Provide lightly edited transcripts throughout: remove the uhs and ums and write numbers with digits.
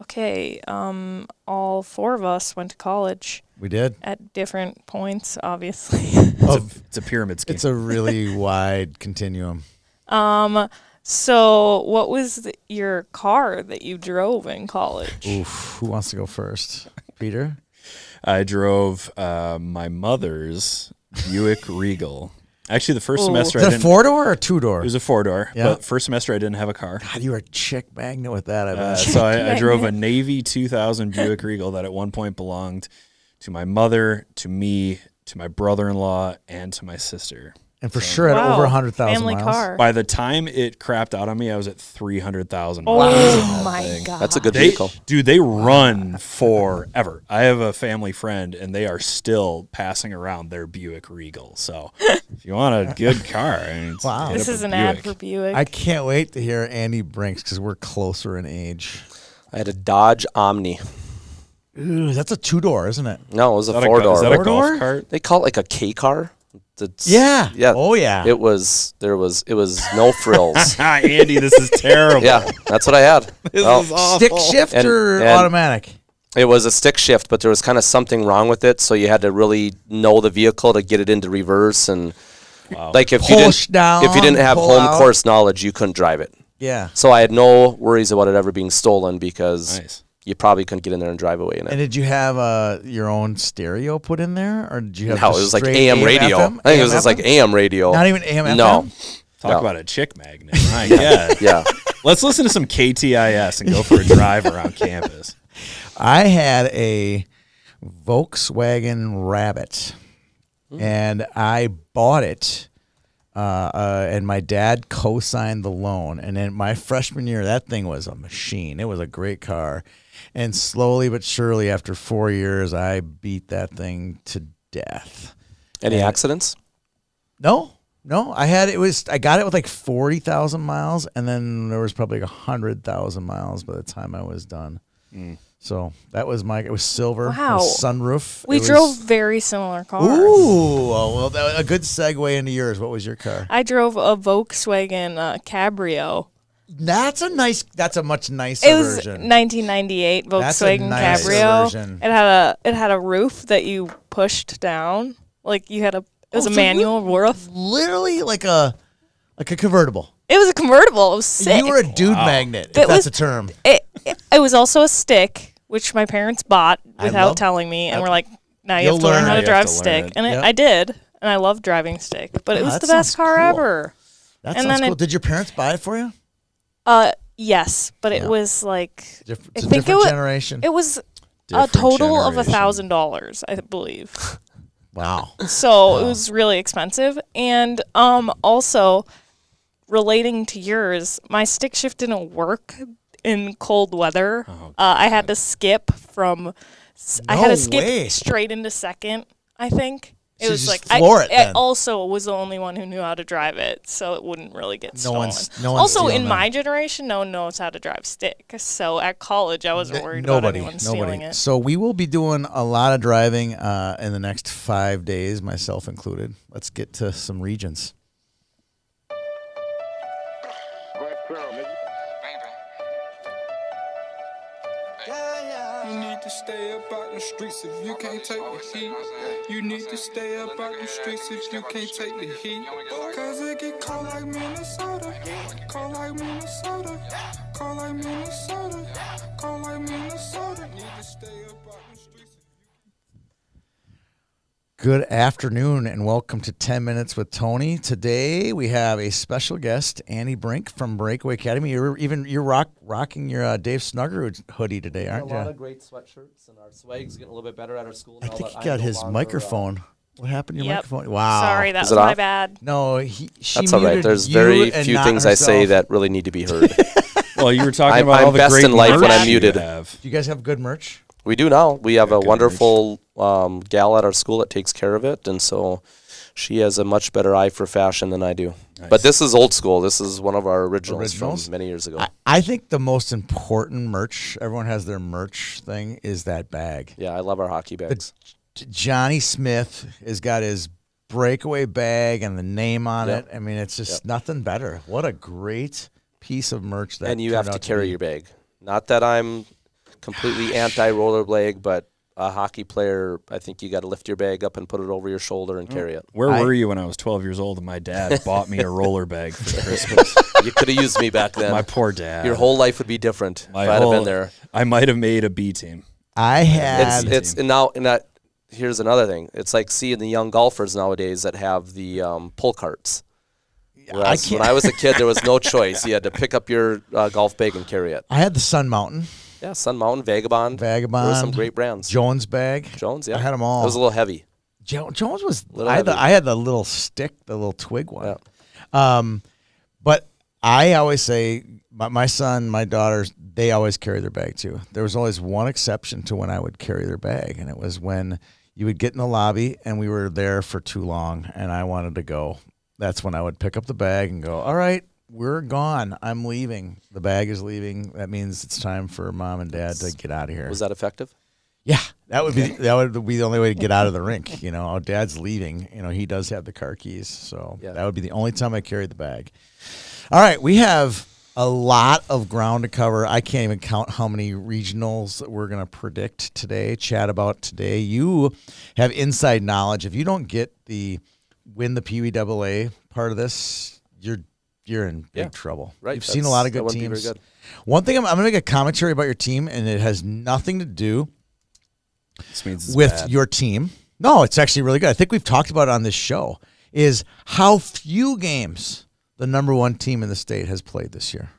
Okay, all four of us went to college We did. at different points, obviously. It's a pyramid scheme. It's a really wide continuum. So what was your car that you drove in college? Oof. Who wants to go first? Peter? I drove my mother's Buick Regal. Actually, the first semester Is I that a didn't. four-door or a two-door? It was a 4-door, Yeah. but first semester I didn't have a car. God, you were a chick magnet with that, I bet. So I drove a Navy 2000 Buick Regal that at one point belonged to my mother, to me, to my brother-in-law, and to my sister. And for sure at Wow. over 100,000 Family miles. car. By the time it crapped out on me, I was at 300,000 miles. Oh my god. That's a good They, vehicle. dude, they run forever. I have a family friend, and they are still passing around their Buick Regal. So if you want a good car, I mean, Wow. hit This up is a an ad Buick. for Buick. I can't wait to hear Andy Brinks because we're closer in age. I had a Dodge Omni. Ooh, that's a two-door, isn't it? No, it was a Is that four-door. Is that a Four-door? golf cart? They call it like a K car. It's, Yeah. Yeah. Oh, yeah. It was no frills. Andy, this is terrible. Yeah, that's what I had. Well, Stick shift And- or and- automatic? it was a stick shift, but there was kind of something wrong with it, so you had to really know the vehicle to get it into reverse. And Wow. like if you Push down, didn't have pull home out. course knowledge, you couldn't drive it. Yeah. So I had no worries about it ever being stolen because Nice. you probably couldn't get in there and drive away in And it. did you have your own stereo put in there? Or did you have No, it just was like straight AM radio. FM? I think it was just like FM? AM radio. Not even AM FM? No. Talk No. about a chick magnet. My God. Yeah. Let's listen to some KTIS and go for a drive around campus. I had a Volkswagen Rabbit, and I bought it, and my dad co-signed the loan. And then my freshman year, that thing was a machine. It was a great car. And slowly but surely, after 4 years, I beat that thing to death. Any And- accidents? No. I got it with like 40,000 miles, and then there was probably 100,000 miles by the time I was done. So that was it was silver. Wow. It was sunroof. we It was- drove very similar cars. Ooh, well, a good segue into yours. What was your car? I drove a Volkswagen Cabrio. That's a much nicer It was version. 1998 That's a Volkswagen nicer Cabrio. version. It had a roof that you pushed down. Like you had it was Oh, a so manual roof. Literally like a convertible. It was a convertible. It was sick. You were a dude magnet, if It that's was- a term. It was also a stick, which my parents bought I without love- telling me, and we're like, now you You'll have to learn learn. how Now to you drive have to stick, learn it. and Yep. I did, and I love driving stick. But it Oh, was that the best sounds car cool. ever. That And sounds then cool. Did your parents buy it for you? Yes, but it Yeah. was like It's a I think different it generation. it was a Different total of generation. $1,000, I believe. Wow. So it was really expensive. And also relating to yours, my stick shift didn't work in cold weather. I had to skip from I had No to skip way. straight into second, I think. It So you was just like floor it I then. also was the only one who knew how to drive it, so it wouldn't really get No stolen. one's Also, stealing in them. my generation, no one knows how to drive stick. So at college, I wasn't worried about anyone stealing it. So we will be doing a lot of driving in the next 5 days, myself included. Let's get to some regions. You need to stay up out the streets if you can't take the heat. You need to stay up out the streets if you can't take the heat. Cause it get cold like Minnesota. Cold like Minnesota. Cold like Minnesota. Cold like Minnesota. Need to stay up out the streets. Good afternoon and welcome to 10 Minutes with Tony. Today we have a special guest, Andy Brink from Breakaway Academy. You're rocking your Dave Snugger hoodie today, aren't A lot you? of great sweatshirts, and our swag's getting a little bit better at our school I now. think that he got I'm no his longer, microphone. What happened to your Yep. microphone? Wow. Sorry, that Is was it my off? bad. No, she That's all right. muted There's you very and few not things I say herself. that really need to be heard. Well, you were talking I'm- about I'm all the best great in life when I'm merch you muted. have. Do you guys have good merch? We do now. We have a good wonderful gal at our school that takes care of it, and so she has a much better eye for fashion than I do. Nice. But this is old school. This is one of our originals, Originals? from many years ago. I think the most important merch, everyone has their merch thing, is that bag. Yeah, I love our hockey bags. Johnny Smith has got his breakaway bag and the name on Yep. it. I mean, it's just Yep. nothing better. What a great piece of merch that And you turned have to out carry be. your bag. Not that I'm completely anti rollerblade, but a hockey player, I think you got to lift your bag up and put it over your shoulder and carry it. Where were you when I was 12 years old and my dad bought me a roller bag for Christmas? You could have used me back then. My poor dad. Your whole life would be different if I'd have been there. I might have made a B team. I had Here's another thing. It's like seeing the young golfers nowadays that have the pull carts. Whereas when I was a kid, there was no choice. You had to pick up your golf bag and carry it. I had the Sun Mountain. Yeah, Sun Mountain, Vagabond. There were some great brands. Jones bag. Jones, yeah. I had them all. It was a little heavy. Jones was. Heavy. I had the little stick, the little twig one. Yeah. But I always say, my son, my daughters, they always carry their bag too. There was always one exception to when I would carry their bag, and it was when you would get in the lobby and we were there for too long and I wanted to go. That's when I would pick up the bag and go, all right, we're gone. I'm leaving. The bag is leaving. That means it's time for mom and dad to get out of here. Was that effective? Yeah, that would be the only way to get out of the rink. You know, dad's leaving. You know, he does have the car keys, so that would be the only time I carried the bag. All right, we have a lot of ground to cover. I can't even count how many regionals that we're going to predict today, chat about today. You have inside knowledge. If you don't get win the PWAA part of this, you're in big trouble. Right. You've seen a lot of good teams. Very good. One thing I'm going to make a commentary about your team, and it has nothing to do with bad. Your team. No, it's actually really good. I think we've talked about it on this show, is how few games the number one team in the state has played this year.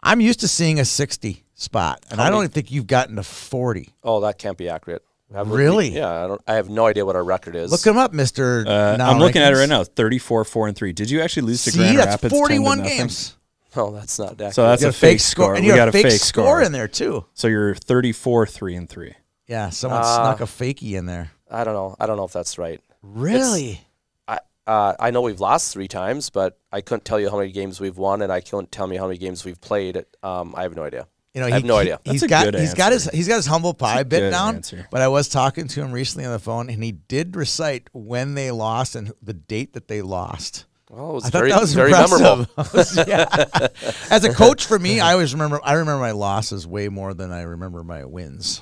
I'm used to seeing a 60 spot, and I don't even think you've gotten to 40. Oh, that can't be accurate. Really? Yeah, I have no idea what our record is. Look him up, Mr. I'm looking at it right now. 34-4-3. Did you actually lose to Grand Rapids? That's 41 games. No, that's not accurate. So that's a fake score. And you got a fake score in there too. So you're 34-3-3. Yeah, someone snuck a fakie in there. I don't know. I don't know if that's right. Really? I know we've lost 3 times, but I couldn't tell you how many games we've won, and I couldn't tell me how many games we've played. I have no idea. You know, I have no idea. He's got his humble pie bit down. But I was talking to him recently on the phone, and he did recite when they lost and the date that they lost. Well, it was that was very memorable. As a coach, for me, I remember my losses way more than I remember my wins.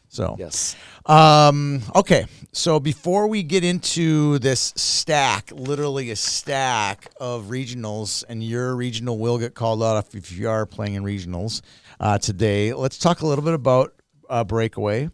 So yes. Okay. So before we get into this stack, literally a stack of regionals, and your regional will get called out if you are playing in regionals today. Let's talk a little bit about Breakaway.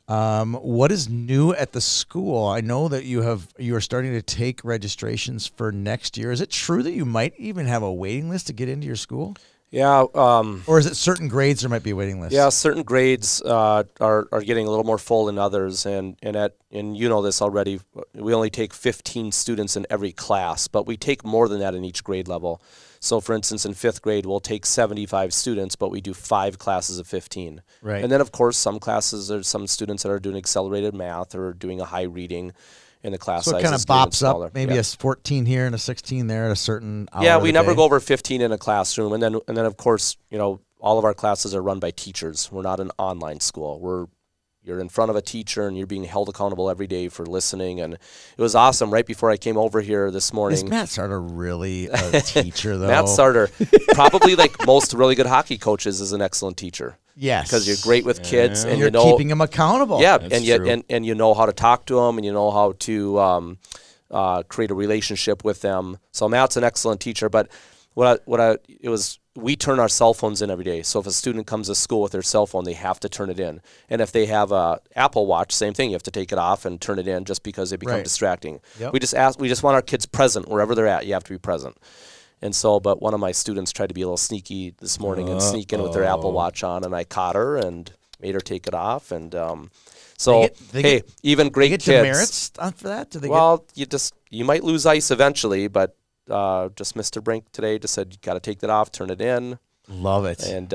What is new at the school? I know that you are starting to take registrations for next year. Is it true that you might even have a waiting list to get into your school? Yeah. Or is it certain grades there might be a waiting list? Yeah, certain grades are getting a little more full than others, and you know this already. We only take 15 students in every class, but we take more than that in each grade level. So, for instance, in 5th grade, we'll take 75 students, but we do 5 classes of 15. Right. And then, of course, some classes there's some students that are doing accelerated math or doing a high reading. In the class so size it kind of bops up, maybe a 14 here and a 16 there at a certain hour. Yeah, we never go over 15 in a classroom, and then of course, you know, all of our classes are run by teachers. We're not an online school. You're in front of a teacher and you're being held accountable every day for listening. And it was awesome. Right before I came over here this morning, is Matt Sarter really a teacher though? Matt Sarter, probably like most really good hockey coaches, is an excellent teacher. Yes, because you're great with kids and you're keeping them accountable. Yeah, and you know how to talk to them and you know how to create a relationship with them. So Matt's an excellent teacher. But we turn our cell phones in every day. So if a student comes to school with their cell phone, they have to turn it in. And if they have a Apple Watch, same thing. You have to take it off and turn it in just because they become distracting. Yep. We just want our kids present wherever they're at. You have to be present. And so, but one of my students tried to be a little sneaky this morning and sneak in with their Apple Watch on, and I caught her and made her take it off. And even great kids. They get demerits for that? You might lose ice eventually, but just Mr. Brink today just said you got to take that off, turn it in. Love it. And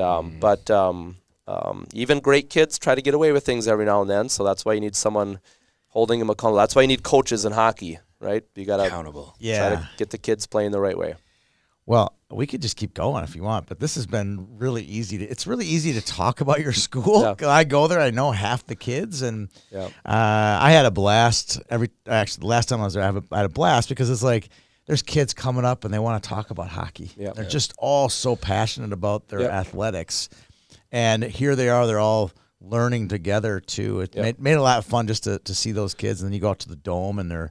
even great kids try to get away with things every now and then, so that's why you need someone holding them accountable. That's why you need coaches in hockey, right? You got to try to get the kids playing the right way. Well, we could just keep going if you want, but this has been really easy. It's really easy to talk about your school. Yeah. I go there, I know half the kids, and I had a blast. The last time I was there, I had a blast because it's like there's kids coming up and they want to talk about hockey. Yeah. They're just all so passionate about their athletics. And here they are. They're all learning together too. It made a lot of fun just to see those kids. And then you go out to the dome and they're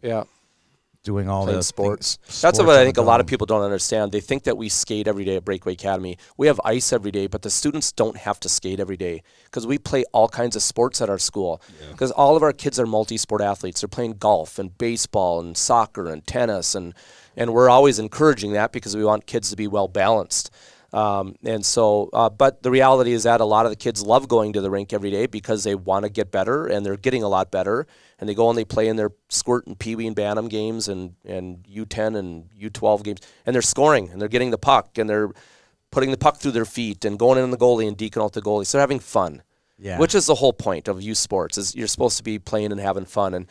doing all the sports. That's what I think a lot of people don't understand. They think that we skate every day at Breakaway Academy. We have ice every day, but the students don't have to skate every day because we play all kinds of sports at our school. Because all of our kids are multi-sport athletes. They're playing golf and baseball and soccer and tennis, and we're always encouraging that because we want kids to be well balanced. But the reality is that a lot of the kids love going to the rink every day because they want to get better, and they're getting a lot better. And they go and they play in their squirt and peewee and bantam games and U10 and U12 games, and they're scoring and they're getting the puck and they're putting the puck through their feet and going in the goalie and deking out the goalie. So they're having fun, which is the whole point of youth sports. Is you're supposed to be playing and having fun. And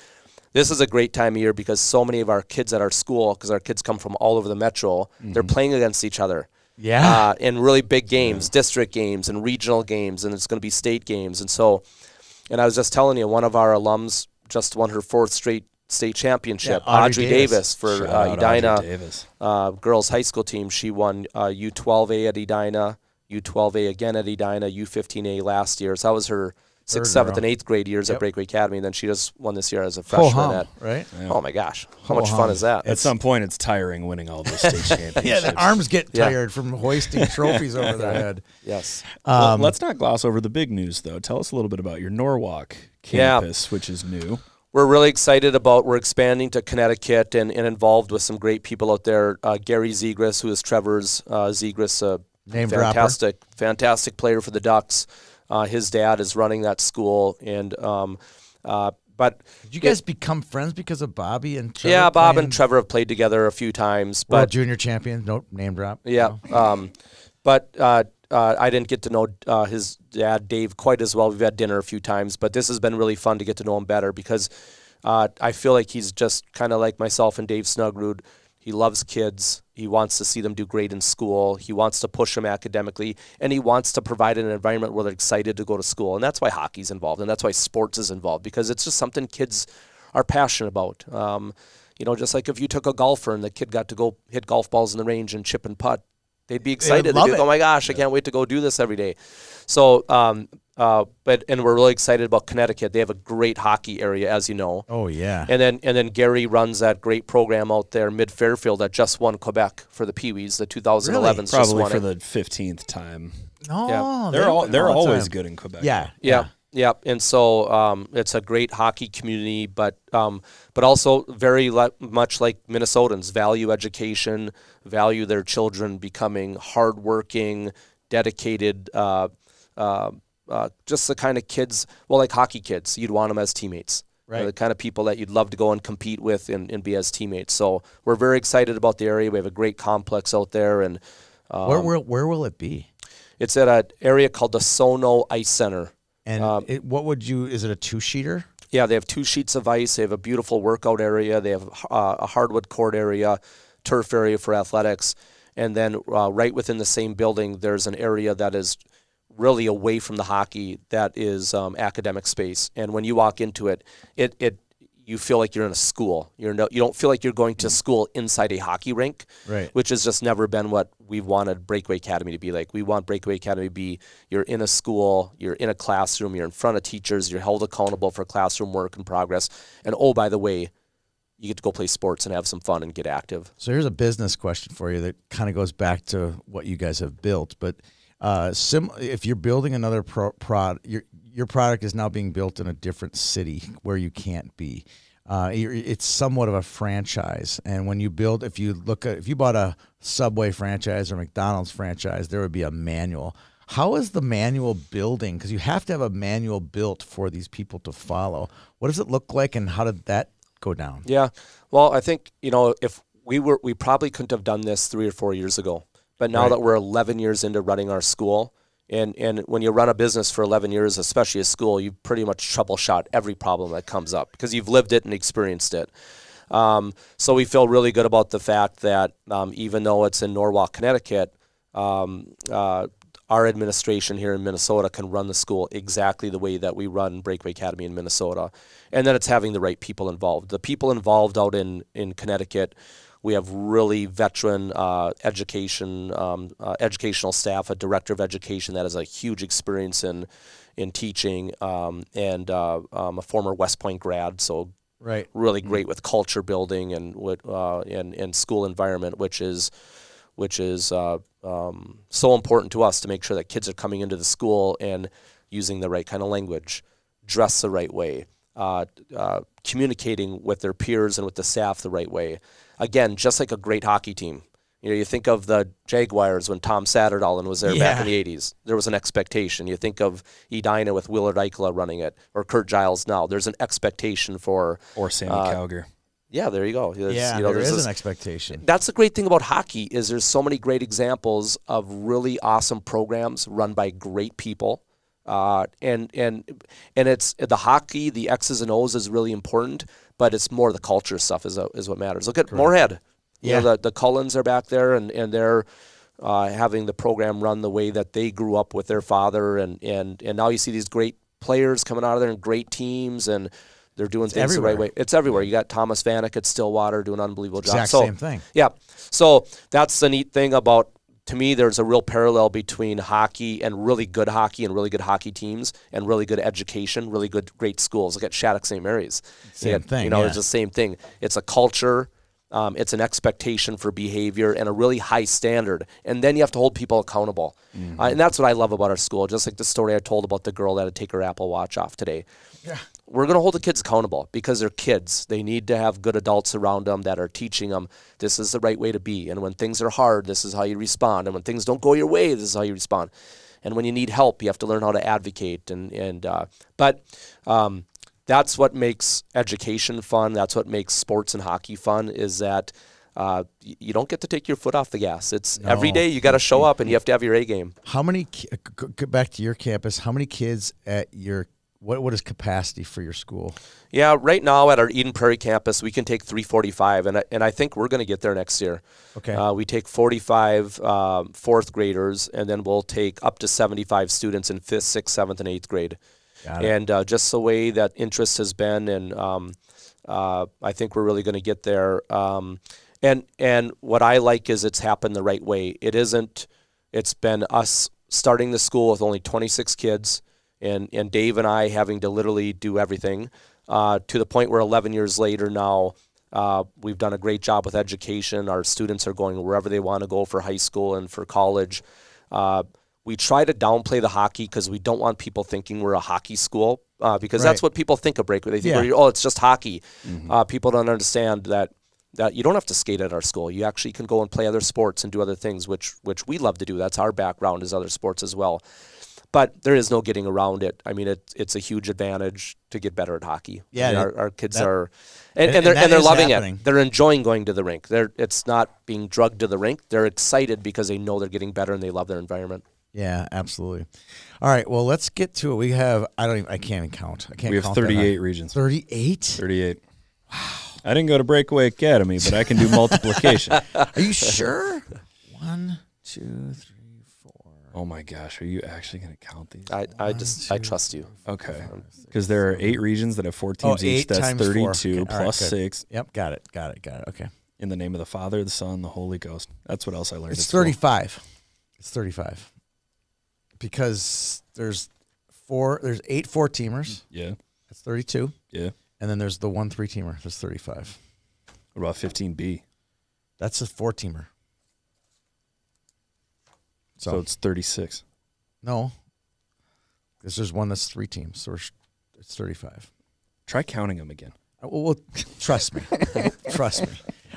this is a great time of year because so many of our kids at our school, because our kids come from all over the metro, they're playing against each other. In really big games, district games and regional games, and it's going to be state games. And I was just telling you, one of our alums just won her 4th straight state championship. Audrey Davis for Edina girls high school team. She won U12A at Edina, U12A again at Edina, U15A last year. So that was her 6th, 7th, and 8th grade years at Breakaway Academy. And then she just won this year as a freshman. Oh my gosh, how much fun is that? At some point, it's tiring winning all those state championships. The arms get tired from hoisting trophies over their head. Yes. Let's not gloss over the big news, though. Tell us a little bit about your Norwalk campus, which is new. We're really excited about, we're expanding to Connecticut and involved with some great people out there. Gary Zegras, who is Trevor's Zegras, fantastic player for the Ducks. His dad is running that school, and but did you guys become friends because of Bobby and Trevor? Yeah, Bob and Trevor have played together a few times. But World Junior champions, no name drop. Yeah, I didn't get to know his dad, Dave, quite as well. We've had dinner a few times, but this has been really fun to get to know him better because I feel like he's just kind of like myself and Dave Snugrud. He loves kids. He wants to see them do great in school. He wants to push them academically, and he wants to provide an environment where they're excited to go to school. And that's why hockey's involved, and that's why sports is involved, because it's just something kids are passionate about. Just like if you took a golfer and the kid got to go hit golf balls in the range and chip and putt, they'd be excited. They'd be like, oh my gosh, I can't wait to go do this every day. So, and we're really excited about Connecticut. They have a great hockey area, as you know. Oh yeah. And then Gary runs that great program out there, Mid Fairfield, that just won Quebec for the Pee-wees. The 2011s really? just Probably won for the 15th time. No, they're always good in Quebec. Yeah. And so it's a great hockey community, but also very much like Minnesotans, value education, value their children becoming hardworking, dedicated, just the kind of kids, like hockey kids, you'd want them as teammates. Right. The kind of people that you'd love to go and compete with and be as teammates. So we're very excited about the area. We have a great complex out there. And where will it be? It's at an area called the Sono Ice Center. And is it a 2-sheeter? Yeah, they have 2 sheets of ice. They have a beautiful workout area. They have a hardwood court area, turf area for athletics. And then right within the same building, there's an area that is really away from the hockey that is academic space. And when you walk into it, you feel like you're in a school. You don't feel like you're going to school inside a hockey rink, right? Which has just never been what we've wanted Breakaway Academy to be like. We want Breakaway Academy to be, you're in a school, you're in a classroom, you're in front of teachers, you're held accountable for classroom work and progress. And oh, by the way, you get to go play sports and have some fun and get active. So here's a business question for you that kind of goes back to what you guys have built. But if you're building another product, your product is now being built in a different city where you can't be. It's somewhat of a franchise, and when you build, if you bought a Subway franchise or McDonald's franchise, there would be a manual. How is the manual building? Because you have to have a manual built for these people to follow. What does it look like, and how did that go down? Yeah, well, I think if we probably couldn't have done this 3 or 4 years ago, but now that we're 11 years into running our school. And when you run a business for 11 years, especially a school, you pretty much troubleshot every problem that comes up because you've lived it and experienced it. So we feel really good about the fact that even though it's in Norwalk, Connecticut, our administration here in Minnesota can run the school exactly the way that we run Breakaway Academy in Minnesota. And then it's having the right people involved. The people involved out in Connecticut We have really veteran educational staff, a director of education that has a huge experience in teaching, and a former West Point grad, so Right. really great with culture building and school environment, which is so important to us to make sure that kids are coming into the school and using the right kind of language, dress the right way, communicating with their peers and with the staff the right way. Again, just like a great hockey team. You think of the Jaguars when Tom Satterdahl was there back in the 80s. There was an expectation. You think of Edina with Willard Eichla running it, or Kurt Giles now. There's an expectation for... Or Sammy Cowger. Yeah, there you go. There is an expectation. That's the great thing about hockey is there's so many great examples of really awesome programs run by great people. And it's the hockey, the X's and O's is really important, but it's more the culture stuff is what matters. Look at Moorhead. You know, the Cullens are back there, and they're having the program run the way that they grew up with their father, and now you see these great players coming out of there and great teams, and they're doing things the right way. It's everywhere. You got Thomas Vanek at Stillwater doing an unbelievable job. Same thing. Yeah. So that's the neat thing about, to me, there's a real parallel between hockey and really good hockey teams and really good education, really great schools. Look at Shattuck St. Mary's. Same thing. It's the same thing. It's a culture. It's an expectation for behavior and a really high standard. And then you have to hold people accountable. And that's what I love about our school. Just like the story I told about the girl that had to take her Apple Watch off today. Yeah. We're going to hold the kids accountable because they're kids. They need to have good adults around them that are teaching them this is the right way to be. And when things are hard, this is how you respond. And when things don't go your way, this is how you respond. And when you need help, you have to learn how to advocate. But that's what makes education fun. That's what makes sports and hockey fun, is that you don't get to take your foot off the gas. Every day you got to show up and you have to have your A game. How many, go back to your campus, how many kids at your, what is capacity for your school? Yeah, right now at our Eden Prairie campus, we can take 345, and I think we're going to get there next year. Okay. We take 45 fourth graders, and then we'll take up to 75 students in 5th, 6th, 7th, and 8th grade. And just the way that interest has been, and I think we're really going to get there. And what I like is it's happened the right way. It's been us starting the school with only 26 kids, and Dave and I having to literally do everything to the point where 11 years later now, we've done a great job with education. Our students are going wherever they want to go for high school and for college. We try to downplay the hockey because we don't want people thinking we're a hockey school, because that's what people think of Breakaway. They think, it's just hockey. People don't understand that you don't have to skate at our school. You actually can go and play other sports and do other things, which we love to do. That's our background, is other sports as well. But there is no getting around it. I mean, it's a huge advantage to get better at hockey. Yeah, I mean, our kids are, and they're loving it. They're enjoying going to the rink. It's not being drugged to the rink. They're excited because they know they're getting better and they love their environment. Yeah, absolutely. All right, well, let's get to it. We have, I can't even count. We have 38 regions. 38? 38. Wow. I didn't go to Breakaway Academy, but I can do multiplication. Are you sure? 1, 2, 3, 4. Oh my gosh, are you actually going to count these? I trust you. Okay. Because there are 8 regions that have 4 teams each. That's 32 plus 6. Yep, got it. Okay. In the name of the Father, the Son, the Holy Ghost. That's what else I learned. It's 35. It's 35. Because there's 8 4-teamers. Yeah. That's 32. Yeah. And then there's the 1 3-teamer. That's 35. What about 15B? That's a 4-teamer. So it's 36. No. Because there's one that's 3 teams. So it's 35. Try counting them again. Well, trust me. Trust me.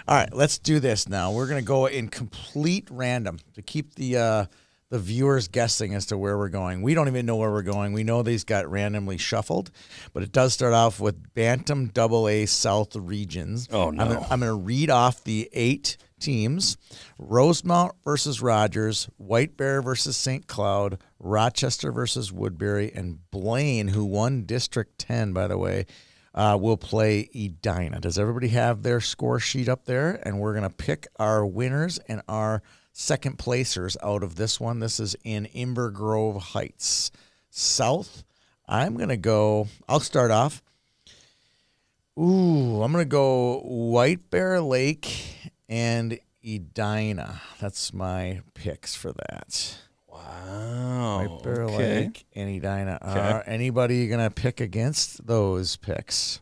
All right, let's do this now. We're going to go in complete random to keep the viewers guessing as to where we're going. We don't even know where we're going. We know these got randomly shuffled, but it does start off with Bantam AA South regions. Oh, no. I'm going to read off the 8 teams. Rosemount versus Rogers, White Bear versus St. Cloud, Rochester versus Woodbury, and Blaine, who won District 10, by the way, will play Edina. Does everybody have their score sheet up there? And we're going to pick our winners and our second placers out of this one. This is in Imber Grove Heights. South, I'm going to go, I'll start off. I'm going to go White Bear Lake and Edina. That's my picks for that. Wow. White Bear Okay. Lake and Edina. Okay. Anybody going to pick against those picks?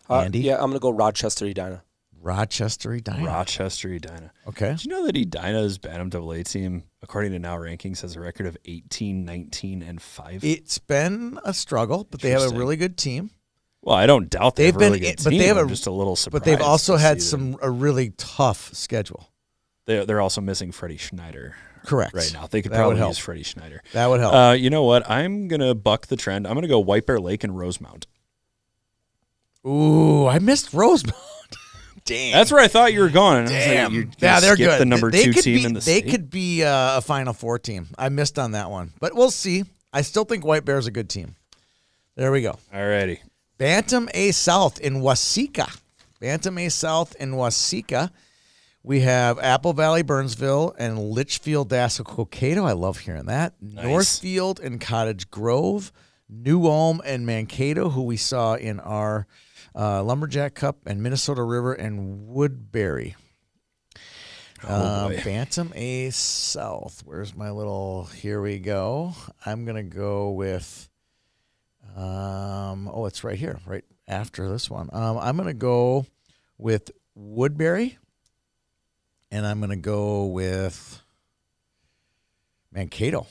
Andy? Yeah, I'm going to go Rochester, Edina. Rochester, Edina. Rochester Edina. Okay. Did you know that Edina's Bantam AA team, according to Now Rankings, has a record of 18, 19, and 5? It's been a struggle, but they have a Interesting. really good team. Well, I don't doubt they They've have a really been- good but team. they have I'm a- just a little surprised. But they've also to had see a really tough schedule. They're also missing Freddie Schneider Correct. right now. They could That would probably help. use Freddie Schneider. That would help. You know what? I'm going to buck the trend. I'm going to go White Bear Lake and Rosemount. Ooh, I missed Rosemount. Damn. That's where I thought you were going. And I was like, Damn. you're gonna Yeah, they're skip good. the number They 2 could team be, in the They state. could be a Final Four team. I missed on that one, but we'll see. I still think White Bear's a good team. There we go. Alrighty. Bantam A South in Waseca. Bantam A South in Waseca. We have Apple Valley, Burnsville, and Litchfield, Dassel, Cokato. I love hearing that. Northfield and Cottage Grove. New Ulm and Mankato, who we saw in our Lumberjack Cup, and Minnesota River and Woodbury. Oh, boy. Bantam A South. Where's my little? Here we go. I'm gonna go with. It's right here, right after this one. I'm gonna go with Woodbury, and I'm gonna go with Mankato.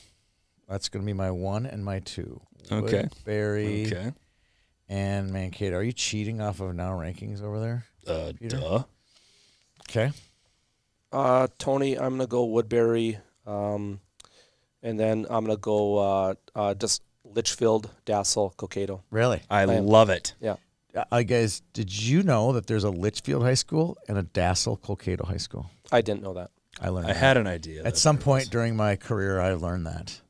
That's gonna be my 1 and my 2. Okay. Woodbury Okay. and Mankato. Are you cheating off of Now Rankings over there? Peter? Duh. Okay. Tony, I'm going to go Woodbury. And then I'm going to go just Litchfield, Dassel, Cokato. Really? I love it. Yeah. Guys, did you know that there's a Litchfield High School and a Dassel Cokato High School? I didn't know that. I learned I that. had an idea. At some point during my career, I learned that.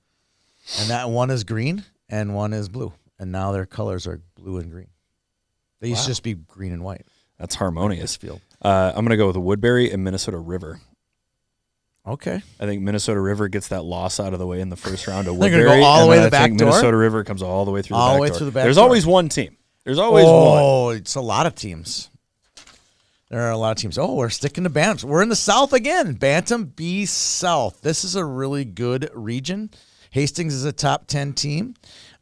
And that one is green and one is blue. And now their colors are blue and green. They used to just be green and white. That's harmonious. Litchfield. I'm going to go with Woodbury and Minnesota River. Okay. I think Minnesota River gets that loss out of the way in the first round of They're Woodbury. gonna go all the and way then to the I think back door? Minnesota River comes all the way through All the the back way door. through the back There's door. always one team. There's always one. Oh, it's a lot of teams. There are a lot of teams. Oh, we're sticking to Bantam. We're in the South again. Bantam B South. This is a really good region. Hastings is a top 10 team.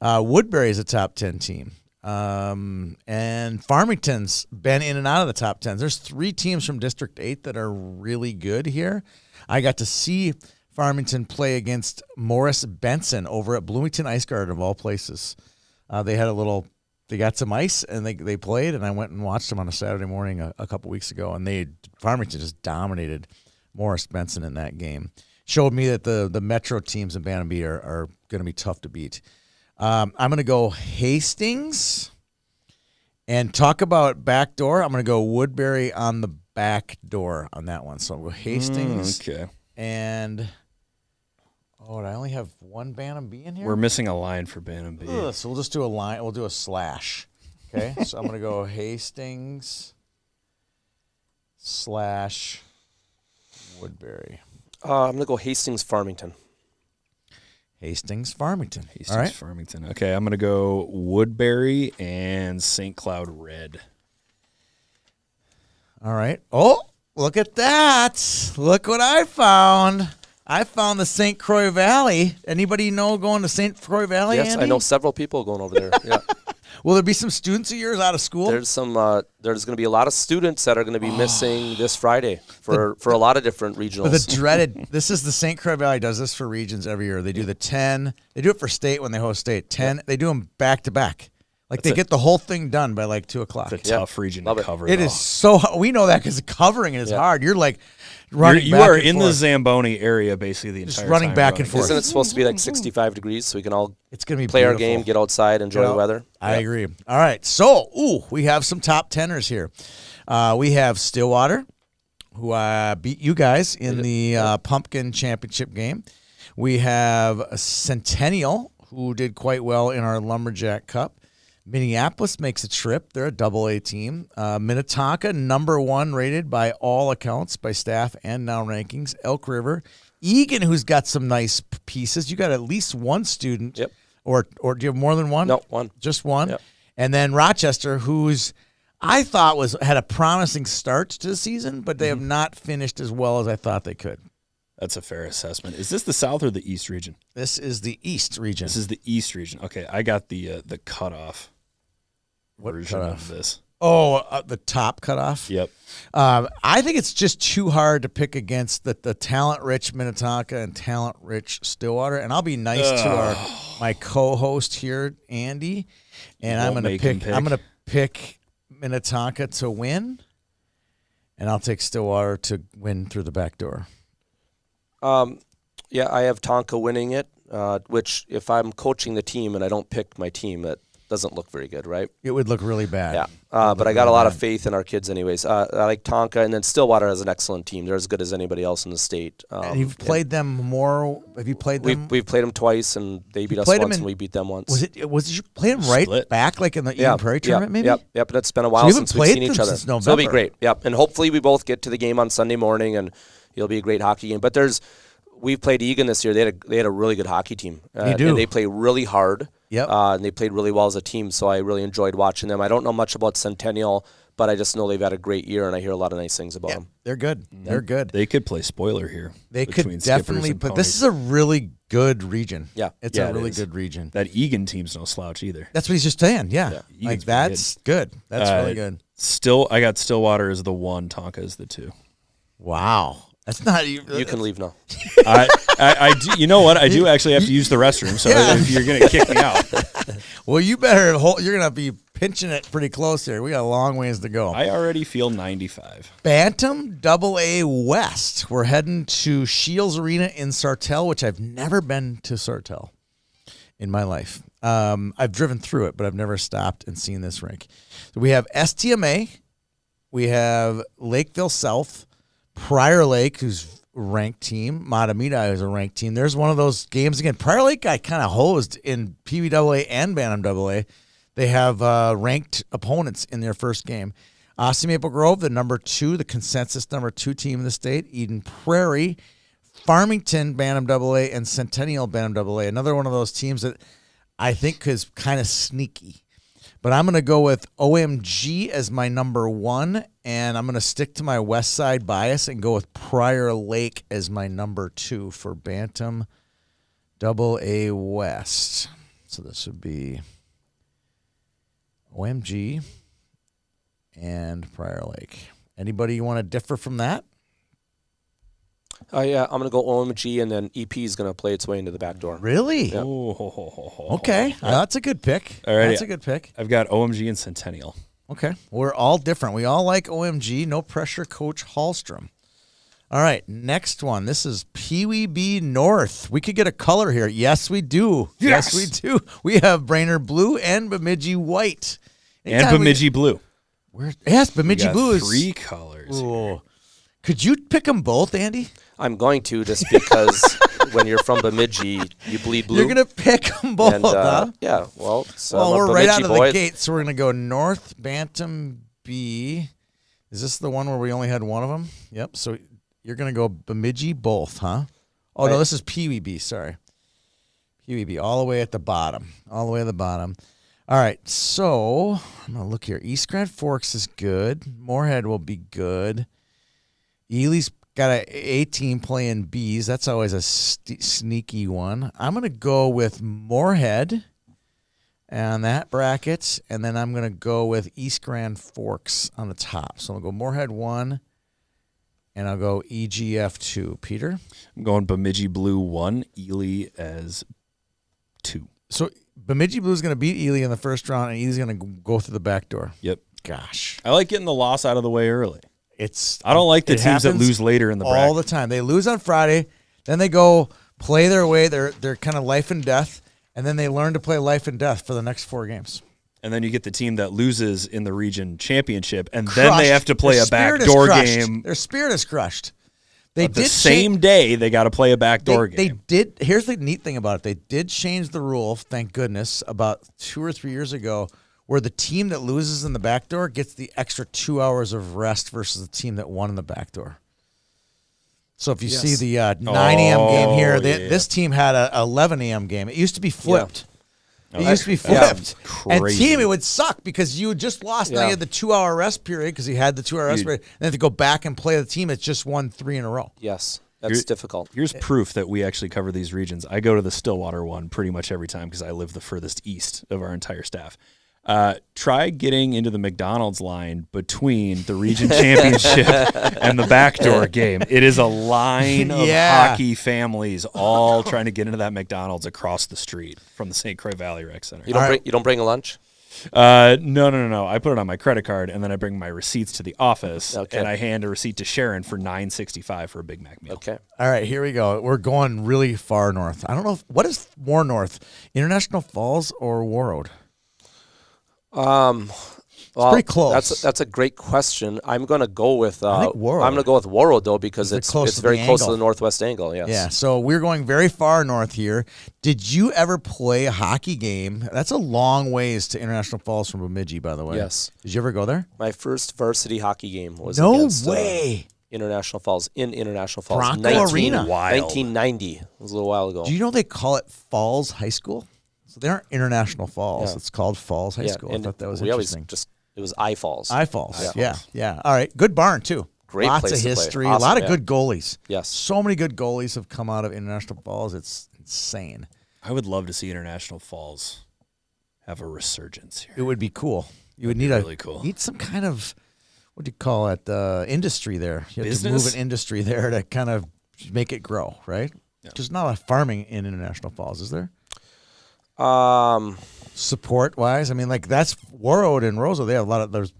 Woodbury is a top 10 team. And Farmington's been in and out of the top 10s. There's 3 teams from District 8 that are really good here. I got to see Farmington play against Morris Benson over at Bloomington Ice Garden, of all places. They got some ice, and they played, and I went and watched them on a Saturday morning a couple weeks ago, and Farmington just dominated Morris Benson in that game. Showed me that the Metro teams in Bantam B are going to be tough to beat. I'm going to go Hastings, and talk about back door. I'm going to go Woodbury on the back door on that one. So I'll go Hastings, Okay. and I only have one Bantam B in here? We're missing a line for Bantam B. Ugh, so we'll just do a line. We'll do a slash. Okay. So I'm going to go Hastings / Woodbury. I'm going to go Hastings, Farmington. Hastings, Farmington. Hastings, All right. Farmington. Okay, I'm going to go Woodbury and St. Cloud Red. All right. Oh, look at that. Look what I found. I found the St. Croix Valley. Anybody know going to St. Croix Valley, Yes, Andy? I know several people going over there. Yeah. Will there be some students of yours out of school? There's some. There's going to be a lot of students that are going to be missing this Friday for a lot of different regionals. The dreaded. This is the St. Croix Valley does this for regions every year. They do the 10. They do it for state when they host state. 10. They do them back to back. Like they get the whole thing done by like 2:00. It's a tough region Love to it. cover. It though. is so. We know that because covering it is hard. You're like running. You back are and in the forth. Zamboni area basically the Just entire running time. back and forth. Isn't it supposed to be like 65 degrees so we can all It's gonna be play our beautiful. game, get outside, enjoy the weather? I agree. All right. So, we have some top tenors here. We have Stillwater, who beat you guys in the Pumpkin Championship game. We have Centennial, who did quite well in our Lumberjack Cup. Minneapolis makes a trip. They're a AA team. Minnetonka, #1 rated by all accounts, by staff and Now Rankings. Elk River. Egan, who's got some nice pieces. You got at least one student. Yep. Or do you have more than one? No, one. Just one. Yep. And then Rochester, who's I thought had a promising start to the season, but they have not finished as well as I thought they could. That's a fair assessment. Is this the South or the East region? This is the East region. This is the East region. Okay, I got the cutoff version of this. Oh, the top cutoff? Yep. I think it's just too hard to pick against the talent-rich Minnetonka and talent-rich Stillwater. And I'll be nice to my co-host here, Andy, and I'm going to pick Minnetonka to win, and I'll take Stillwater to win through the back door. Yeah, I have Tonka winning it, which if I'm coaching the team and I don't pick my team, that doesn't look very good, right? It would look really bad. Yeah, but I got a lot of faith in our kids anyways. I like Tonka, and then Stillwater has an excellent team. They're as good as anybody else in the state. And you've played them more? Have you played them? We've played them twice, and they beat us once, and we beat them once. Was you playing right back, like in the Eden Prairie tournament, maybe? Yep, and it's been a while since we've seen each other. So it'll be great. Yep, and hopefully we both get to the game on Sunday morning, and it'll be a great hockey game. But we've played Egan this year. They had a really good hockey team. They do. And they play really hard. Yep. And they played really well as a team, so I really enjoyed watching them. I don't know much about Centennial, but I just know they've had a great year, and I hear a lot of nice things about them. They're good. They're good. They could play spoiler here. They could definitely, but this is a really good region. Yeah. It's a really good region. That Egan team's no slouch either. That's what he's just saying, yeah. Like, that's good. That's really good. I got Stillwater as the 1, Tonka as the 2. Wow. That's not even. You can leave now. I do. You know what? I do actually have to use the restroom, so if you're going to kick me out. Well, you better you're going to be pinching it pretty close here. We got a long ways to go. I already feel 95. Bantam AA West. We're heading to Shields Arena in Sartell, which I've never been to Sartell in my life. I've driven through it, but I've never stopped and seen this rink. So we have STMA. We have Lakeville South. Prior Lake, who's a ranked team. Matamida is a ranked team. There's one of those games again. Prior Lake got kind of hosed in PBAA and Bantam AA. They have ranked opponents in their first game. Austin Maple Grove, the number 2, the consensus number 2 team in the state. Eden Prairie, Farmington, Bantam AA, and Centennial, Bantam AA. Another one of those teams that I think is kind of sneaky. But I'm going to go with OMG as my number 1, and I'm going to stick to my West Side bias and go with Prior Lake as my number 2 for Bantam AA West. So this would be OMG and Prior Lake. Anybody you want to differ from that? Yeah, I'm going to go OMG, and then EP is going to play its way into the back door. Really? Yep. Okay. That's a good pick. All right. That's a good pick. I've got OMG and Centennial. Okay. We're all different. We all like OMG. No pressure, Coach Hallstrom. All right. Next one. This is Pee Wee B North. We could get a color here. Yes, we do. Yes, we do. We have Brainerd Blue and Bemidji White. And Bemidji Blue. Yes, Bemidji Blue is 3 colors. Ooh. Could you pick them both, Andy? I'm going to, just because when you're from Bemidji, you bleed blue. You're going to pick them both, and, huh? Yeah, well, we're right out of the gate, so we're going to go North Bantam B. Is this the one where we only had one of them? Yep, so you're going to go Bemidji both, huh? Oh, no, this is Pee Wee B, sorry. Pee Wee B, all the way at the bottom. All the way at the bottom. All right, so I'm going to look here. East Grand Forks is good. Moorhead will be good. Ely's got an A team playing Bs. That's always a sneaky one. I'm going to go with Moorhead on that bracket, and then I'm going to go with East Grand Forks on the top. So I'll go Moorhead 1, and I'll go EGF 2. Peter? I'm going Bemidji Blue 1, Ely as 2. So Bemidji Blue is going to beat Ely in the first round, and Ely's going to go through the back door. Yep. Gosh. I like getting the loss out of the way early. I don't like the teams that lose later in the bracket. All the time. They lose on Friday, then they go play their way. They're kind of life and death, and then they learn to play life and death for the next 4 games. And then you get the team that loses in the region championship, and then they have to play a backdoor game. Their spirit is crushed. The same day they got to play a backdoor game. They did. Here's the neat thing about it. They did change the rule, thank goodness, about 2 or 3 years ago, where the team that loses in the back door gets the extra 2 hours of rest versus the team that won in the back door. So if you see the 9 a.m. game here, this team had a 11 a.m. game. It used to be flipped. It used to be Yeah. flipped. And Crazy. team, it would suck because you had just lost. Now Yeah. you had the 2-hour rest period because he had the 2-hour rest period. And then to go back and play the team, it's just won 3 in a row. Yes, that's difficult. Here's proof that we actually cover these regions. I go to the Stillwater one pretty much every time because I live the furthest east of our entire staff. Try getting into the McDonald's line between the region championship and the backdoor game. It is a line of hockey families all trying to get into that McDonald's across the street from the St. Croix Valley Rec Center. You don't bring a lunch? No. I put it on my credit card and then I bring my receipts to the office and I hand a receipt to Sharon for $9.65 for a Big Mac meal. Okay. All right, here we go. We're going really far north. I don't know what is more north, International Falls or Warroad? Well, pretty close. That's a great question. I'm going to go with I think Warroad. I'm going to go with Warroad though because They're it's close to very the close to angle. the northwest angle. Yes. Yeah, so we're going very far north here. Did you ever play a hockey game? That's a long ways to International Falls from Bemidji, by the way. Yes. Did you ever go there? My first varsity hockey game was No against, way. International Falls in International Falls. Bronco Arena. Wild. 1990. It was a little while ago. Do you know they call it Falls High School? So they aren't International Falls. Yeah. It's called Falls High School. I and thought that was we always interesting. it was I Falls. I Falls. Yeah. Yeah. All right. Good barn, too. Great Lots place of to play. history. Awesome, a lot of yeah. good goalies. Yes. So many good goalies have come out of International Falls. It's insane. I would love to see International Falls have a resurgence here. It would be cool. You would need really cool. need some kind of, what do you call it, industry there. You have Business? to move an industry there to kind of make it grow, right? There's not a lot of farming in International Falls, is there? Support-wise? I mean, like, that's Warroad and Roseau. They have a lot of there's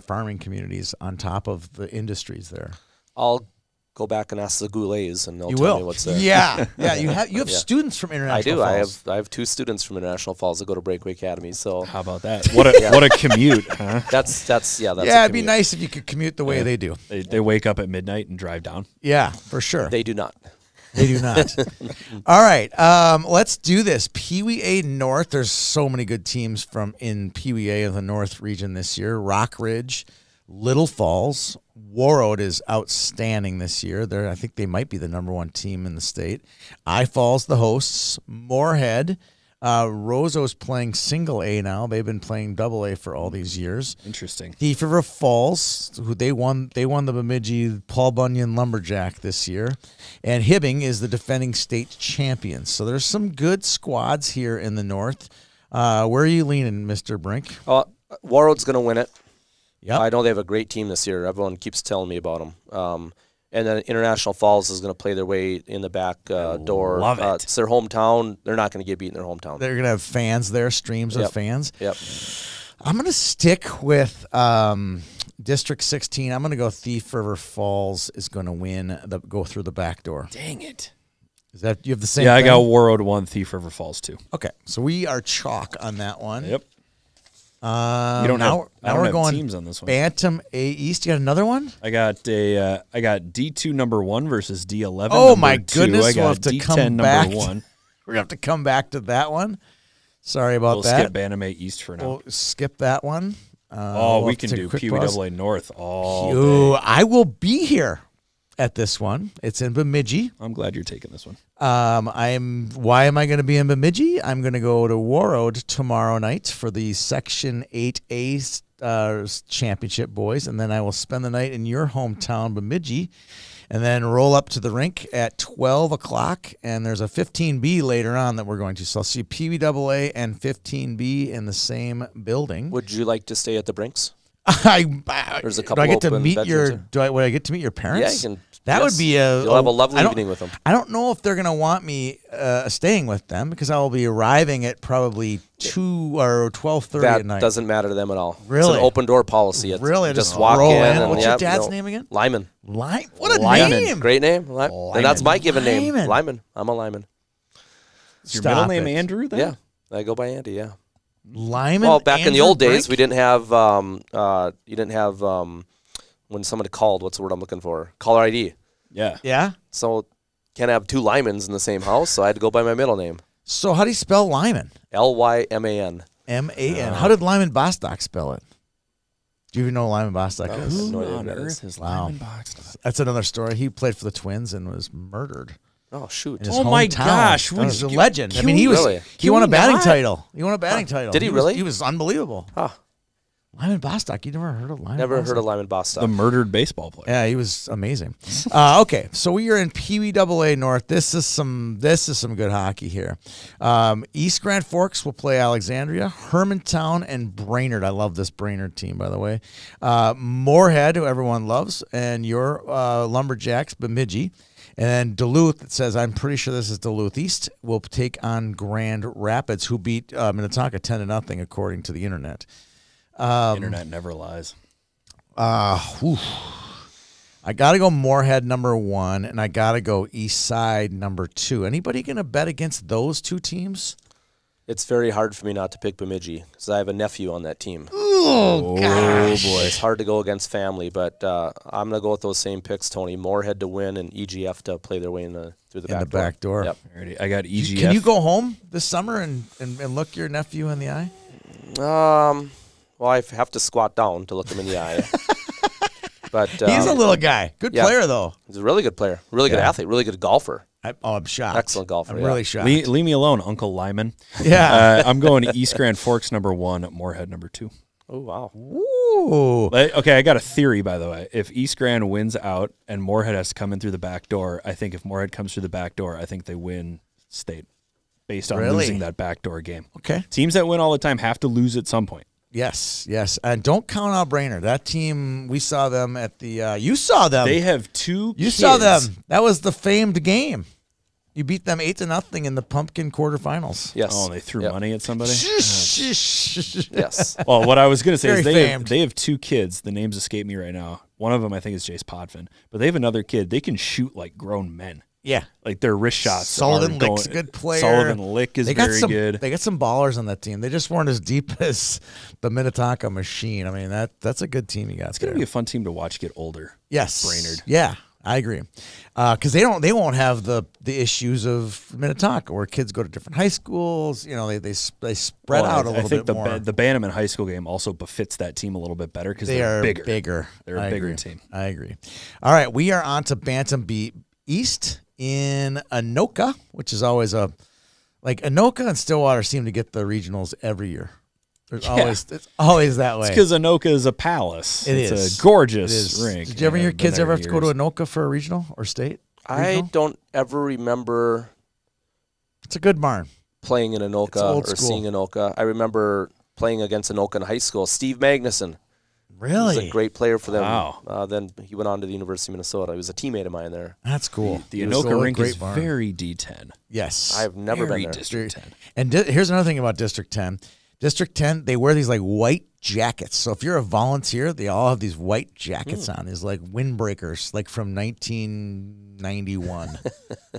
farming communities on top of the industries there. I'll go back and ask the Goulets and they'll You tell will. me what's there. Yeah. You have Yeah. students from I International do. Falls. I have 2 students from International Falls that go to Breakaway Academy. So How about that? What a commute, huh? that's yeah, a it'd be commute. nice if you could commute the way they do. They wake up at midnight and drive down. Yeah, for sure. They do not. They do not. All right, let's do this. Pee Wee A North. There's so many good teams from in Pee Wee A of the North region this year. Rock Ridge, Little Falls, Warroad is outstanding this year. I think they might be the #1 team in the state. I Falls, the hosts. Moorhead. Roseau's playing single A now. They've been playing double A for all these years. Interesting. Thief River Falls, who they won the Bemidji Paul Bunyan Lumberjack this year, and Hibbing is the defending state champion. So there's some good squads here in the north. Where are you leaning, Mr. Brink? Warroad's going to win it. Yep. I know they have a great team this year. Everyone keeps telling me about them. And then International Falls is going to play their way in the back door. love it. It's their hometown. They're not going to get beat in their hometown. They're going to have fans there, streams of fans. Yep. I'm going to stick with District 16. I'm going to go Thief River Falls is going to win, go through the back door. Dang it. Is that you have the same Yeah, I thing? got Warroad 1, Thief River Falls 2. Okay, so we are chalk on that one. Yep. You don't now, have- I now don't we're have going teams on this one. Bantam A East. You got another one? I got D2 #1 versus D11. Oh, my #2. goodness, I got we'll have to D10 come back. #1. We're gonna have to come back to that one. Sorry about We'll that. skip Bantam A East for now. We'll skip that one. Oh, we'll we have to can take do a quick Pee pause. Wee AA North all Ooh, day. I will be here at this one. It's in Bemidji. I'm glad you're taking this one. Why am I going to be in Bemidji? I'm going to go to Warroad tomorrow night for the Section 8A championship boys, and then I will spend the night in your hometown, Bemidji, and then roll up to the rink at 12 o'clock, and there's a 15B later on that we're going to. So I'll see PWAA and 15B in the same building. Would you like to stay at the Brinks? There's a do couple I get to open meet bedrooms your? Would I get to meet your parents? Yeah, you can. That would be a. You'll have a lovely I don't- evening with them. I don't know if they're gonna want me staying with them because I will be arriving at probably 2 or 12:30 That at night. doesn't matter to them at all. Really? It's an open door policy. It's Really? just Just walk roll in. in. And, What's your yeah, dad's no. name again? Lyman. What a Lyman. name! Great name. And that's my given name. Lyman. Lyman. I'm a Lyman. Is your Stop middle name it. Andrew then? Yeah. I go by Andy, yeah. Lyman. Well, back in the Andrew old days, Brink? we didn't have when somebody called, what's the word I'm looking for? Caller ID. Yeah. Yeah. So can't have 2 Lymans in the same house, so I had to go by my middle name. So how do you spell Lyman? Lyman. M-A-N. How did Lyman Bostock spell it? Do you even know who Lyman Bostock No. is? No idea on who that earth is. is Wow. Lyman Boxton? That's another story. He played for the Twins and was murdered. Oh, shoot. in his Oh, my hometown. gosh. He's a legend. I mean, he Really? won a we batting not? title. He won a batting title. Did he was- really? He was unbelievable. Huh. Lyman Bostock. You never heard of Lyman? Never Bostock? heard of Lyman Bostock. The murdered baseball player. Yeah, he was amazing. Okay, so we are in Pee Wee AA North. This is some good hockey here. East Grand Forks will play Alexandria, Hermantown, and Brainerd. I love this Brainerd team, by the way. Moorhead, who everyone loves, and your Lumberjacks, Bemidji. And then Duluth, it says, I'm pretty sure this is Duluth East, will take on Grand Rapids, who beat Minnetonka 10-0, according to the internet. Internet never lies. I got to go Moorhead #1, and I got to go East Side #2. Anybody going to bet against those two teams? It's very hard for me not to pick Bemidji because I have a nephew on that team. Oh, gosh. boy. It's hard to go against family, but I'm going to go with those same picks, Tony. Moorhead to win and EGF to play their way through the back door. Yep. Alrighty, I got EGF. Can you go home this summer and look your nephew in the eye? Well, I have to squat down to look him in the eye. But He's a little guy. Good yeah. player, though. He's a really good player, really good Yeah. athlete, really good golfer. I'm shocked. Excellent golfer, I'm yeah. really shocked. Leave me alone, Uncle Lyman. Yeah. I'm going East Grand Forks #1, Moorhead #2. Oh, wow. Ooh. Okay, I got a theory, by the way. If East Grand wins out and Moorhead has to come in through the back door, I think if Moorhead comes through the back door, I think they win state based on Really? losing that backdoor game. Okay. Teams that win all the time have to lose at some point. Yes. And don't count out Brainerd. That team, we saw them at the you saw them. They have two You kids. saw them. That was the famed game. You beat them 8-0 in the pumpkin quarterfinals. Yes. Oh, and they threw Yep. money at somebody? Yes. Well, what I was going to say Very is famed. they have two kids. The names escape me right now. One of them, I think, is Jace Podfin. But they have another kid. They can shoot like grown men. Yeah. Like their wrist shots. Sullivan are going, Lick's a good player. Sullivan Lick is very some, good. They got some ballers on that team. They just weren't as deep as the Minnetonka Machine. I mean, that's a good team you got It's going there. to be a fun team to watch get older. Yes. Brainerd. Yeah, I agree. Because they won't have the issues of Minnetonka where kids go to different high schools. You know, they spread out a little I think bit more. the Bannerman High School game also befits that team a little bit better because They they're are bigger. They're a I bigger agree. team. I agree. All right, we are on to Bantam East in Anoka, which is always Anoka and Stillwater seem to get the regionals every year. It's always that way. It's because Anoka is a palace. It's a gorgeous It is. rink. Did you ever and your I've been kids there ever have to go to years. Anoka for a regional or state? I Regional? don't ever remember It's a good barn. playing in It's Anoka old or school. seeing Anoka. I remember playing against Anoka in high school. Steve Magnuson Really? was a great player for them. Wow. Then he went on to the University of Minnesota. He was a teammate of mine there. That's cool. The It was a Anoka rink great is barn. very D10. Yes. I've never Very been there. District 10. And here's another thing about District 10. District 10, they wear these like white jackets. So if you're a volunteer, they all have these white jackets on. These like windbreakers, like from 1991.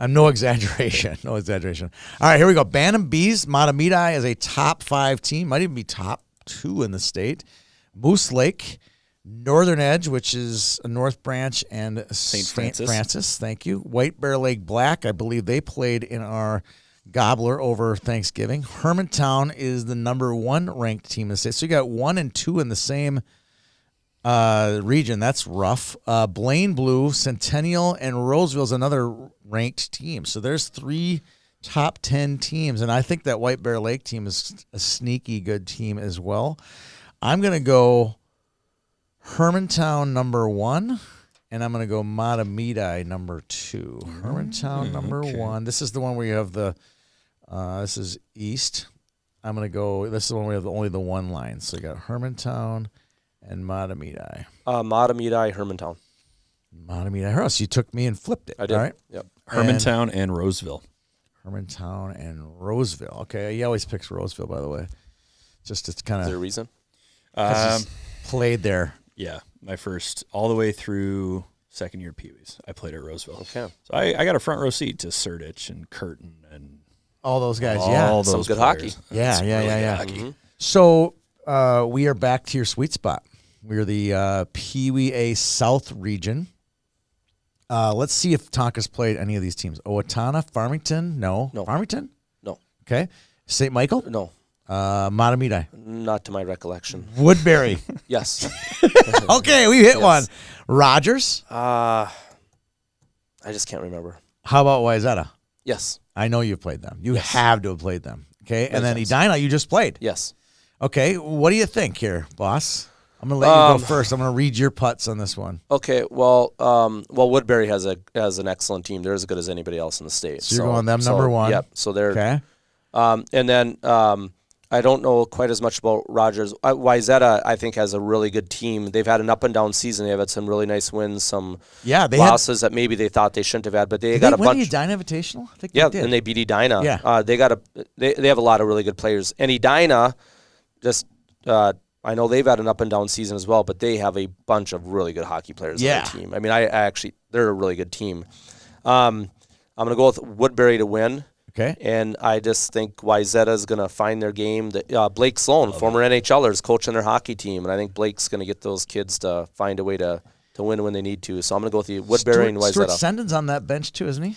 I'm no exaggeration. No exaggeration. All right, here we go. Bantam Bees, Matamidi is a top 5 team. Might even be top 2 in the state. Moose Lake, Northern Edge, which is a North Branch, and St. St. Francis. Francis. Thank you. White Bear Lake Black, I believe they played in our Gobbler over Thanksgiving. Hermantown is the #1 ranked team in the state. So you got 1 and 2 in the same region. That's rough. Blaine Blue, Centennial, and Roseville is another ranked team. So there's 3 top 10 teams. And I think that White Bear Lake team is a sneaky good team as well. I'm going to go Hermantown #1. And I'm going to go Matamidi #2. Hermantown #1. This is the one where you have the, this is East. I'm going to go, this is the one where you have only the 1 line. So you got Hermantown and Matamidi. Matamidi, Hermantown. Matamidi. Oh, so you took me and flipped it. I did. All right. Yep. Hermantown and Roseville. Hermantown and Roseville. Okay. He always picks Roseville, by the way. Just to kind Is there a of reason? played there. Yeah, my first all the way through second year Pee Wees. I played at Roseville. Okay. So I got a front row seat to Surditch and Curtin and All those guys. all Yeah. those Some good players. hockey. Yeah, Some yeah, really yeah, good yeah. hockey. So we are back to your sweet spot. We're the Pee Wee A South region. Let's see if Tonka's played any of these teams. Owatonna, Farmington? No. No. Farmington? No. Okay. St. Michael? No. Matamidi. Not to my recollection. Woodbury. Yes. Okay, we hit Yes. one. Rogers? I just can't remember. How about Wayzata? Yes. I know you've played them. You Yes. have to have played them. Okay, and then times. Edina, you just played. Yes. Okay, what do you think here, boss? I'm gonna let you go first. I'm gonna read your putts on this one. Okay. Well, Woodbury has an excellent team. They're as good as anybody else in the state. So you're going them number one. Yep. So they're Okay. and then I don't know quite as much about Rogers. Wayzata, I think, has a really good team. They've had an up and down season. They've had some really nice wins, some Yeah, they losses that maybe they thought they shouldn't have had, but they Did got they a win bunch. the Edina Invitational? I think Yeah, they did. and they beat Edina. Yeah. They have a lot of really good players. And Edina, just I know they've had an up and down season as well, but they have a bunch of really good hockey players on Yeah. their team. I mean, I actually they're a really good team. I'm gonna go with Woodbury to win. Okay. And I just think Wayzata is going to find their game. Blake Sloan, former NHLer, is coaching their hockey team, and I think Blake's going to get those kids to find a way to win when they need to. So I'm going to go with the Woodbury and Stuart Wayzata. Sendon's on that bench too, isn't he?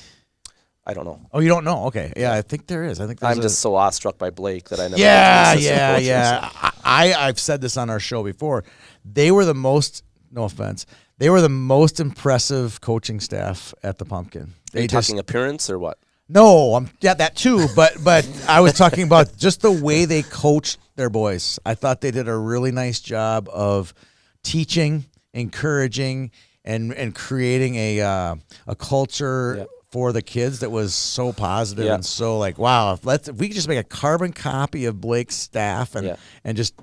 I don't know. Oh, you don't know? Okay. Yeah, I think there is. I think there's I'm just so awestruck by Blake that I never. Yeah, got to be assistant coach, yeah. I've said this on our show before. They were the most, no offense, they were the most impressive coaching staff at the Pumpkin. Are They you just talking appearance or what? No, that too, but I was talking about just the way they coached their boys. I thought they did a really nice job of teaching, encouraging, and creating a culture Yep. for the kids that was so positive Yeah. and so like, wow, if we could just make a carbon copy of Blake's staff and Yeah. and just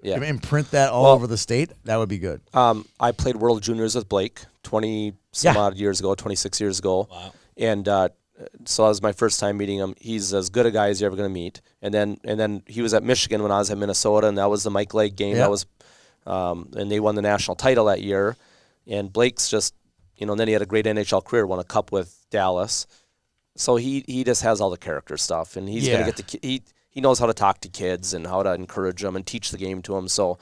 Yeah. imprint that all Well- over the state, that would be good. I played World Juniors with Blake 20 some Yeah. odd years ago, 26 years ago. Wow. And so that was my first time meeting him. He's as good a guy as you're ever going to meet. And then he was at Michigan when I was at Minnesota, and that was the Mike Legg game. Yeah. That was, and they won the national title that year. And Blake's just, and then he had a great NHL career, won a cup with Dallas. So he just has all the character stuff, and he's going Yeah. to get he knows how to talk to kids and how to encourage them and teach the game to them. So,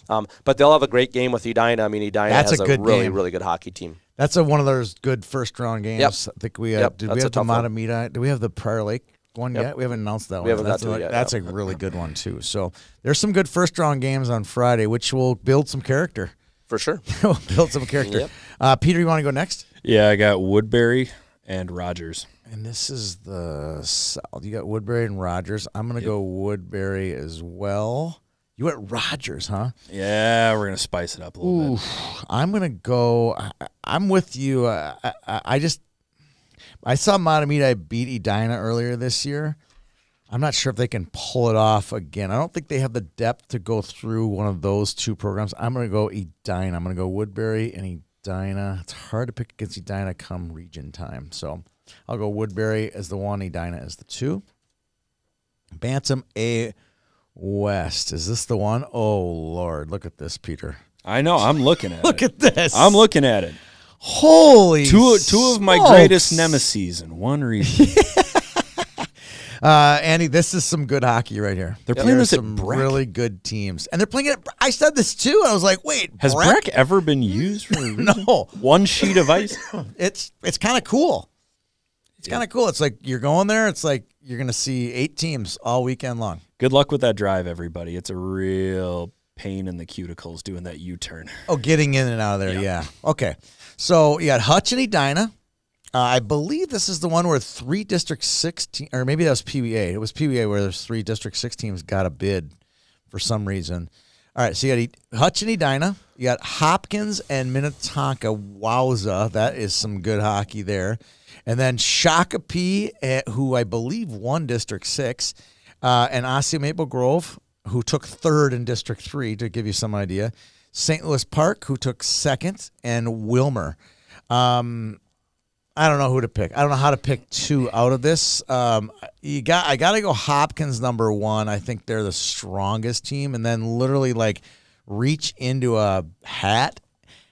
but they'll have a great game with Edina. I mean, Edina That's has a good really, game. really good hockey team. That's one of those good first round games. Yep. I think we Yep, did. that's We a have the tough one. Matamita. Do we have the Prior Lake one Yep. yet? We haven't announced that one. We haven't got That's to it yet, That's yeah. a really good one too. So there's some good first round games on Friday, which will build some character. For sure. Will build some character. Yep. Peter, you want to go next? Yeah, I got Woodbury and Rogers. And this is the South. You got Woodbury and Rogers. I'm going to go Woodbury as well. You went Rogers, huh? Yeah, we're gonna spice it up a little bit. I'm going to go. I'm with you. I saw Matamita beat Edina earlier this year. I'm not sure if they can pull it off again. I don't think they have the depth to go through one of those two programs. I'm going to go Edina. I'm going to go Woodbury and Edina. It's hard to pick against Edina come region time. So I'll go Woodbury as the 1, Edina as the 2. Bantam A West. Is this the one? Oh, Lord. Look at this, Peter. I know. I'm looking at Look it. at this. I'm looking at it. Holy Two of my smokes. greatest nemeses in one region. Andy, this is some good hockey right here. They're playing There's this at some Breck. really good teams. And they're playing it. I said this too. I was like, wait. Has Breck ever been used for a region? No. One sheet of ice? It's kind of cool. It's kind of cool. It's like you're going there. It's like you're going to see 8 teams all weekend long. Good luck with that drive, everybody. It's a real pain in the cuticles doing that U-turn. Oh, getting in and out of there. Yeah. Okay. So you got Hutch and Edina. I believe this is the one where 3 District 6 teams, or maybe that was PBA. It was PBA where there's 3 District 6 teams got a bid for some reason. All right, so you got Hutch and Edina. You got Hopkins and Minnetonka. Wowza, that is some good hockey there. And then Shakopee, who I believe won District 6, and Osseo Maple Grove, who took 3rd in District 3, to give you some idea. St. Louis Park, who took 2nd, and Wilmer. I don't know who to pick. I don't know how to pick 2 out of this. I got to go Hopkins number 1. I think they're the strongest team, and then literally like reach into a hat,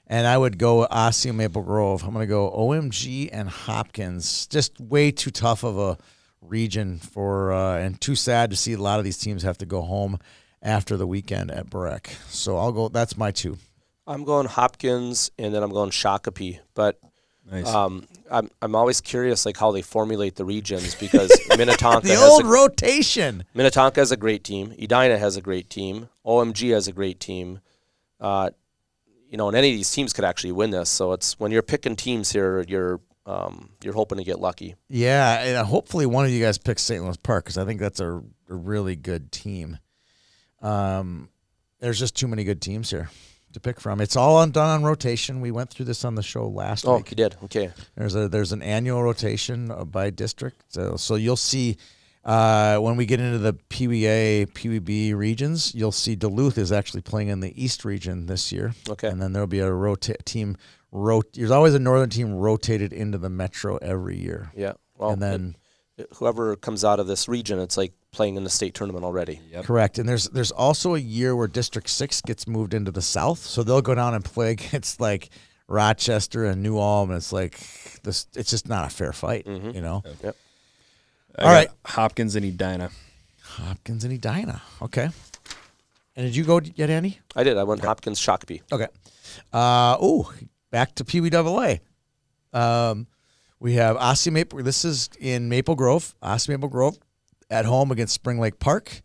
and I would go Osseo Maple Grove. I'm going to go OMG and Hopkins. Just way too tough of a region for, and too sad to see a lot of these teams have to go home after the weekend at Breck. So I'll go. That's my 2. I'm going Hopkins, and then I'm going Shakopee. But Nice. I'm always curious like how they formulate the regions because Minnetonka The has old rotation. Minnetonka has a great team. Edina has a great team. OMG has a great team. And any of these teams could actually win this. So it's when you're picking teams here, you're you're hoping to get lucky. Yeah, and hopefully one of you guys picks St. Louis Park because I think that's a really good team. There's just too many good teams here to pick from. It's all done on rotation. We went through this on the show last week. Oh, you did? Okay. There's an annual rotation by district. So you'll see when we get into the PWA, PWB regions, you'll see Duluth is actually playing in the East region this year. Okay. And then there'll be a team. There's always a northern team rotated into the Metro every year. Yeah. Well, and then whoever comes out of this region, it's like playing in the state tournament already. Yep. Correct. And there's also a year where District 6 gets moved into the South. So they'll go down and play against like Rochester and New Ulm. And it's like this. It's just not a fair fight, you know? Yep. I All got right. Hopkins and Edina. Hopkins and Edina. Okay. And did you go yet, Andy? I did. I went Hopkins Shakopee. Okay. Back to PWAA. We have Osseo Maple. This is in Maple Grove. Osseo Maple Grove at home against Spring Lake Park.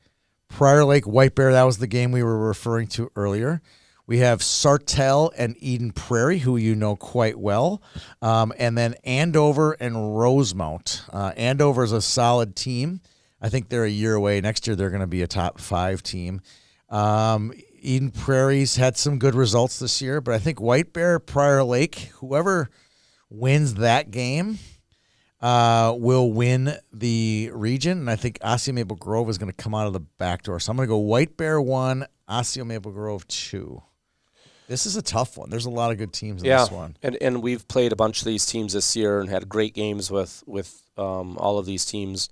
Prior Lake White Bear. That was the game we were referring to earlier. We have Sartell and Eden Prairie, who you know quite well. And then Andover and Rosemount. Andover is a solid team. I think they're a year away. Next year, they're going to be a top 5 team. Eden Prairie's had some good results this year, but I think White Bear, Prior Lake, whoever wins that game will win the region. And I think Osseo Maple Grove is going to come out of the back door. So I'm going to go White Bear 1, Osseo Maple Grove 2. This is a tough one. There's a lot of good teams in this one. And we've played a bunch of these teams this year and had great games with all of these teams.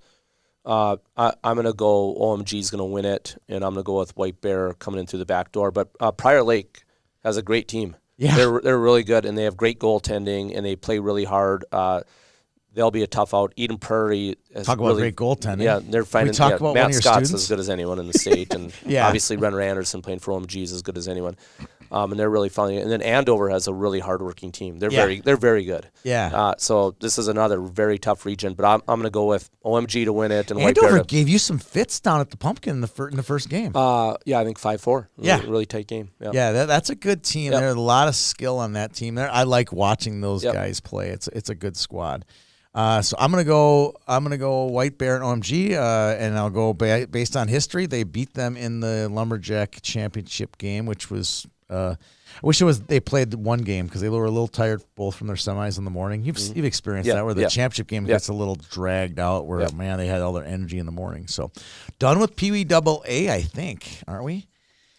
I'm going to go OMG is going to win it, and I'm going to go with White Bear coming in through the back door. But Prior Lake has a great team. Yeah. They're really good, and they have great goaltending, and they play really hard. They'll be a tough out. Eden Prairie has Talk about great goaltending. Yeah, they're finding talk about one Matt of your Scott's students? as good as anyone in the state, and Yeah. obviously Renner Anderson playing for OMG is as good as anyone. And they're really finding it. And then Andover has a really hardworking team. They're very good. Yeah. So this is another very tough region, but I'm going to go with OMG to win it and White Andover Bear gave you some fits down at the Pumpkin in the first game. I think 5-4. Yeah. Really tight game. Yeah, that's a good team. Yep. There's a lot of skill on that team. There, I like watching those Yep. guys play. It's a good squad. So I'm gonna go White Bear and OMG, and I'll go based on history. They beat them in the Lumberjack Championship game, which was. I wish they played one game because they were a little tired both from their semis in the morning. You've experienced that where the championship game gets a little dragged out. Where man, they had all their energy in the morning. So done with PWAA, I think, aren't we?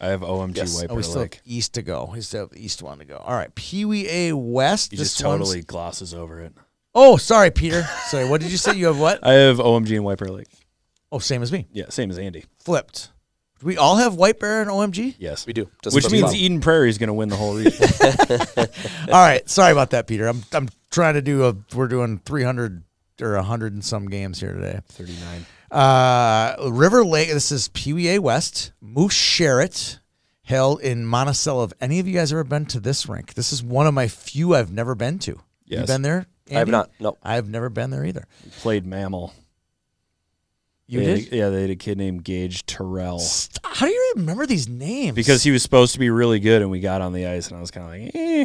I have OMG White Bear We still have Lake. East to go. We still have the East one to go. All right, PWA West. He this just one's- totally glosses over it. Oh, sorry, Peter. Sorry, what did you say? You have what? I have OMG and White Bear Lake. Oh, same as me. Yeah, same as Andy. Flipped. Do we all have White Bear and OMG? Yes. We do. Just Which for means fun. Eden Prairie is going to win the whole region. All right. Sorry about that, Peter. I'm trying to do we're doing 300 or 100 and some games here today. 39. River Lake. This is PWA West. Moose Sherritt held in Monticello. Have any of you guys ever been to this rink? This is one of my few I've never been to. You Yes. been there, Andy? I have not. No. I've never been there either. Played Mammal. You They did? had they had a kid named Gage Terrell. How do you remember these names? Because he was supposed to be really good, and we got on the ice, and I was kind of like, eh.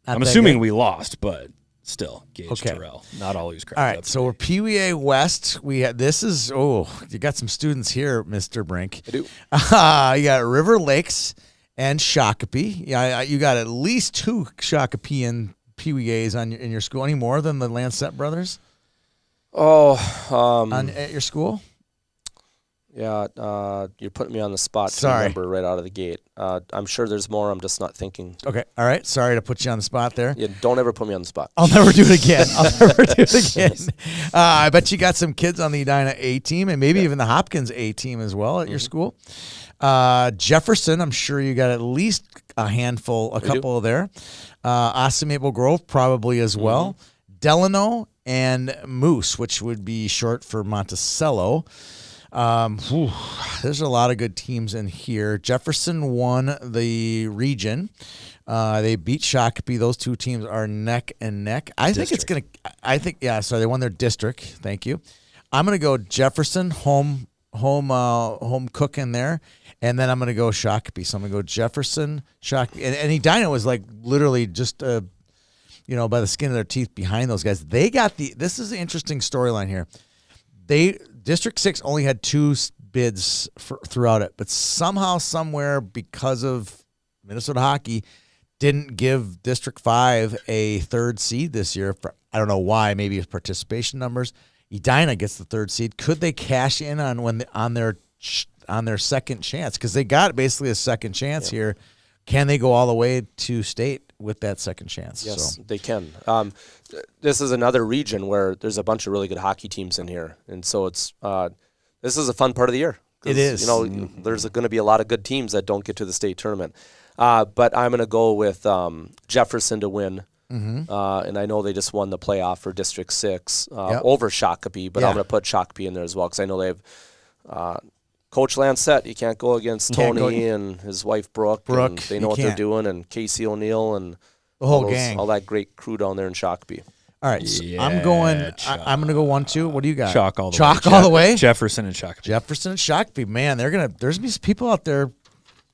Not I'm that assuming good? we lost, but still, Gage Okay. Terrell. Not all he was cracked All up right, to so be. we're PWA West. This is you got some students here, Mr. Brink. I do. You got River Lakes and Shakopee. Yeah, you got at least 2 Shakopean PWAs in your school. Any more than the Lancette brothers at your school? Yeah, you're putting me on the spot to Sorry. remember right out of the gate. I'm sure there's more. I'm just not thinking. Okay, all right. Sorry to put you on the spot there. Yeah, don't ever put me on the spot. I'll never do it again. I bet you got some kids on the Edina A team and maybe even the Hopkins A team as well at your school. Jefferson, I'm sure you got at least a couple there. Osseo Maple Grove probably as well. Delano and Moose, which would be short for Monticello. There's a lot of good teams in here. Jefferson won the region. They beat Shakopee. Those 2 teams are neck and neck. I think it's going to – so they won their district. Thank you. I'm going to go Jefferson, home cook in there, and then I'm going to go Shakopee. So I'm going to go Jefferson, Shakopee. And Edina was like literally just by the skin of their teeth behind those guys. They got this is an interesting storyline here. District 6 only had 2 bids throughout it, but somehow, somewhere, because of Minnesota hockey, didn't give District 5 a 3rd seed this year. I don't know why. Maybe it's participation numbers. Edina gets the 3rd seed. Could they cash in on their second chance? Because they got basically a second chance here. Can they go all the way to state with that second chance? Yes, they can. This is another region where there's a bunch of really good hockey teams in here, and so it's this is a fun part of the year. It is. There's going to be a lot of good teams that don't get to the state tournament. But I'm going to go with Jefferson to win. And I know they just won the playoff for District 6 over Shakopee, but I'm going to put Shakopee in there as well because I know they have Coach Lancette. You can't go against Tony and his wife Brooke. And they know what they're doing, and Casey O'Neill and the whole gang. All that great crew down there in Shakopee. All right, so I'm going to go 1-2. What do you got? Chalk all the way. Chalk all the way? Jefferson and Shakopee. Jefferson and Shakopee. Man, there's going to be people out there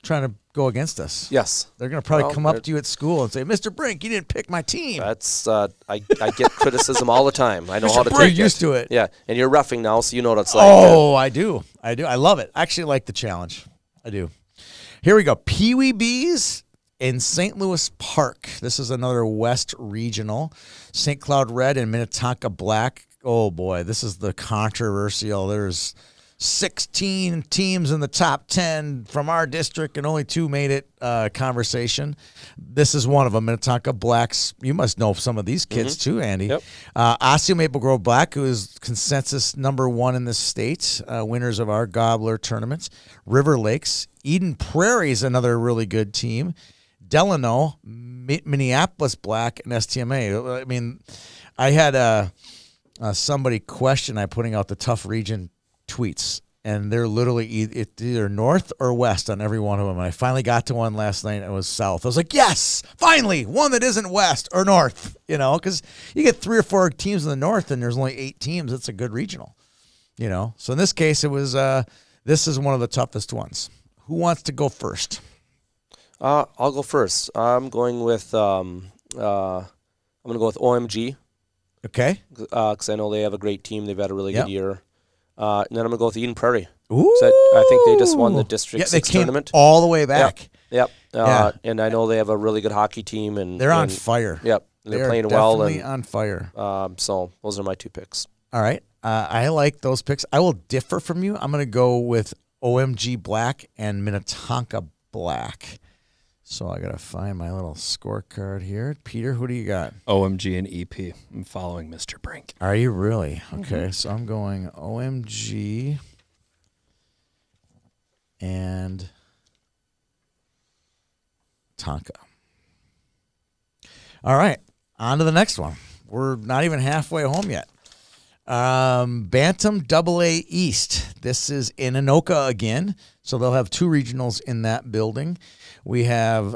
trying to go against us. Yes. They're going to probably come up to you at school and say, Mr. Brink, you didn't pick my team. That's I get criticism all the time. I know Mr. how to Brink, take it. used to it. Yeah, and you're roughing now, so you know what it's like. Oh, I do. I love it. I actually like the challenge. I do. Here we go. Pee Wee Bees in St. Louis Park. This is another West Regional. St. Cloud Red and Minnetonka Black. Oh, boy. This is the controversial. There's 16 teams in the top 10 from our district, and only 2 made it conversation. This is one of them, Minnetonka Blacks. You must know some of these kids too, Andy. Yep. Osseo Maple Grove Black, who is consensus number 1 in the state, winners of our Gobbler tournaments. River Lakes. Eden Prairie is another really good team. Delano, Minneapolis Black, and STMA. I mean, I had somebody question I putting out the tough region tweets, and they're literally either north or west on every one of them. And I finally got to one last night, and it was south. I was like, yes, finally, one that isn't west or north, because you get 3 or 4 teams in the north, and there's only 8 teams. It's a good regional, So in this case, it was this is one of the toughest ones. Who wants to go first? I'll go first. I'm going with OMG. Okay. Because I know they have a great team. They've had a really good year. And then I'm going to go with Eden Prairie. Ooh. I think they just won the District 6 tournament. All the way back. Yep. And I know they have a really good hockey team. And they're on fire. Yep. They're playing well. Definitely on fire. So those are my 2 picks. All right. I like those picks. I will differ from you. I'm going to go with OMG Black and Minnetonka Black. So I got to find my little scorecard here. Peter, who do you got? OMG and EP. I'm following Mr. Brink. Are you really? Okay, so I'm going OMG and Tonka. All right, on to the next one. We're not even halfway home yet. Bantam AA East. This is in Anoka again, so they'll have 2 regionals in that building. We have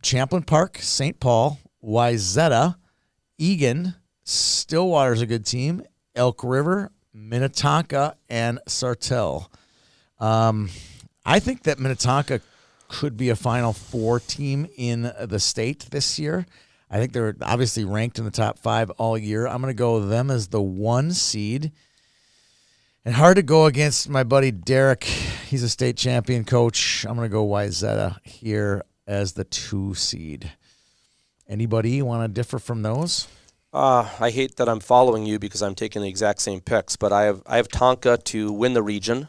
Champlin Park, St. Paul, Wayzata, Egan, Stillwater's a good team, Elk River, Minnetonka, and Sartell. I think that Minnetonka could be a Final Four team in the state this year. I think they're obviously ranked in the top 5 all year. I'm going to go with them as the 1 seed. And hard to go against my buddy Derek. He's a state champion coach. I'm going to go Wayzata here as the 2 seed. Anybody want to differ from those? I hate that I'm following you because I'm taking the exact same picks, but I have Tonka to win the region.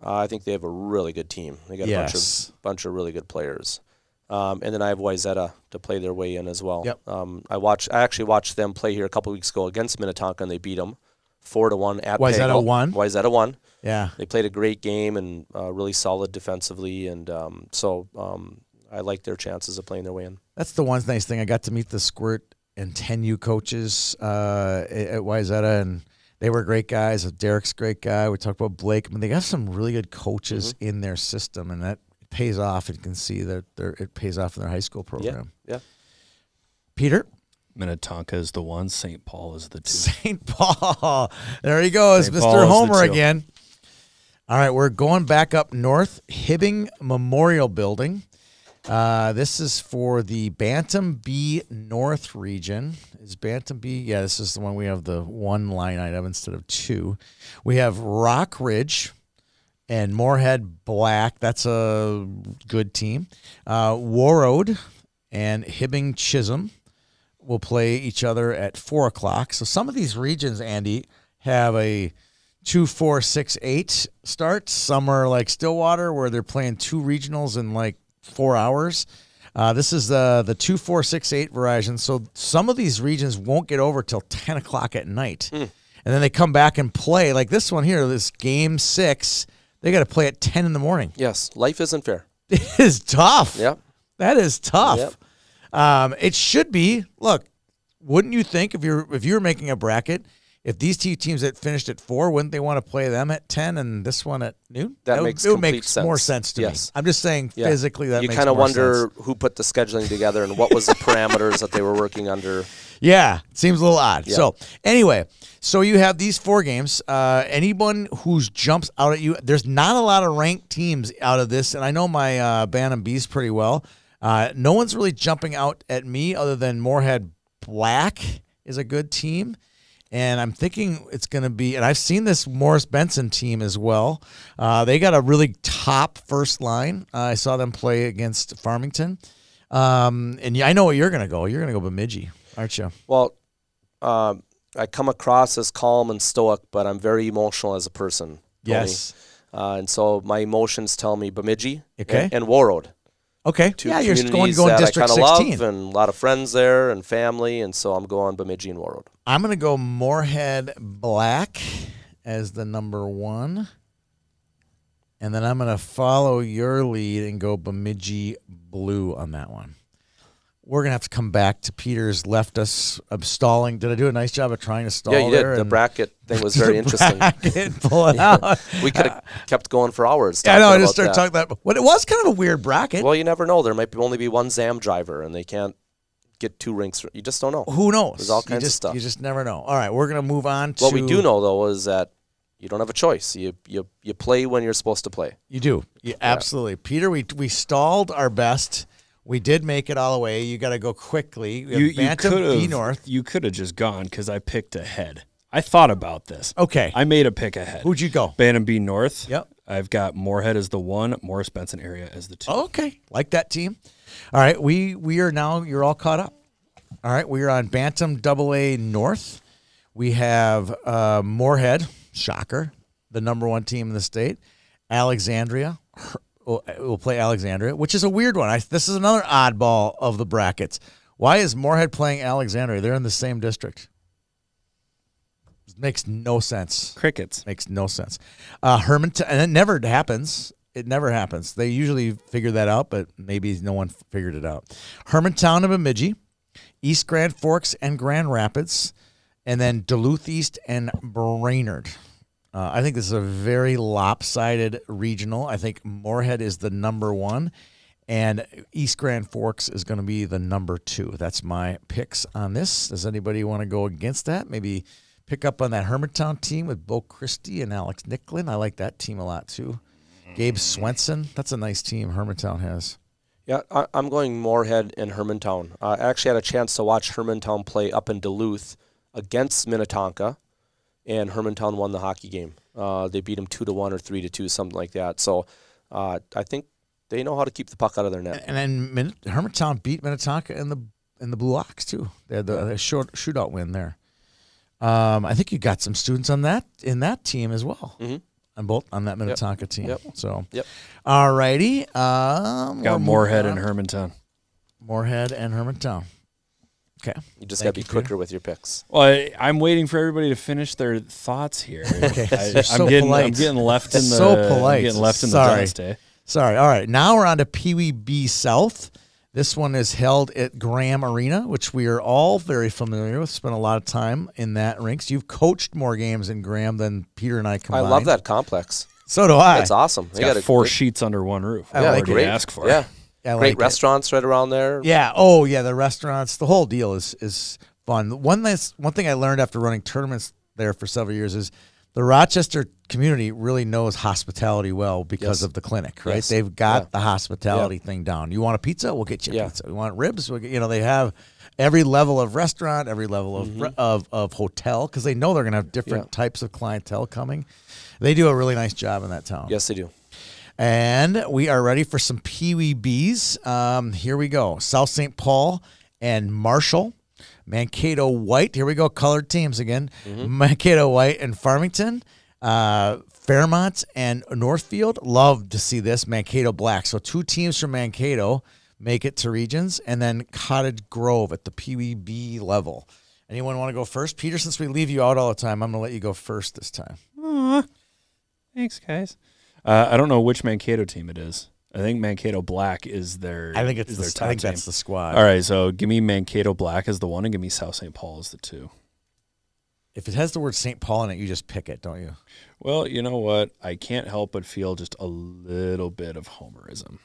I think they have a really good team. They got a bunch of really good players. And then I have Wayzata to play their way in as well. Yep. I actually watched them play here a couple weeks ago against Minnetonka, and they beat them 4-1 at Wayzata won? Wayzata won. Yeah. They played a great game and really solid defensively, and so I like their chances of playing their way in. That's the one nice thing. I got to meet the Squirt and 10U coaches at Wayzata, and they were great guys. Derek's a great guy. We talked about Blake. I mean, they got some really good coaches in their system, and that pays off. You can see that it pays off in their high school program. Yeah. Peter? Minnetonka is the 1. St. Paul is the 2. St. Paul. There he goes, St. Mr. Paul is Homer the 2. again. All right, we're going back up north. Hibbing Memorial Building. This is for the Bantam B North region. Is Bantam B? Yeah, this is the one we have the one line item instead of two. We have Rock Ridge and Moorhead Black. That's a good team. Warroad and Hibbing Chisholm will play each other at 4 o'clock. So some of these regions, Andy, have a 2, 4, 6, 8 start. Some are like Stillwater, where they're playing 2 regionals in like 4 hours. This is the 2, 4, 6, 8 Verizon. So some of these regions won't get over till 10 o'clock at night. And then they come back and play. Like this one here, this game 6, they got to play at 10 in the morning. Yes, life isn't fair. It is tough. Yep. That is tough. Yep. It should be. Look, wouldn't you think if you were making a bracket, if these two teams that finished at 4, wouldn't they want to play them at 10 and this one at noon? That makes it would complete make sense. more sense to Yes. me. I'm just saying physically that you makes kind of more wonder sense. who put the scheduling together and what was the parameters that they were working under. Yeah, it seems a little odd. Yeah. So anyway, so you have these 4 games. Anyone who jumps out at you, there's not a lot of ranked teams out of this, and I know my Bantam Bees pretty well. No one's really jumping out at me other than Moorhead Black is a good team. And I'm thinking it's going to be, and I've seen this Morris Benson team as well. They got a really top first line. I saw them play against Farmington. And I know where you're going to go. You're going to go Bemidji, aren't you? Well, I come across as calm and stoic, but I'm very emotional as a person. Yes. And so my emotions tell me Bemidji Okay. and Warroad. Okay. Two Yeah, you're communities going that District I kind of 16. love and a lot of friends there and family, and so I'm going Bemidji and Warroad. I'm going to go Moorhead Black as the number 1. And then I'm going to follow your lead and go Bemidji Blue on that one. We're going to have to come back to Peter's left us stalling. Did I do a nice job of trying to stall Yeah, you there? did. The And- bracket thing was very interesting. Bracket, pull it out. We could have kept going for hours. Yeah, I know. I talking just about started talking about. Well, it was kind of a weird bracket. Well, you never know. There might only be one ZAM driver, and they can't get 2 rinks. You just don't know. Who knows? There's all kinds of stuff. You just never know. All right, we're gonna move on to What we do know, though, is that you don't have a choice. You play when you're supposed to play. You do. Absolutely. Peter, we stalled our best. We did make it all the way. You got to go quickly. We have Bantam B North. You could have just gone because I picked ahead. I thought about this. Okay. I made a pick ahead. Who'd you go? Bantam B North. Yep. I've got Moorhead as the 1, Morris Benson area as the 2. Okay. Like that team. All right. We are now, you're all caught up. All right. We are on Bantam AA North. We have Moorhead, shocker, the number 1 team in the state. Alexandria. We'll play Alexandria, which is a weird one. This is another oddball of the brackets. Why is Moorhead playing Alexandria? They're in the same district. It makes no sense. Crickets. Makes no sense. Hermantown, and it never happens. It never happens. They usually figure that out, but maybe no one figured it out. Hermantown and Bemidji, East Grand Forks and Grand Rapids, and then Duluth East and Brainerd. I think this is a very lopsided regional. I think Moorhead is the number 1, and East Grand Forks is going to be the number 2. That's my picks on this. Does anybody want to go against that? Maybe pick up on that Hermantown team with Bo Christie and Alex Nicklin. I like that team a lot, too. Gabe Swenson. That's a nice team Hermantown has. Yeah, I'm going Moorhead and Hermantown. I actually had a chance to watch Hermantown play up in Duluth against Minnetonka, and Hermantown won the hockey game. They beat them 2-1 or 3-2, something like that. So I think they know how to keep the puck out of their net. And then Hermantown beat Minnetonka in the Blue Ox too. They had the shootout win there. I think you got some students on that in that team as well. Mm-hmm. On that Minnetonka team. Yep. So, Yep. All righty. Got Moorhead and Hermantown. Moorhead and Hermantown. Okay. You just got to be quicker with your picks. Well, I'm waiting for everybody to finish their thoughts here. Okay. I'm So getting polite. left in the So polite. I'm getting left in Sorry. the dust. Eh? Sorry. All right. Now we're on to Pee Wee B South. This one is held at Graham Arena, which we are all very familiar with. Spent a lot of time in that rinks. You've coached more games in Graham than Peter and I combined. I love that complex. So do I. That's awesome. It's got 4 sheets under one roof. I What like more do you great. ask for? Yeah. I Great like it. restaurants right around there. Yeah. Oh, yeah. The restaurants. The whole deal is fun. One thing I learned after running tournaments there for several years is the Rochester community really knows hospitality well because Yes. of the clinic, right? Yes. They've got Yeah. the hospitality thing down. You want a pizza? We'll get you a Yeah. pizza. You want ribs? They have every level of restaurant, every level of hotel, because they know they're going to have different types of clientele coming. They do a really nice job in that town. Yes, they do. And we are ready for some Pee Wee Bees. Here we go. South St. Paul and Marshall. Mankato White. Here we go. Colored teams again. Mankato White and Farmington. Fairmont and Northfield. Love to see this. Mankato Black. So 2 teams from Mankato make it to regions. And then Cottage Grove at the Pee Wee B level. Anyone want to go first? Peter, since we leave you out all the time, I'm going to let you go first this time. Thanks, guys. I don't know which Mankato team it is. I think Mankato Black is their. I think it's is the, their top I think team. that's the squad. All right, so give me Mankato Black as the 1, and give me South St. Paul as the 2. If it has the word St. Paul in it, you just pick it, don't you? Well, you know what? I can't help but feel just a little bit of homerism,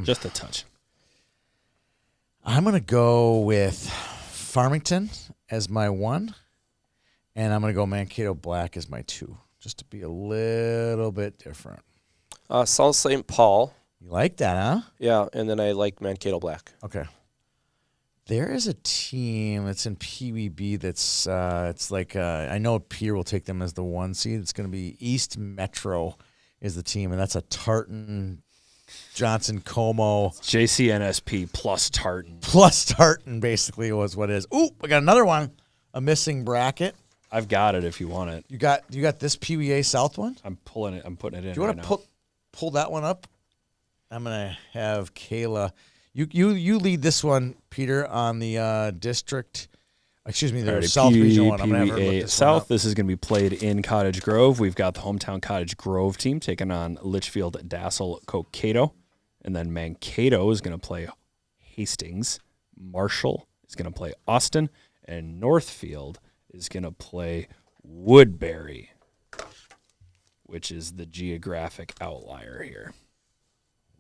just a touch. I'm going to go with Farmington as my 1, and I'm going to go Mankato Black as my 2, just to be a little bit different. South St. Paul. You like that, huh? Yeah, and then I like Mankato Black. Okay. There is a team that's in PWB that's it's like I know Peter will take them as the 1 seed. It's going to be East Metro is the team, and that's a Tartan, Johnson, Como JCNSP plus Tartan. plus Tartan basically was what it is. Ooh, we got another one, a missing bracket. I've got it if you want it. You got this PWA South one? I'm pulling it. I'm putting it in. Do you want right to now. pull that one up? I'm gonna have Kayla. You lead this one, Peter, on the district. Excuse me, the Alrighty, South Region one. I'm gonna have her look PWA this South. one up. This is going to be played in Cottage Grove. We've got the hometown Cottage Grove team taking on Litchfield Dassel Cokato, and then Mankato is going to play Hastings. Marshall is going to play Austin, and Northfield is going to play Woodbury, which is the geographic outlier here.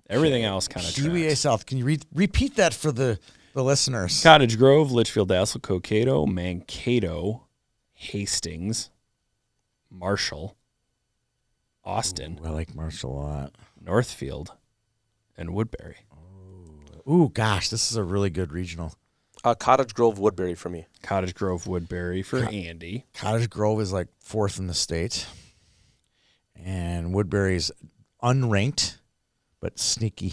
Everything else kind of PWA tracks. South. Can you repeat that for the listeners? Cottage Grove, Litchfield, Dassel, Cokato, Mankato, Hastings, Marshall, Austin, Ooh, I like Marshall a lot. Northfield, and Woodbury. Ooh, gosh, this is a really good regional. Cottage Grove, Woodbury for me. Cottage Grove, Woodbury for Andy. Cottage Grove is like 4th in the state, and Woodbury's unranked but sneaky.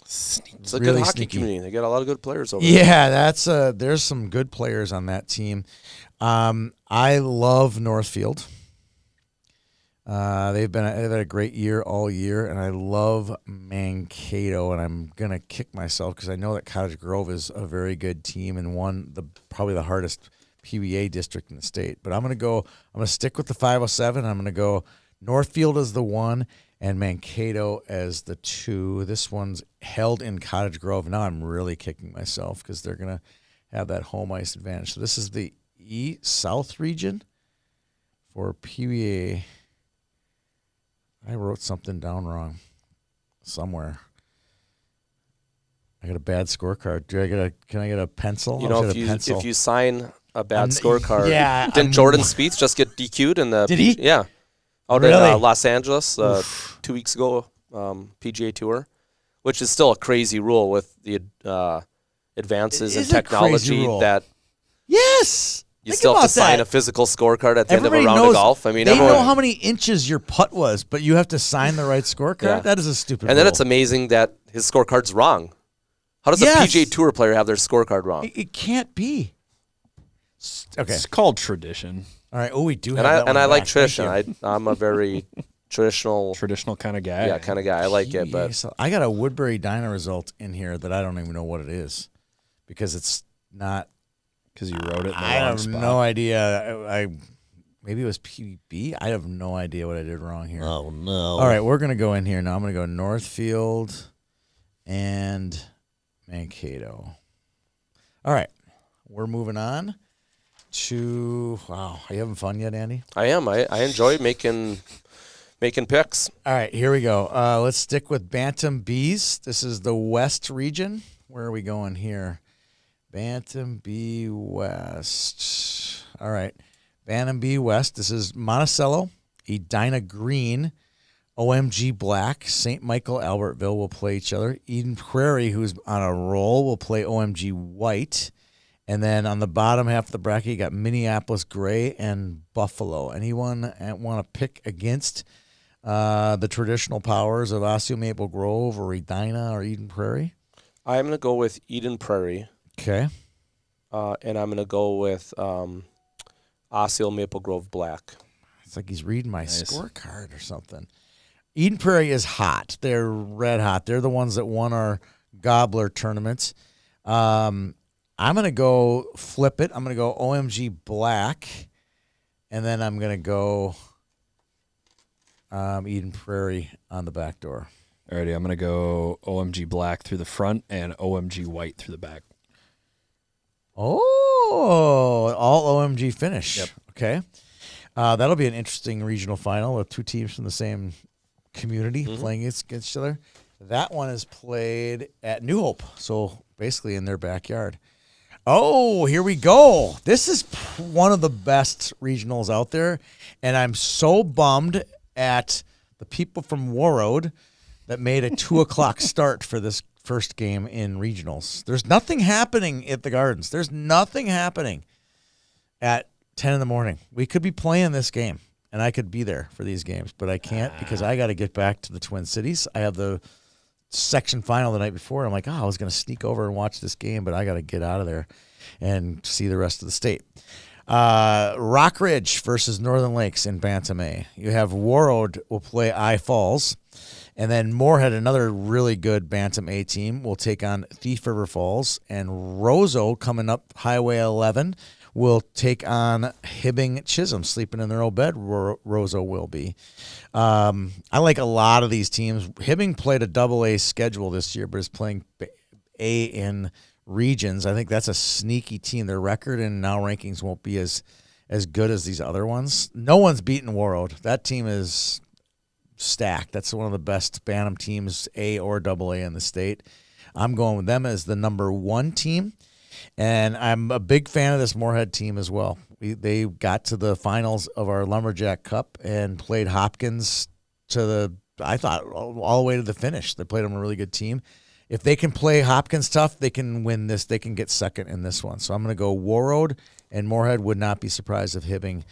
It's a Really good hockey sneaky. community. They got a lot of good players over there. Yeah, that's there's some good players on that team. I love Northfield. They've had a great year all year, and I love Mankato. And I'm gonna kick myself because I know that Cottage Grove is a very good team and probably the hardest PBA district in the state. But I'm gonna stick with the 507. I'm gonna go Northfield as the 1 and Mankato as the 2. This one's held in Cottage Grove. Now I'm really kicking myself because they're going to have that home ice advantage. So this is the South region for PBA. I wrote something down wrong somewhere. I got a bad scorecard. Can I get a pencil? You know, I'll if get a you pencil. if you sign a bad scorecard, yeah, didn't Jordan Spieth just get DQ'd in the? Did he? Yeah, out Really? in Los Angeles 2 weeks ago, PGA Tour, which is still a crazy rule with the advances It in is a crazy technology rule. that Yes. you Think still have to about sign that. a physical scorecard at the end of a Everybody round knows, of golf. I mean, they everyone, know how many inches your putt was, but you have to sign the right scorecard. Yeah. That is a stupid and then rule. it's amazing that his scorecard's wrong. How does Yes. a PGA Tour player have their scorecard wrong? It can't be. Okay. It's called tradition. All right. Oh, we do have And that one I like back. Thank tradition. you. I'm a very traditional Kind of guy. kind of guy. I like it, but So I got a Woodbury Dyna result in here that I don't even know what it is because it's not. Because you wrote it in the I wrong have spot. no idea. I maybe it was PB. I have no idea what I did wrong here. Oh, no. All right, we're gonna go in here now. I'm gonna go Northfield and Mankato. All right, we're moving on to. Wow, are you having fun yet, Andy? I am. I enjoy making picks. All right, here we go. Let's stick with Bantam Bees. This is the West region. Where are we going here? Bantam B West. All right. Bantam B West. This is Monticello, Edina Green, OMG Black, St. Michael, Albertville will play each other. Eden Prairie, who's on a roll, will play OMG White. And then on the bottom half of the bracket, you got Minneapolis Gray and Buffalo. Anyone want to pick against the traditional powers of Osseo Maple Grove or Edina or Eden Prairie? I'm going to go with Eden Prairie. Okay. And I'm going to go with Osseo Maple Grove Black. It's like he's reading my scorecard or something. Eden Prairie is hot. They're red hot. They're the ones that won our Gobbler tournament. I'm going to go flip it. I'm going to go OMG Black, and then I'm going to go Eden Prairie on the back door. Alrighty, I'm going to go OMG Black through the front and OMG White through the back. Oh, all OMG finish. Yep. Okay. That'll be an interesting regional final with two teams from the same community playing against each other. That one is played at New Hope, so basically in their backyard. Oh, here we go. This is one of the best regionals out there, and I'm so bummed at the people from Warroad that made a 2 o'clock start for this first game in regionals. There's nothing happening at the Gardens. There's nothing happening at 10 in the morning. We could be playing this game, and I could be there for these games, but I can't because I got to get back to the Twin Cities. I have the section final the night before. I'm like, I was going to sneak over and watch this game, but I got to get out of there and see the rest of the state. Rock Ridge versus Northern Lakes in Bantam A. You have Warroad will play I Falls, and then Moorhead, another really good Bantam A team, will take on Thief River Falls, and Roseau coming up Highway 11 will take on Hibbing Chisholm, sleeping in their old bed. Roseau will be. I like a lot of these teams. Hibbing played a double-A schedule this year, but is playing A in regions. I think that's a sneaky team. Their record and now rankings won't be as good as these other ones. No one's beaten Warroad. That team is stacked. That's one of the best Bantam teams, A or double A in the state. I'm going with them as the number 1 team. And I'm a big fan of this Moorhead team as well. They got to the finals of our Lumberjack Cup and played Hopkins I thought, all the way to the finish. They played them a really good team. If they can play Hopkins tough, they can win this. They can get second in this one. So I'm going to go Warroad, and Moorhead. Would not be surprised if Hibbing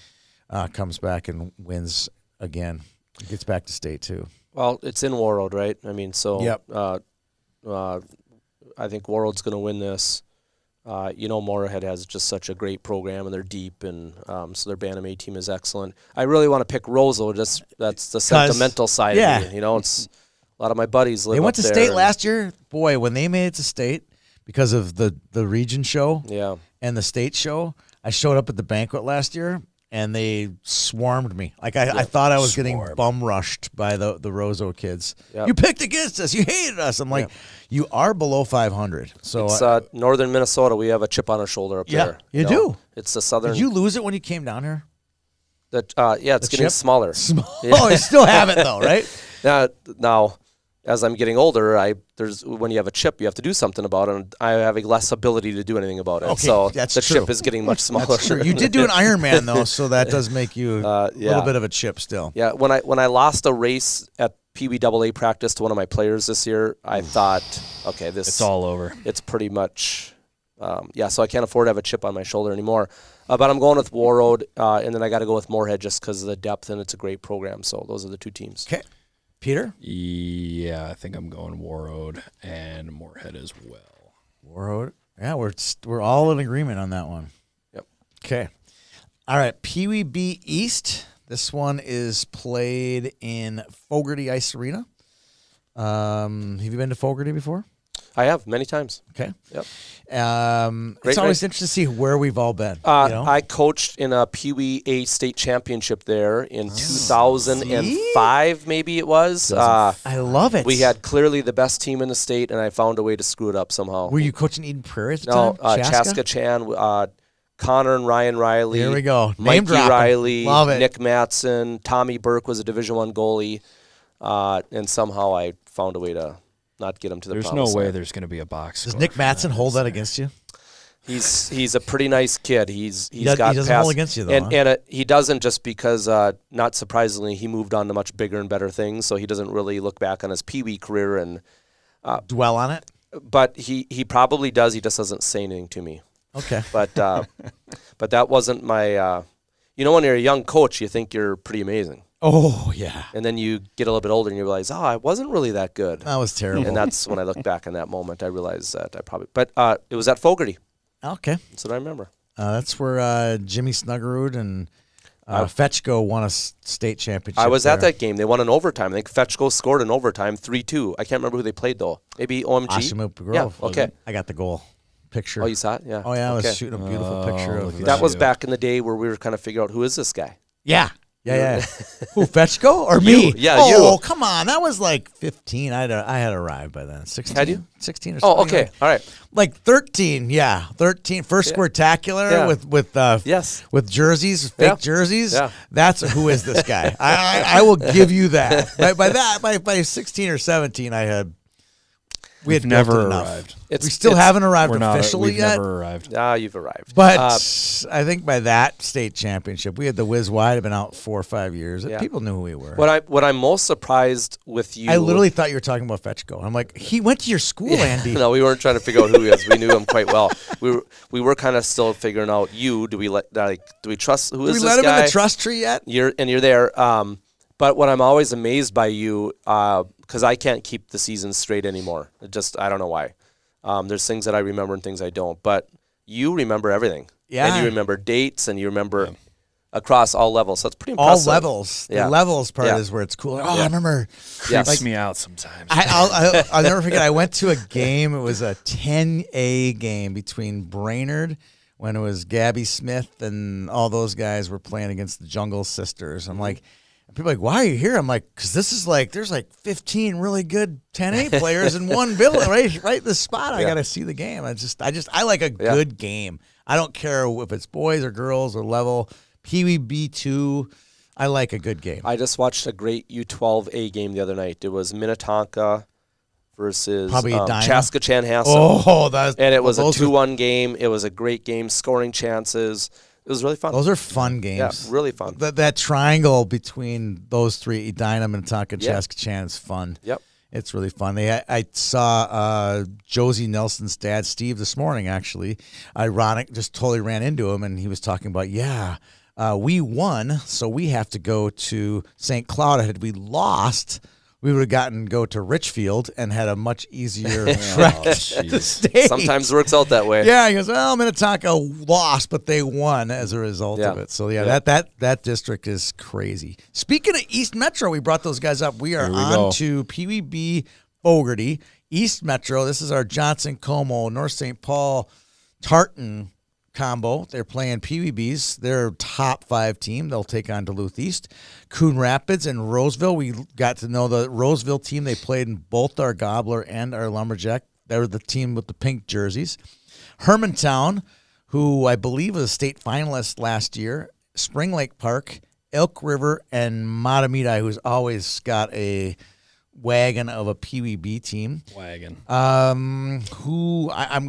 comes back and wins again. Gets back to state, too. Well, it's in Warroad, right? I mean, so yep. I think Warroad's going to win this. Moorhead has just such a great program, and they're deep, and so their Bantam A team is excellent. I really want to pick Roseau. That's the sentimental side of me. It's a lot of my buddies live up there. They went to state last year. Boy, when they made it to state because of the region show and the state show, I showed up at the banquet last year, and they swarmed me. Like I thought I was getting bum rushed by the Roseau kids. Yep. You picked against us. You hated us. I'm like, you are below 500. So it's northern Minnesota. We have a chip on our shoulder up there. You do. It's the southern. Did you lose it when you came down here? It's getting chip? smaller. Oh, you still have it though, right? Now, as I'm getting older, when you have a chip, you have to do something about it, and I have a less ability to do anything about it. Okay, so that's the true. chip is getting much smaller. That's true. You did do an Ironman though, so that does make you a little bit of a chip still. Yeah, when I lost a race at Pee Wee AA practice to one of my players this year, I thought, okay, it's all over. It's pretty much, so I can't afford to have a chip on my shoulder anymore. But I'm going with Warroad, and then I got to go with Moorhead just because of the depth, and it's a great program. So those are the two teams. Okay. Peter? Yeah, I think I'm going Warroad and Moorhead as well. Warroad? Yeah, we're all in agreement on that one. Yep. Okay. All right, Pee Wee B East. This one is played in Fogarty Ice Arena. Have you been to Fogarty before? I have, many times. Okay. Yep. It's always interesting to see where we've all been. I coached in a Pee Wee A state championship there in 2005, maybe it was. I love it. We had clearly the best team in the state, and I found a way to screw it up somehow. Were you coaching Eden Prairie at the time? No, Chaska Chan, Connor and Ryan Riley. Here we go. Mikey Riley, love it. Nick Matson, Tommy Burke was a Division I goalie, and somehow I found a way to not get him to the There's promised no way land. there's going to be a box Does score Nick for Matson that, hold is that there? against you? He's a pretty nice kid. He's He got doesn't past, hold against you, though, and he doesn't just because not surprisingly he moved on to much bigger and better things. So he doesn't really look back on his Pee-wee career and Dwell on it. but he probably does. He just doesn't say anything to me. Okay. But that wasn't my. When you're a young coach, you think you're pretty amazing, Oh yeah, and then you get a little bit older and you realize, I wasn't really that good. that was terrible. And that's when I look back on that moment, I realized that I probably. But it was at Fogarty. Okay. That's what I remember. That's where Jimmy Snuggerud and Fetchko won a state championship. I was at there. that game. They won in overtime. I think Fetchko scored in overtime 3-2. I can't remember who they played, though. Maybe OMG? Ashimuk Grove. Yeah, okay. I got the goal picture. Oh, you saw it? Yeah. Oh, yeah, I okay. was shooting a beautiful picture of That was back in the day where we were kind of figuring out who is this guy. Yeah. Who, Fetchko or me? Yeah, oh, you. Come on. That was like 15. I had arrived by then. 16. Had you? 16 or something. Oh, okay. All right. Like 13. Yeah. 13. First Squirtacular Yeah. with with jerseys, fake Yeah. jerseys. Yeah. That's who is this guy. I will give you that. By 16 or 17, we had never built it enough. arrived. We still haven't arrived We're not. officially We've yet. never arrived. You've arrived. But I think by that state championship, we had the Whiz Wide have been out 4 or 5 years. Yeah. People knew who we were. What I'm most surprised with you. I literally thought you were talking about Fetchko. I'm like, he went to your school, Andy. No, we weren't trying to figure out who he is. We knew him quite well. We were kind of still figuring out you. Do we trust who is Did this we let him guy? in the trust tree yet? You're there. But what I'm always amazed by you, because I can't keep the seasons straight anymore. I don't know why. There's things that I remember and things I don't. But you remember everything. Yeah. And you remember dates and you remember across all levels. So that's pretty All impressive. levels. Yeah. The levels part Yeah. is where it's cool. Oh, I remember. Yes. Freaks me out sometimes. I'll never forget. I went to a game. It was a 10A game between Brainerd when it was Gabby Smith and all those guys were playing against the Jungle Sisters. I'm like, people are like, why are you here? I'm like, because this is like, there's like 15 really good 10A players in one building, right this spot. I got to see the game. I like a good game. I don't care if it's boys or girls or level. Pee Wee B2. I like a good game. I just watched a great U12A game the other night. It was Minnetonka versus Chaska Chanhassen. Oh, and it was a those 2-1 game. It was a great game, scoring chances. It was really fun. Those are fun games. Yeah, really fun. That triangle between those three, Edina, Minnetonka, and Yep. Chaskachan, is fun. Yep. It's really fun. I saw Josie Nelson's dad, Steve, this morning, actually. Ironic, just totally ran into him, and he was talking about, we won, so we have to go to St. Cloud. Had we lost, we would have go to Richfield and had a much easier trek to the state. Sometimes it works out that way. Yeah, he goes, well, Minnetonka lost, but they won as a result of it. So, that district is crazy. Speaking of East Metro, we brought those guys up. We are on to PWB Fogarty, East Metro. This is our Johnson Como, North St. Paul, Tartan combo. They're playing PWBs. They're top 5 team. They'll take on Duluth East. Coon Rapids and Roseville. We got to know the Roseville team. They played in both our Gobbler and our Lumberjack. They were the team with the pink jerseys. Hermantown, who I believe was a state finalist last year. Spring Lake Park, Elk River, and Matamidi, who's always got a wagon of a PWB team. I'm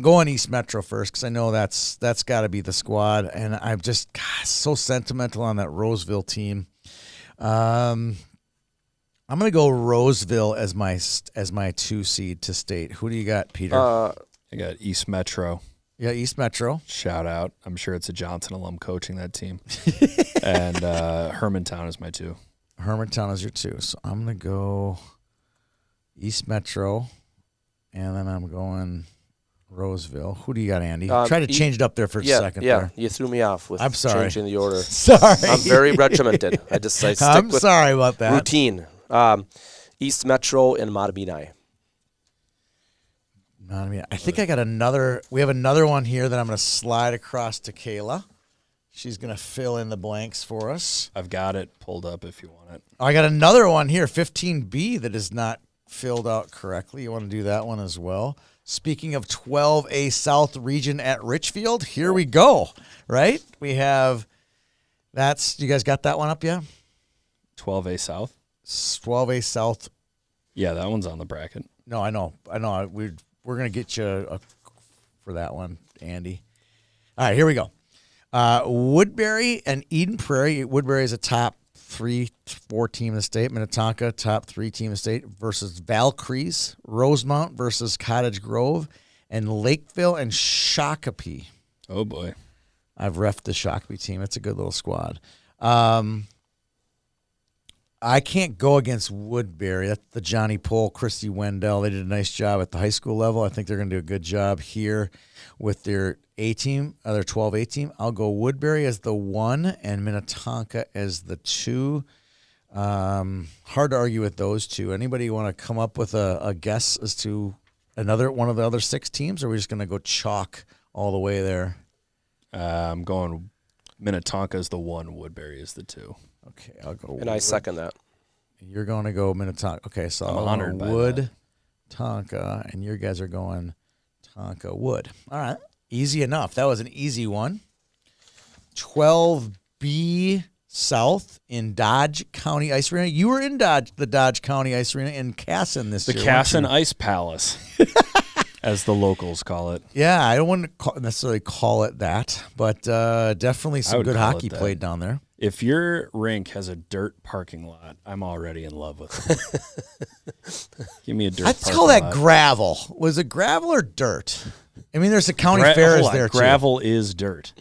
going East Metro first because I know that's got to be the squad, and I'm just so sentimental on that Roseville team. I'm gonna go Roseville as my 2 seed to state. Who do you got, Peter? I got East Metro. Yeah, East Metro. Shout out. I'm sure it's a Johnson alum coaching that team. And Hermantown is my 2. Hermantown is your 2. So I'm gonna go East Metro, and then I'm going Roseville. Who do you got, Andy? Try to change it up there for a second. Yeah, there. you threw me off with I'm sorry. changing the order. Sorry. I'm very regimented. I stick I'm with sorry about that. routine. East Metro and Matabini. I think I got another. We have another one here that I'm going to slide across to Kayla. She's going to fill in the blanks for us. I've got it pulled up if you want it. I got another one here, 15B, that is not filled out correctly. You want to do that one as well. Speaking of 12A South region at Richfield, here we go, right? We have, you guys got that one up yet? 12A South? 12A South. Yeah, that one's on the bracket. No, I know. We're going to get you for that one, Andy. All right, here we go. Woodbury and Eden Prairie. Woodbury is a top 3-4 team in the state. Minnetonka, top 3 team in the state versus Valcrease. Rosemount versus Cottage Grove. And Lakeville and Shakopee. Oh, boy. I've reffed the Shakopee team. It's a good little squad. I can't go against Woodbury. That's the Johnny Pohl, Christy Wendell. They did a nice job at the high school level. I think they're going to do a good job here with their A team, their 12A team. I'll go Woodbury as the 1 and Minnetonka as the 2. Hard to argue with those two. Anybody want to come up with a guess as to another one of the other 6 teams, or are we just going to go chalk all the way there? I'm going Minnetonka is the 1, Woodbury is the 2. Okay, I'll go. And I second that. You're going to go Minnetonka. Okay, so I'm honored by Wood, Tonka, and you guys are going Tonka Wood. All right, easy enough. That was an easy one. 12B South in Dodge County Ice Arena. You were in the Dodge County Ice Arena in Casson this The year. Casson Ice Palace, as the locals call it. Yeah, I don't want to necessarily call it that, but definitely some would good call it hockey that. played down there. If your rink has a dirt parking lot, I'm already in love with it. Give me a dirt I'd parking call that lot. gravel. Was it gravel or dirt? I mean, there's a county fairs Hold on, there too. gravel is dirt.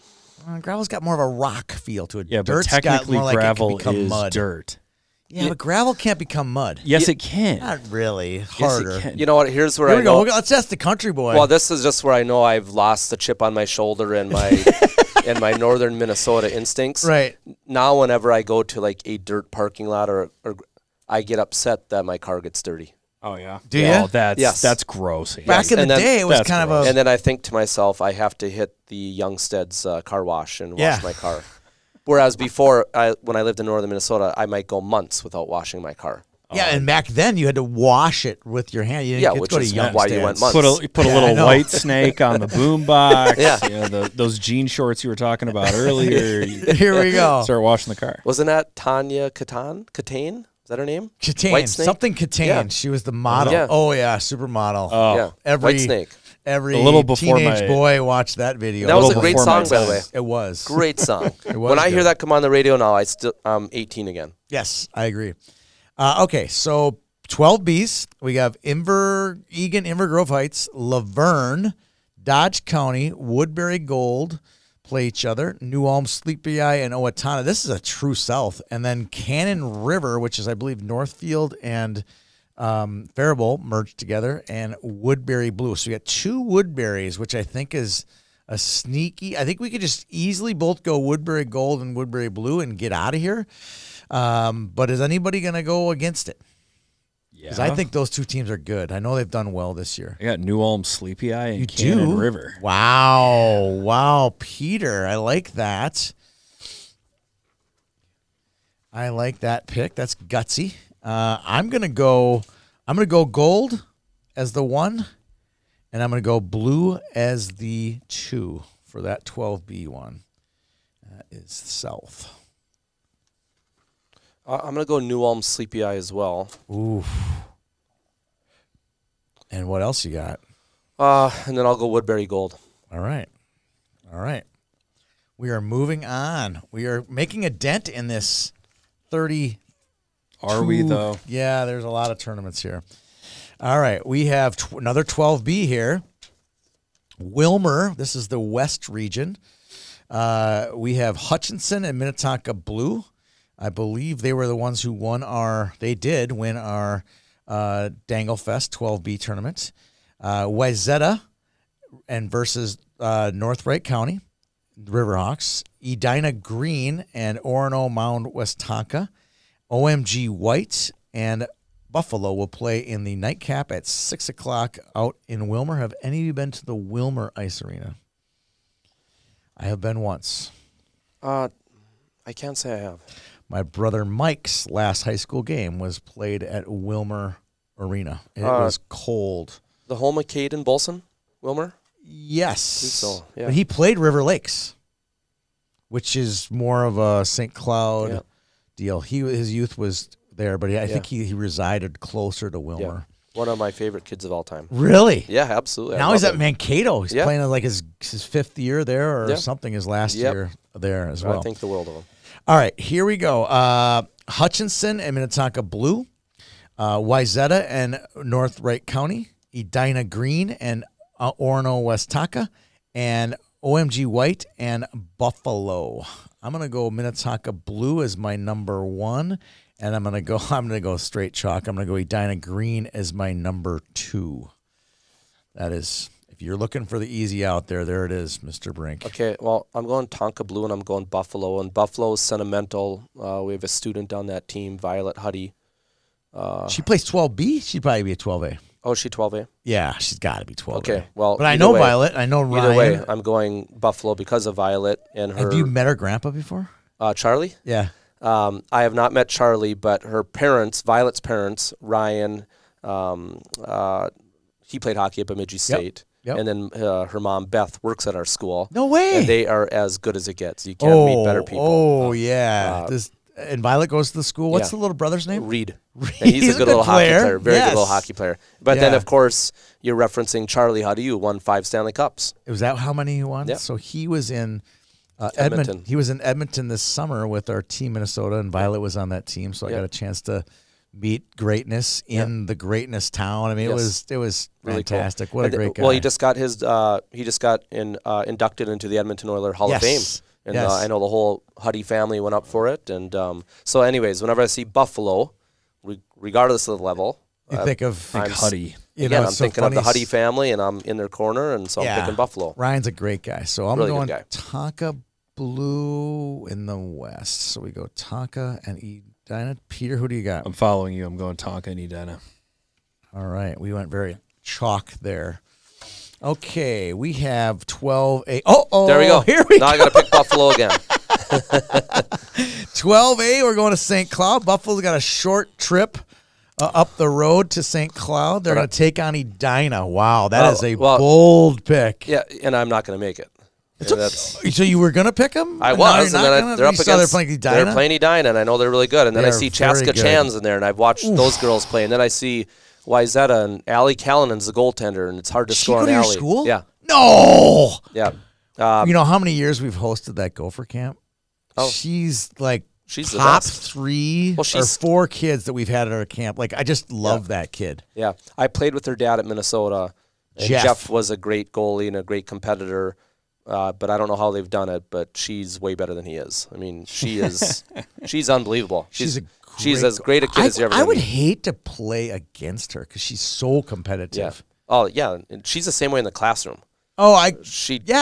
Gravel's got more of a rock feel to it. Yeah, but Dirt's got technically more like it can gravel become is mud. dirt. Yeah, but gravel can't become mud. Yes, it can. Not really. Yes, Harder. it can. You know what? Here's where Here I we know. go. Let's ask the country boy. Well, this is just where I know I've lost the chip on my shoulder and my and my northern Minnesota instincts. right. Now, whenever I go to like a dirt parking lot or I get upset that my car gets dirty. Oh yeah. Do Oh, ya? that's Yes. gross. Back in the and then- day, it was that's kind gross. of a. And then I think to myself, I have to hit the Youngstead's car wash and Yeah. wash my car. Whereas before, when I lived in northern Minnesota, I might go months without washing my car. yeah, and back then you had to wash it with your hand. You didn't Yeah, get to which go to is Youngstead's. why you went months. Put a Yeah, I little know. white snake on the boom box. Yeah. You know, those jean shorts you were talking about earlier. You Here we go. start washing the car. Wasn't that Tanya Katane? Is that her name? Katane, White Snake? something Katane. Yeah. She was the model. Yeah. Oh yeah, supermodel. Oh, Yeah, every- White Snake. Every a little before teenage my- boy watched that video. That was a little great before my song, by the way. time. It was. Great song. was When I hear good. that come on the radio now, I'm 18 again. Yes, I agree. Okay, so 12 Bs. We have Egan, Inver Grove Heights, Laverne, Dodge County, Woodbury Gold play each other. New Ulm, Sleepy Eye, and Owatonna. This is a true South. And then Cannon River, which is, I believe, Northfield and Faribault merged together, and Woodbury Blue. So we got 2 Woodburys, which I think is a sneaky. I think we could just easily both go Woodbury Gold and Woodbury Blue and get out of here. But is anybody going to go against it? Yeah. Because I think those 2 teams are good. I know they've done well this year. I got New Ulm, Sleepy Eye, and You Cannon do? River. Wow, Peter. I like that. I like that pick. That's gutsy. I'm gonna go gold as the 1, and I'm gonna go blue as the 2 for that 12B one. That is South. I'm going to go New Ulm Sleepy Eye as well. Oof. And what else you got? And then I'll go Woodbury Gold. All right. We are moving on. We are making a dent in this 30. Are we though? Yeah, there's a lot of tournaments here. All right, we have another 12B here. Wilmer, this is the West region. We have Hutchinson and Minnetonka Blue. I believe they were the ones who won they did win our Danglefest 12B tournament. Wayzata and versus Northright County, Riverhawks. Edina Green and Orono Mound West Tonka. OMG White and Buffalo will play in the nightcap at 6 o'clock out in Wilmer. Have any of you been to the Wilmer Ice Arena? I have been once. I can't say I have. My brother Mike's last high school game was played at Wilmer Arena. It was cold. The home of Caden Bolson, Wilmer? Yes. so, yeah. But he played River Lakes, which is more of a St. Cloud Yeah. deal. His youth was there, but I think he resided closer to Wilmer. One of my favorite kids of all time. Really? Yeah, absolutely. I Now he's love at him. Mankato. He's Yeah. playing like his 5th year there or Yeah. something. His last Yep. year there as well. I think the world of him. All right, here we go. Hutchinson and Minnetonka Blue, Wayzata and North Wright County, Edina Green and Orono Westaka, and OMG White and Buffalo. I'm gonna go Minnetonka Blue as my number 1, and I'm gonna go straight chalk. I'm gonna go Edina Green as my number 2. That is, if you're looking for the easy out there it is, Mr. Brink. Okay, well, I'm going Tonka Blue and I'm going Buffalo. And Buffalo's sentimental. We have a student on that team, Violet Huddy. She plays 12B. She'd probably be a 12A. Oh, is she 12A? Yeah, she's got to be 12A. Okay, well, but I either know way- Violet. I know Ryan. Either way, I'm going Buffalo because of Violet and her. Have you met her grandpa before? Charlie? Yeah. I have not met Charlie, but her parents, Violet's parents, Ryan, he played hockey at Bemidji State. Yep. And then her mom, Beth, works at our school. No way. And they are as good as it gets. You can't meet better people. Oh, yeah. And Violet goes to the school. What's yeah. the little brother's name? Reed. Reed. And he's a good little hockey player. Very Yes. good little hockey player. But then, Yeah. of course, you're referencing Charlie Huddy, who won 5 Stanley Cups. Was that how many he won? Yeah. So he was in Edmonton. Edmonton. He was in Edmonton this summer with our team, Minnesota, and Violet was on that team. So I Yeah. got a chance to meet greatness in the greatness town. I mean, Yes. it was Really cool. fantastic. What a And great guy. Well, he just got inducted into the Edmonton Oilers Hall of Fame. Yes. And Yes. I know the whole Huddy family went up for it. And so anyways, whenever I see Buffalo, regardless of the level, You think of Think I'm Huddy. you again, know, I'm it's so thinking of the funny. Huddy family, and I'm in their corner, and so I'm picking Buffalo. Ryan's a great guy. So I'm Really going good guy. Tonka Blue in the West. So we go Tonka and Edina. Peter, who do you got? I'm following you. I'm going Tonka and Edina. All right. We went very chalk there. Okay. We have 12A. Oh, There we go. Here we now go. I got to pick Buffalo again. 12A. We're going to St. Cloud. Buffalo's got a short trip up the road to St. Cloud. They're going to take on Edina. Wow. That is a bold pick. Yeah, and I'm not going to make it. And that's, So you were going to pick them? I was, and then they're up They're against. playing Edina? They're playing Edina, and I know they're really good. And then I They're see very Chaska good. Chan's in there, and I've watched those girls play. And then I see Wayzata and Allie Callanan's the goaltender, and it's hard to She score go on to your Allie. school? Yeah, No. yeah. You know how many years we've hosted that Gopher camp? Oh. She's like She's the top best. 3 Well, or she's- 4 kids that we've had at our camp. Like I just love that kid. Yeah, I played with her dad at Minnesota. And Jeff. Jeff was a great goalie and a great competitor, but I don't know how they've done it. But she's way better than he is. I mean, she is. She's unbelievable. She's She's as great a kid as you ever. I gonna would meet. hate to play against her because she's so competitive. Yeah. Oh yeah, and she's the same way in the classroom. Oh,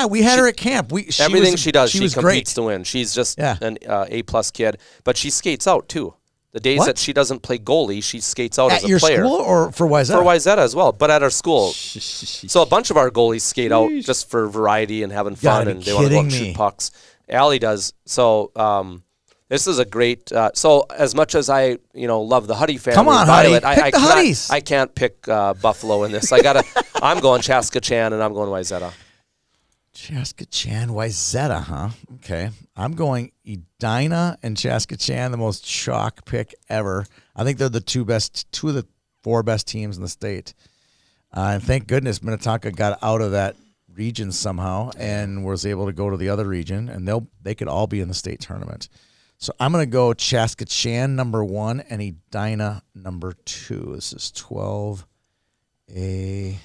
we had her at camp. Everything she does, she was competes great. to win. She's just Yeah. an A+ kid, but she skates out too. The days What? that she doesn't play goalie, she skates out At as a your player. school or for Wayzata? For Wayzata as well, but at our school. So a bunch of our goalies skate out just for variety and having Gotta fun, be and they want to go out and kidding me. shoot pucks. Allie does. So this is a great. So as much as I love the Huddy family, Come on, Violet, Huddy. Pick the Huddies. I can't pick Buffalo in this. I gotta. I'm going Chaska Chan and I'm going Wayzata. Chaska Chan, Wayzata, huh? Okay. I'm going Edina and Chaska Chan, the most chalk pick ever. I think they're the two of the 4 best teams in the state. And thank goodness Minnetonka got out of that region somehow and was able to go to the other region, and they could all be in the state tournament. So I'm going to go Chaska Chan number 1 and Edina number 2. This is 12A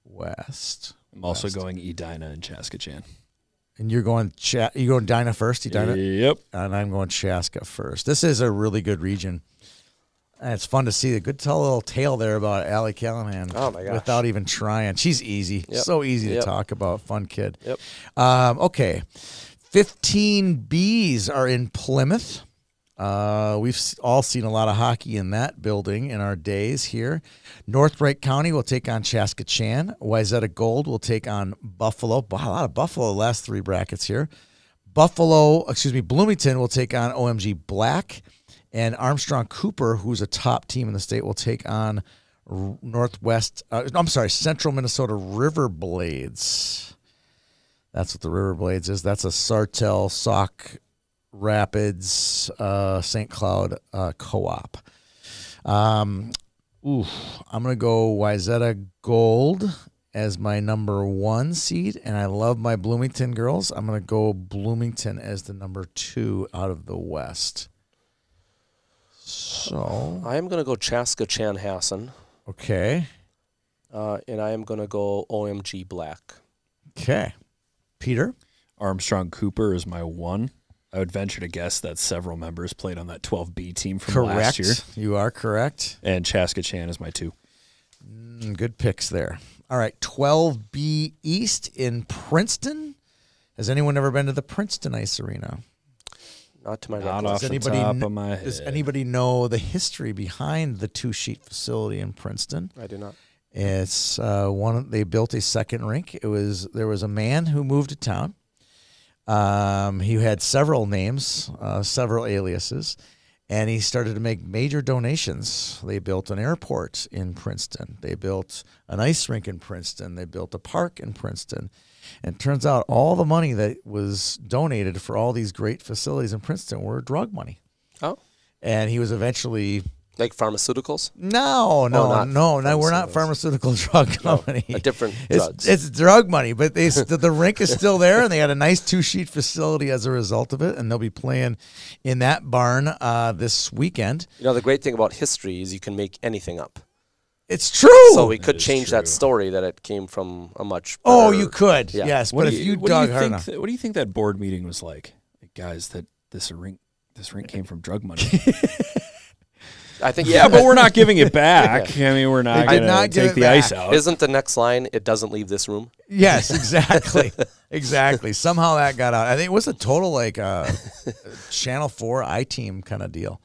West. I'm also going Edina and Chaska Chan. And you're going Edina first, Edina? Yep. And I'm going Chaska first. This is a really good region. And it's fun to see a good little tale there about Allie Callahan. Oh, my gosh. Without even trying. She's easy. Yep. So easy to Yep. talk about. Fun kid. Yep. Okay. 15 Bs are in Plymouth. We've all seen a lot of hockey in that building in our days here. North Wright County will take on Chaska Chan. Wayzata Gold will take on Buffalo. A lot of Buffalo the last 3 brackets here. Bloomington will take on OMG Black. And Armstrong Cooper, who's a top team in the state, will take on Central Minnesota River Blades. That's what the River Blades is. That's a Sartell, Sauk Rapids, St. Cloud co-op. Ooh, I'm going to go Wayzata Gold as my number 1 seed, and I love my Bloomington girls. I'm going to go Bloomington as the number 2 out of the West. So I am going to go Chaska Chanhassen, okay. and I am going to go OMG Black. Okay. Peter? Armstrong Cooper is my 1. I would venture to guess that several members played on that 12B team from last year. You are correct. And Chaska Chan is my 2. Good picks there. All right, 12B East in Princeton. Has anyone ever been to the Princeton Ice Arena? Not to my Not recollection. off the top of my head. Does anybody know the history behind the 2-sheet facility in Princeton? I do not. It's they built a second rink. There was a man who moved to town. He had several names, several aliases, and he started to make major donations. They built an airport in Princeton. They built an ice rink in Princeton. They built a park in Princeton. And it turns out all the money that was donated for all these great facilities in Princeton were drug money. Oh. And he was eventually... Like pharmaceuticals? No, we're not pharmaceutical drug company. No, a different drugs. It's drug money, but the rink is still there, and they had a nice 2-sheet facility as a result of it, and they'll be playing in that barn this weekend. You know, the great thing about history is you can make anything up. It's true. So we could change that story that it came from a much better, Oh, you could. Yeah. Yes, but if you dug hard enough. What do you think that board meeting was like? Guys, that this rink came from drug money. I think Yeah, but we're not giving it back. I mean, we're not going to take the ice out. Isn't the next line, it doesn't leave this room? Yes, exactly. Exactly. Somehow that got out. I think it was a total Channel 4 I-Team kind of deal.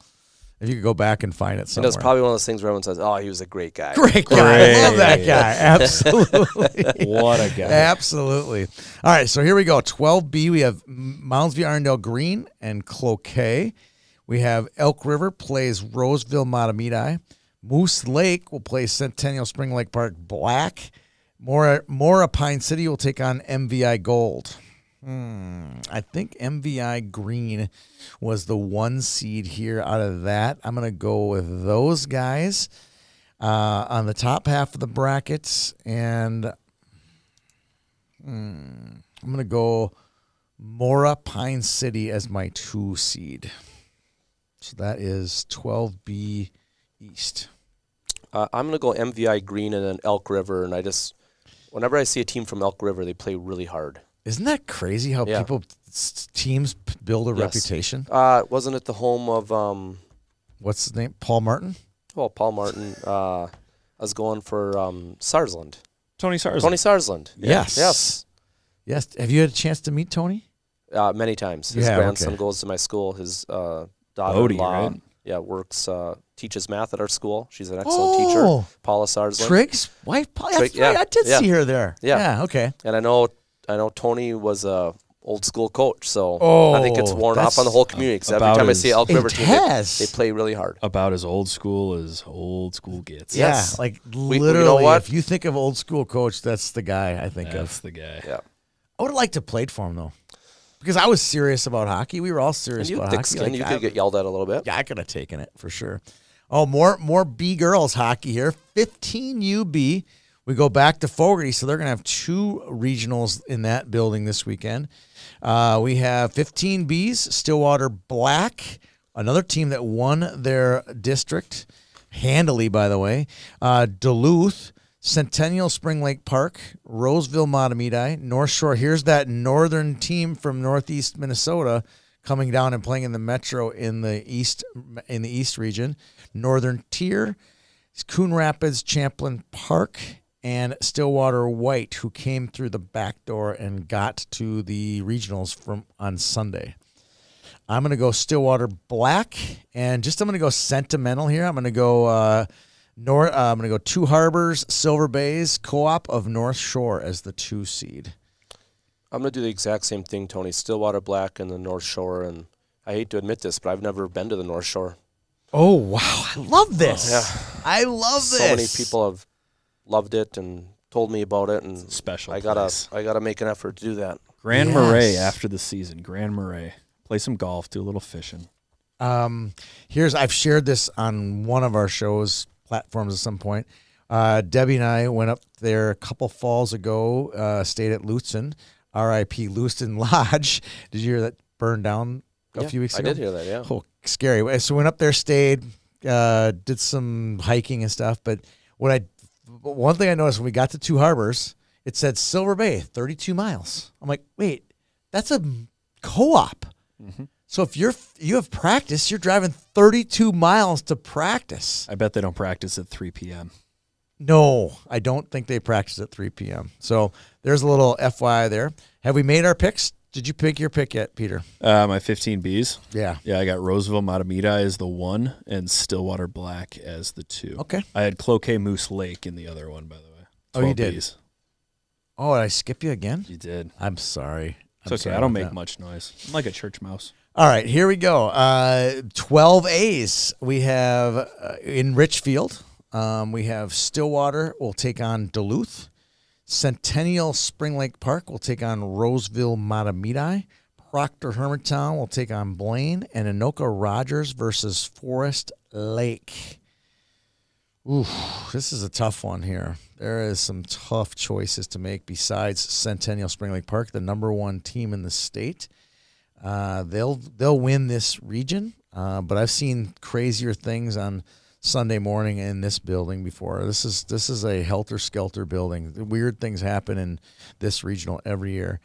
If you could go back and find it And somewhere. it's probably one of those things where everyone says, oh, he was a great guy. Great guy. I love that guy. Absolutely. What a guy. Absolutely. All right, so here we go. 12B, we have Moundsview Arndale Green and Cloquet. We have Elk River plays Roseville Matamidi. Moose Lake will play Centennial Spring Lake Park Black. Mora Pine City will take on MVI Gold. I think MVI Green was the 1 seed here out of that. I'm going to go with those guys on the top half of the brackets. And I'm going to go Mora Pine City as my 2 seed. So that is 12B East. I'm going to go MVI Green and then Elk River. And whenever I see a team from Elk River, they play really hard. Isn't that crazy how teams build a reputation? Wasn't it the home of... What's his name? Paul Martin? Well, Paul Martin. I was going for Sarsland. Tony Sarsland. Tony Sarsland. Yes. Yes. Have you had a chance to meet Tony? Many times. His grandson goes to my school. His daughter-in-law works, teaches math at our school. She's an excellent teacher. Paula Sarsland. Trig's wife? I did see her there. Yeah, okay. And I know Tony was a old school coach, so I think it's worn off on the whole community. Because every time I see Elk River team, they play really hard. About as old school as old school gets. Yeah, like literally, you know what? If you think of old school coach, that's the guy I think of. That's the guy. Yeah. I would have liked to played for him, though. Because I was serious about hockey. We were all serious about hockey. Skin, you could get yelled at a little bit. Yeah, I could have taken it for sure. Oh, more B girls hockey here. 15 UB. We go back to Fogarty, so they're going to have 2 regionals in that building this weekend. We have 15 Bs, Stillwater Black, another team that won their district handily, by the way. Duluth, Centennial Spring Lake Park, Roseville Matamidi, North Shore. Here's that northern team from northeast Minnesota coming down and playing in the Metro in the east region. Northern Tier, Coon Rapids, Champlain Park, and Stillwater White, who came through the back door and got to the regionals on Sunday. I'm going to go Stillwater Black, and I'm going to go sentimental here. I'm going to go I'm going to go Two Harbors, Silver Bays, Co-op of North Shore as the 2 seed. I'm going to do the exact same thing, Tony. Stillwater Black and the North Shore, and I hate to admit this, but I've never been to the North Shore. Oh, wow. I love this. Yeah. I love this. So many people have loved it and told me about it, and special. I gotta make an effort to do that. Grand Marais after the season. Grand Marais. Play some golf. Do a little fishing. I've shared this on one of our shows platforms at some point. Debbie and I went up there a couple falls ago, stayed at Lutzen, R.I.P. Lewiston Lodge. Did you hear that burned down a few weeks ago? I did hear that, yeah. Oh, scary. So went up there, stayed, did some hiking and stuff. But one thing I noticed when we got to Two Harbors, it said Silver Bay, 32 miles. I'm like, wait, that's a co-op. Mm-hmm. So if you have practice, you're driving 32 miles to practice. I bet they don't practice at 3 p.m. No, I don't think they practice at 3 p.m. So there's a little FYI there. Have we made our picks? Did you pick your pick yet, Peter? My 15 Bs. Yeah. Yeah, I got Roseville Matamida as the 1 and Stillwater Black as the 2. Okay. I had Cloquet Moose Lake in the other one, by the way. Oh, you did? Bs. Oh, did I skip you again? You did. I'm sorry. It's okay. I don't make much noise. I'm like a church mouse. All right, here we go. 12 A's. We have in Richfield. We have Stillwater will take on Duluth. Centennial Spring Lake Park will take on Roseville Matamidi. Proctor Hermantown will take on Blaine. And Anoka Rogers versus Forest Lake. Ooh, this is a tough one here. There is some tough choices to make besides Centennial Spring Lake Park, the number 1 team in the state. They'll win this region, but I've seen crazier things on Sunday morning in this building before. This is a helter-skelter building. Weird things happen in this regional every year.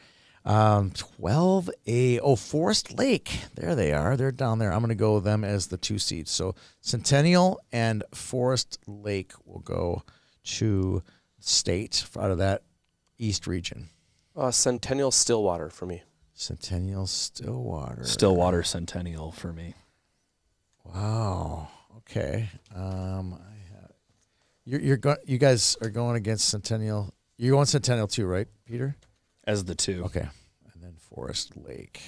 12A. Oh, Forest Lake. There they are. They're down there. I'm going to go with them as the 2 seeds. So Centennial and Forest Lake will go to state out of that East region. Centennial Stillwater for me. Centennial Stillwater. Stillwater Centennial for me. Wow. Okay. You guys are going against Centennial. You're going Centennial too, right, Peter? As the 2. Okay. And then Forest Lake.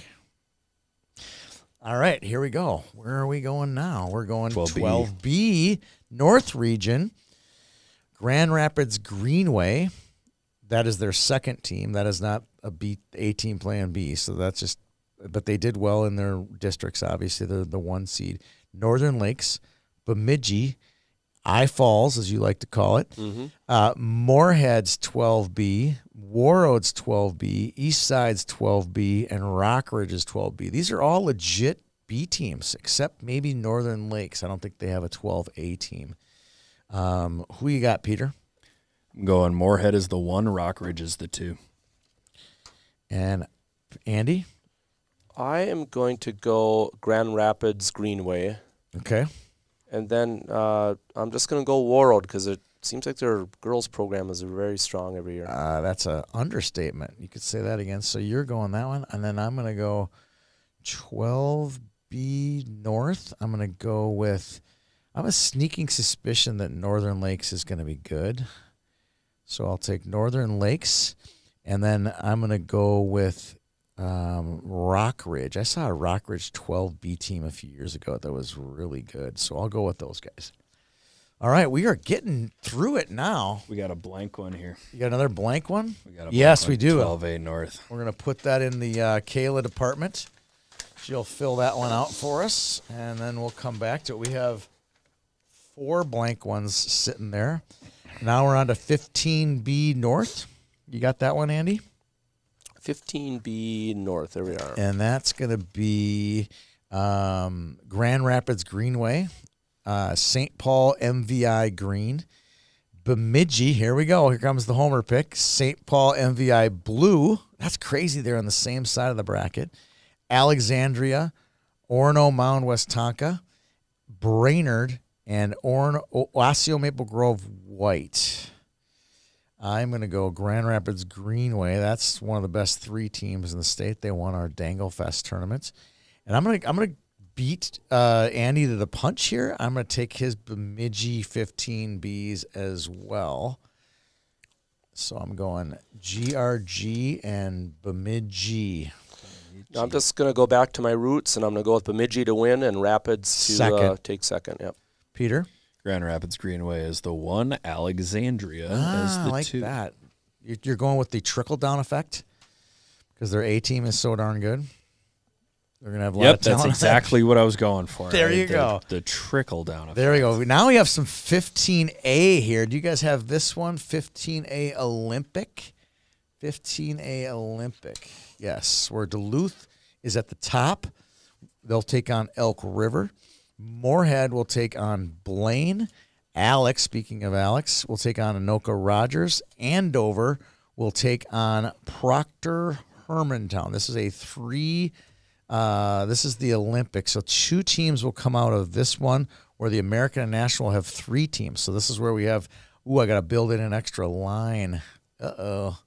All right, here we go. Where are we going now? We're going 12B North Region. Grand Rapids Greenway. That is their second team. That is not A team playing B. So that's just, but they did well in their districts. Obviously, they're the 1 seed. Northern Lakes, Bemidji, I Falls, as you like to call it. Mm-hmm. Moorhead's 12B, Warroad's 12B, Eastside's 12B, and Rockridge's 12B. These are all legit B teams, except maybe Northern Lakes. I don't think they have a 12A team. Who you got, Peter? I'm going Moorhead is the 1, Rockridge is the 2. And Andy? I am going to go Grand Rapids Greenway. Okay. And then I'm just going to go Warroad because it seems like their girls program is very strong every year. That's an understatement. You could say that again. So you're going that one. And then I'm going to go 12B North. I'm going to go with, I have a sneaking suspicion that Northern Lakes is going to be good. So I'll take Northern Lakes. And then I'm going to go with Rockridge. I saw a Rockridge 12B team a few years ago that was really good. So I'll go with those guys. All right, we are getting through it now. We got a blank one here. You got another blank one? We got a Yes, blank we do. 12A North. We're going to put that in the Kayla department. She'll fill that one out for us, and then we'll come back to it. We have 4 blank ones sitting there. Now we're on to 15B North. You got that one, Andy? 15B North, there we are. And that's going to be Grand Rapids Greenway, St. Paul MVI Green, Bemidji. Here we go. Here comes the homer pick. St. Paul MVI Blue. That's crazy. They're on the same side of the bracket. Alexandria, Orono Mound West Tonka, Brainerd, and Osseo Maple Grove White. I'm going to go Grand Rapids Greenway. That's one of the best 3 teams in the state. They won our Dangle Fest tournament. And I'm going to beat Andy to the punch here. I'm going to take his Bemidji 15Bs as well. So I'm going GRG and Bemidji. I'm just going to go back to my roots, and I'm going to go with Bemidji to win and Rapids to take second. Yep. Peter? Grand Rapids Greenway is the 1, Alexandria as the I like 2. that. You're going with the trickle-down effect because their A team is so darn good? They're going to have a lot Yep, of talent. that's exactly what I was going for. There you go. The trickle down effect. There we go. Now we have some 15A here. Do you guys have this one? 15A Olympic. 15A Olympic. Yes, where Duluth is at the top. They'll take on Elk River. Moorhead will take on Blaine. Alex, speaking of Alex, will take on Anoka Rogers. Andover will take on Proctor Hermantown. This is a this is the Olympics. So 2 teams will come out of this one, where the American and National have 3 teams. So this is where we have, I got to build in an extra line. Uh-oh.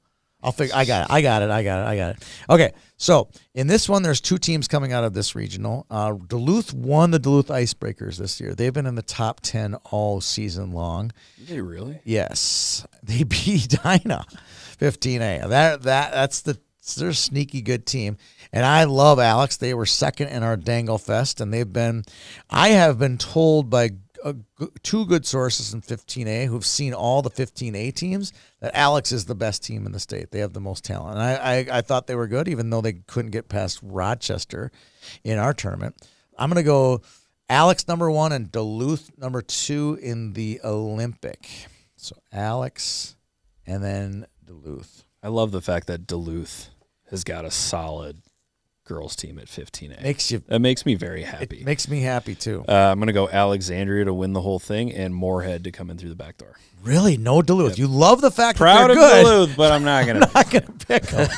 I got it. Okay, so in this one, there's 2 teams coming out of this regional. Duluth won the Duluth Icebreakers this year. They've been in the top 10 all season long. Did they really? Yes. They beat Dinah 15A. They're a sneaky good team. And I love Alex. They were second in our Dangle Fest, and I have been told by 2 good sources in 15A who've seen all the 15A teams that Alex is the best team in the state. They have the most talent. And I thought they were good, even though they couldn't get past Rochester in our tournament. I'm going to go Alex number 1 and Duluth number 2 in the Olympic. So Alex and then Duluth. I love the fact that Duluth has got a solid girls team at 15A. That makes me very happy. It makes me happy too. I'm going to go Alexandria to win the whole thing and Moorhead to come in through the back door. Really? No Duluth. Yep. You love the fact Proud that they're good. Proud of Duluth, but I'm not going to pick them.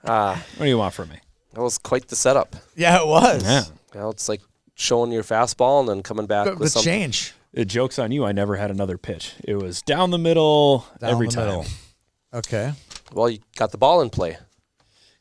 What do you want from me? That was quite the setup. Yeah, it was. Yeah. It's like showing your fastball and then coming back with something. Change. Joke's on you. I never had another pitch. It was down the middle every time. Okay. Well, you got the ball in play.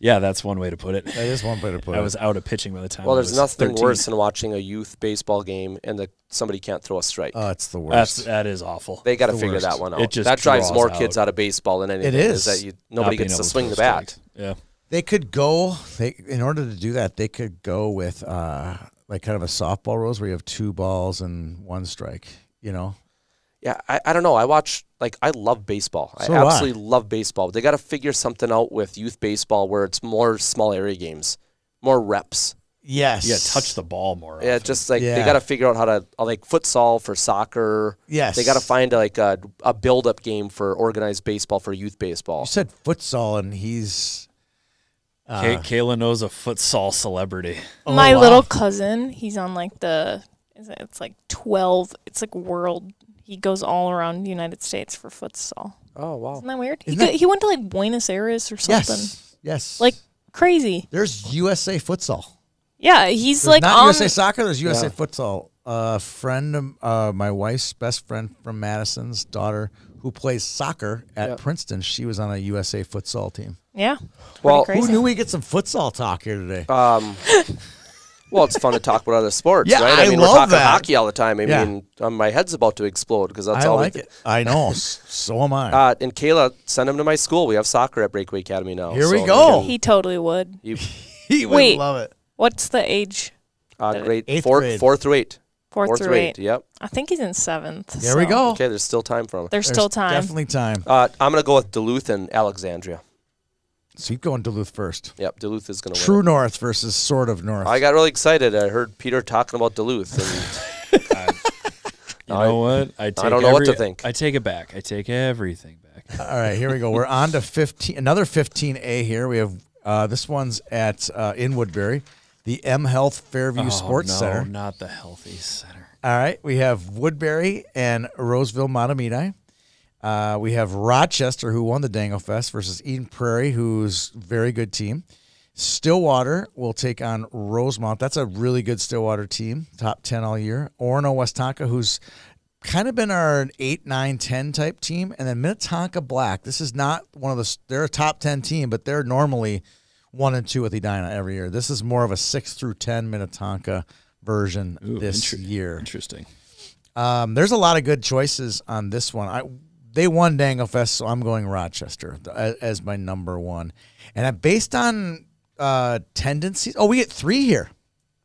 Yeah, that's one way to put it. That is one way to put it. I was out of pitching by the time. Well, there's nothing 13. worse than watching a youth baseball game and somebody can't throw a strike. Oh, it's the worst. That is awful. They got to figure that one out. It just that drives more draws kids out of baseball than anything. It is. That nobody gets to swing the bat. Yeah. They could go. In order to do that, they could go with like kind of a softball rules where you have 2 balls and 1 strike. You know. Yeah, I don't know. I love baseball. So I absolutely love baseball. They got to figure something out with youth baseball where it's more small area games, more reps. Yes. Yeah, touch the ball more. Yeah, often. just like they got to figure out how to like futsal for soccer. Yes. They got to find like a build-up game for organized baseball for youth baseball. You said futsal, and he's. Kayla knows a futsal celebrity. My little cousin, he's on like it's like 12. It's like world. He goes all around the United States for futsal. Oh, wow. Isn't that weird? He went to like Buenos Aires or something. Yes. Like crazy. There's USA futsal. Yeah, he's There's like not on USA soccer. There's USA futsal. A friend of my wife's best friend from Madison's daughter, who plays soccer at Princeton, she was on a USA futsal team. Yeah. Well, crazy. Who knew we get some futsal talk here today? Well, it's fun to talk about other sports, Yeah, right? I mean, love we're talking that. hockey all the time. I mean, my head's about to explode because that's I all. like it. I know. So am I. And Kayla, send him to my school. We have soccer at Breakaway Academy now. Here we go. He totally would. He would Wait. love it. What's the age? Grade Eighth 4 grade. through 8. 4 through 8. Yep. I think he's in 7th. There we go. Okay, there's still time for him. There's still time. Definitely time. I'm going to go with Duluth and Alexandria. So you're going Duluth first. Yep, Duluth is going to win. True North versus sort of North. I got really excited. I heard Peter talking about Duluth. And You know what? I don't know what to think. I take it back. I take everything back. All right, here we go. We're on to 15. Another 15A here. We have this one's at in Woodbury, the M Health Fairview Sports Center. Not the Healthy Center. All right, we have Woodbury and Roseville Matamidi. We have Rochester, who won the Dangle Fest, versus Eden Prairie, who's a very good team. Stillwater will take on Rosemount. That's a really good Stillwater team, top 10 all year. Orono Westonka, who's kind of been our 8, 9, 10 type team. And then Minnetonka Black. This is not one of the – they're a top 10 team, but they're normally 1 and 2 with Edina every year. This is more of a 6 through 10 Minnetonka version this year. Interesting. There's a lot of good choices on this one. They won Dangle Fest, so I'm going Rochester as my number 1. And based on tendencies, we get 3 here.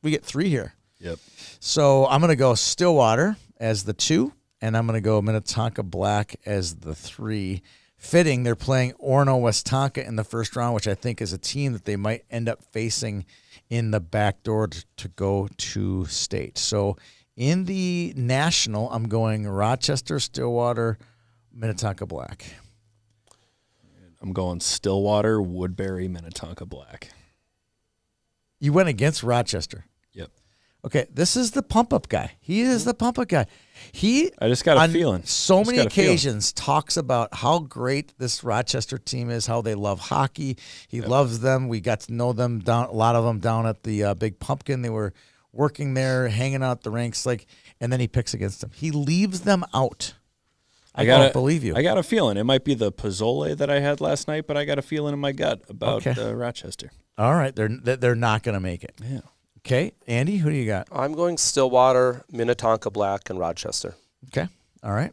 Yep. So I'm going to go Stillwater as the 2, and I'm going to go Minnetonka Black as the 3. fitting, they're playing Orono Westonka in the first round, which I think is a team that they might end up facing in the back door to go to state. So in the national, I'm going Rochester, Stillwater, Minnetonka Black. I'm going Stillwater, Woodbury, Minnetonka Black. You went against Rochester. Yep. Okay, this is the pump-up guy. He is the pump-up guy. I just got a on feeling. So many occasions talks about how great this Rochester team is, how they love hockey. He loves them. We got to know them a lot of them down at the Big Pumpkin. They were working there, hanging out the ranks, and then he picks against them. He leaves them out. I don't believe you. I got a feeling. It might be the Pozzole that I had last night, but I got a feeling in my gut about Rochester. All right, they're not going to make it. Yeah. Okay, Andy, who do you got? I'm going Stillwater, Minnetonka Black, and Rochester. Okay, all right.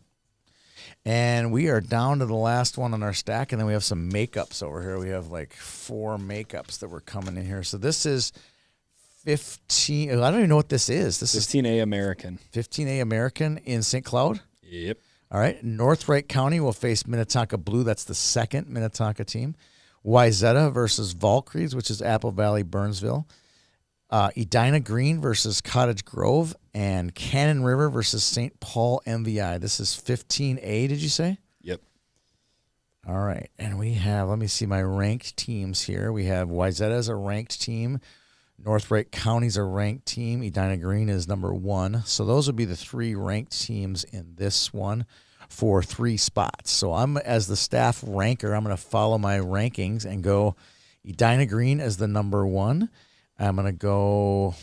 And we are down to the last one on our stack, and then we have some makeups over here. We have 4 makeups that were coming in here. So this is 15. I don't even know what this is. This 15A American. 15A American in St. Cloud? Yep. All right. North Wright County will face Minnetonka Blue. That's the second Minnetonka team. Wayzata versus Valkyries, which is Apple Valley, Burnsville. Edina Green versus Cottage Grove, and Cannon River versus St. Paul MVI. This is 15A, did you say? Yep. All right. And we have, let me see my ranked teams here. We have Wayzata as a ranked team. North Wright County's a ranked team. Edina Green is number 1. So those would be the 3 ranked teams in this one for 3 spots. So I'm, as the staff ranker, I'm going to follow my rankings and go Edina Green as the number 1. I'm going to go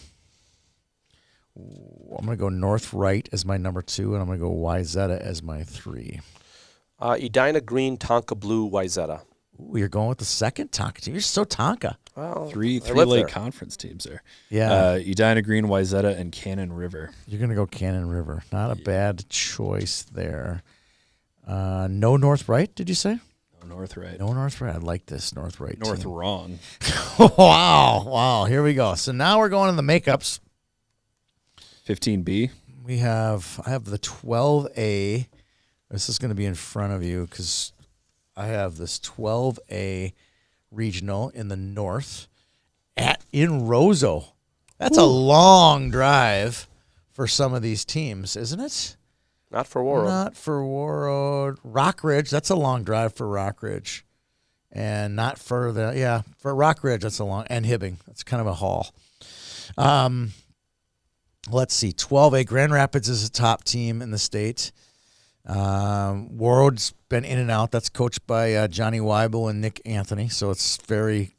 North Wright as my number 2, and I'm going to go Wayzata as my 3. Edina Green, Tonka Blue, Wayzata. Ooh, you're going with the second Tonka team. You're so Tonka. Well, Three I live late there. conference teams there. Yeah. Edina Green, Wayzata, and Cannon River. You're going to go Cannon River. Not a bad choice there. No North Wright, did you say? No North Right. No North Wright. I like this North Wright North team. Wrong. Wow. Here we go. So now we're going to the makeups. 15B. I have the 12A. This is going to be in front of you because I have this 12A regional in the north in Roseau. That's a long drive for some of these teams, isn't it? Not for Warroad. Not for Warroad. Rock Ridge, that's a long drive for Rock Ridge. And not for for Rock Ridge, that's a long, and Hibbing. That's kind of a haul. Let's see. 12A, Grand Rapids is a top team in the state. Warroad's been in and out. That's coached by Johnny Weibel and Nick Anthony, so it's very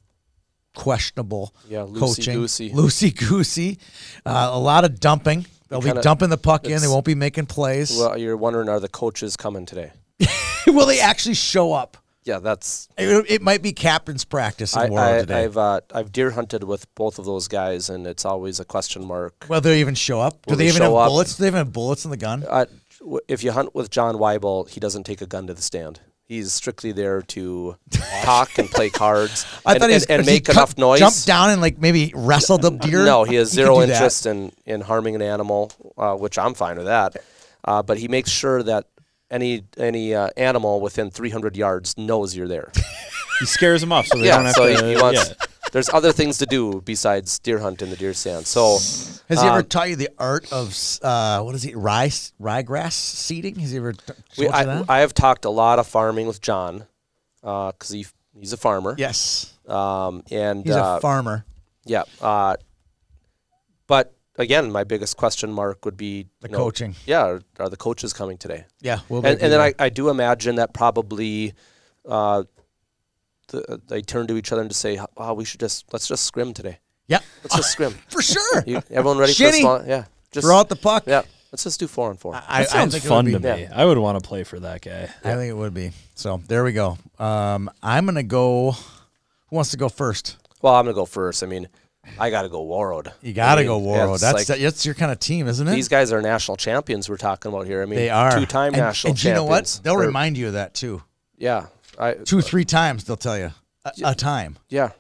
questionable coaching. Loosey-goosey. A lot of dumping. They'll be dumping the puck in. They won't be making plays. Well, you're wondering, are the coaches coming today? Will they actually show up? Yeah, that's. It might be captain's practice in Warroad today. I've deer hunted with both of those guys, and it's always a question mark. Will they even show up? Do they even have bullets? Do they even have bullets in the gun? If you hunt with John Weibel, he doesn't take a gun to the stand. He's strictly there to talk and play cards and make enough noise. Jump down and maybe wrestle the deer? No, he has zero interest in harming an animal, which I'm fine with that. But he makes sure that any animal within 300 yards knows you're there. He scares them off so they don't have to. He wants, there's other things to do besides deer hunt in the deer stand. So, has he ever taught you the art of ryegrass seeding? Has he ever taught you that? I have talked a lot of farming with John because he's a farmer. Yes, and he's a farmer. Yeah, but again, my biggest question mark would be the coaching. Yeah, are the coaches coming today? Yeah, and then I do imagine that probably. They turn to each other and to say, "Wow, let's just scrim today." Yeah, let's just scrim for sure. Everyone ready for a small? Yeah, just throw out the puck. Yeah, let's just do 4-on-4. That sounds fun to me. I would want to play for that guy. I think it would be. So there we go. I'm gonna go. Who wants to go first? Well, I'm gonna go first. I mean, I gotta go Warroad. You gotta go Warroad. That's your kind of team, isn't it? These guys are national champions we're talking about here. I mean, they are 2-time national champions. And you know what? They'll remind you of that too. Yeah. 2-3 times they'll tell you a time. Yeah,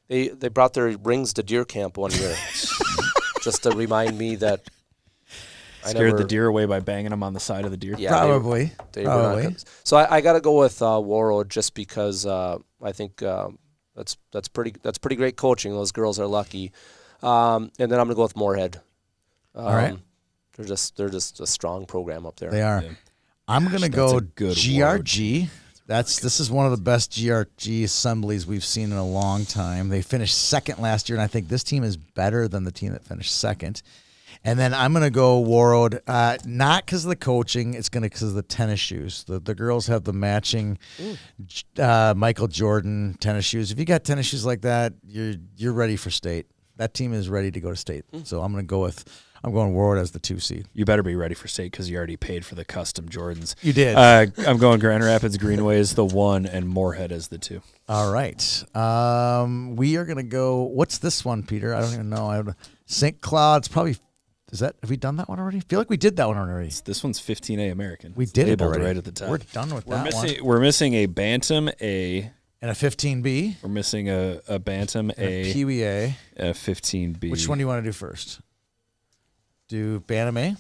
they brought their rings to deer camp one year, just to remind me that Scared the deer away by banging them on the side of the deer. Yeah, Probably. they were not Probably. good. So I got to go with Warroad just because I think that's pretty great coaching. Those girls are lucky. And then I'm gonna go with Moorhead. All right. They're just a strong program up there. They are. Yeah. I'm gonna That's go a good GRG. This is one of the best GRG assemblies we've seen in a long time. They finished second last year, and I think this team is better than the team that finished second. And then I'm gonna go Warroad, not because of the coaching. It's because of the tennis shoes. The girls have the matching Michael Jordan tennis shoes. If you got tennis shoes like that, you're ready for state. That team is ready to go to state. So I'm going Warroad as the 2 seed. You better be ready for state because you already paid for the custom Jordans. You did. I'm going Grand Rapids Greenway as the 1 and Moorhead as the 2. All right. We are gonna go. What's this one, Peter? I don't even know. St. Cloud's probably. Have we done that one already? I feel like we did that one already. This one's 15A American. We It's did it labeled already. right at the top. We're done with that one. We're missing a Bantam A. And a 15B. We're missing a Bantam And a A. Pee-wee A. A 15B. Which one do you want to do first? Do Bantam A?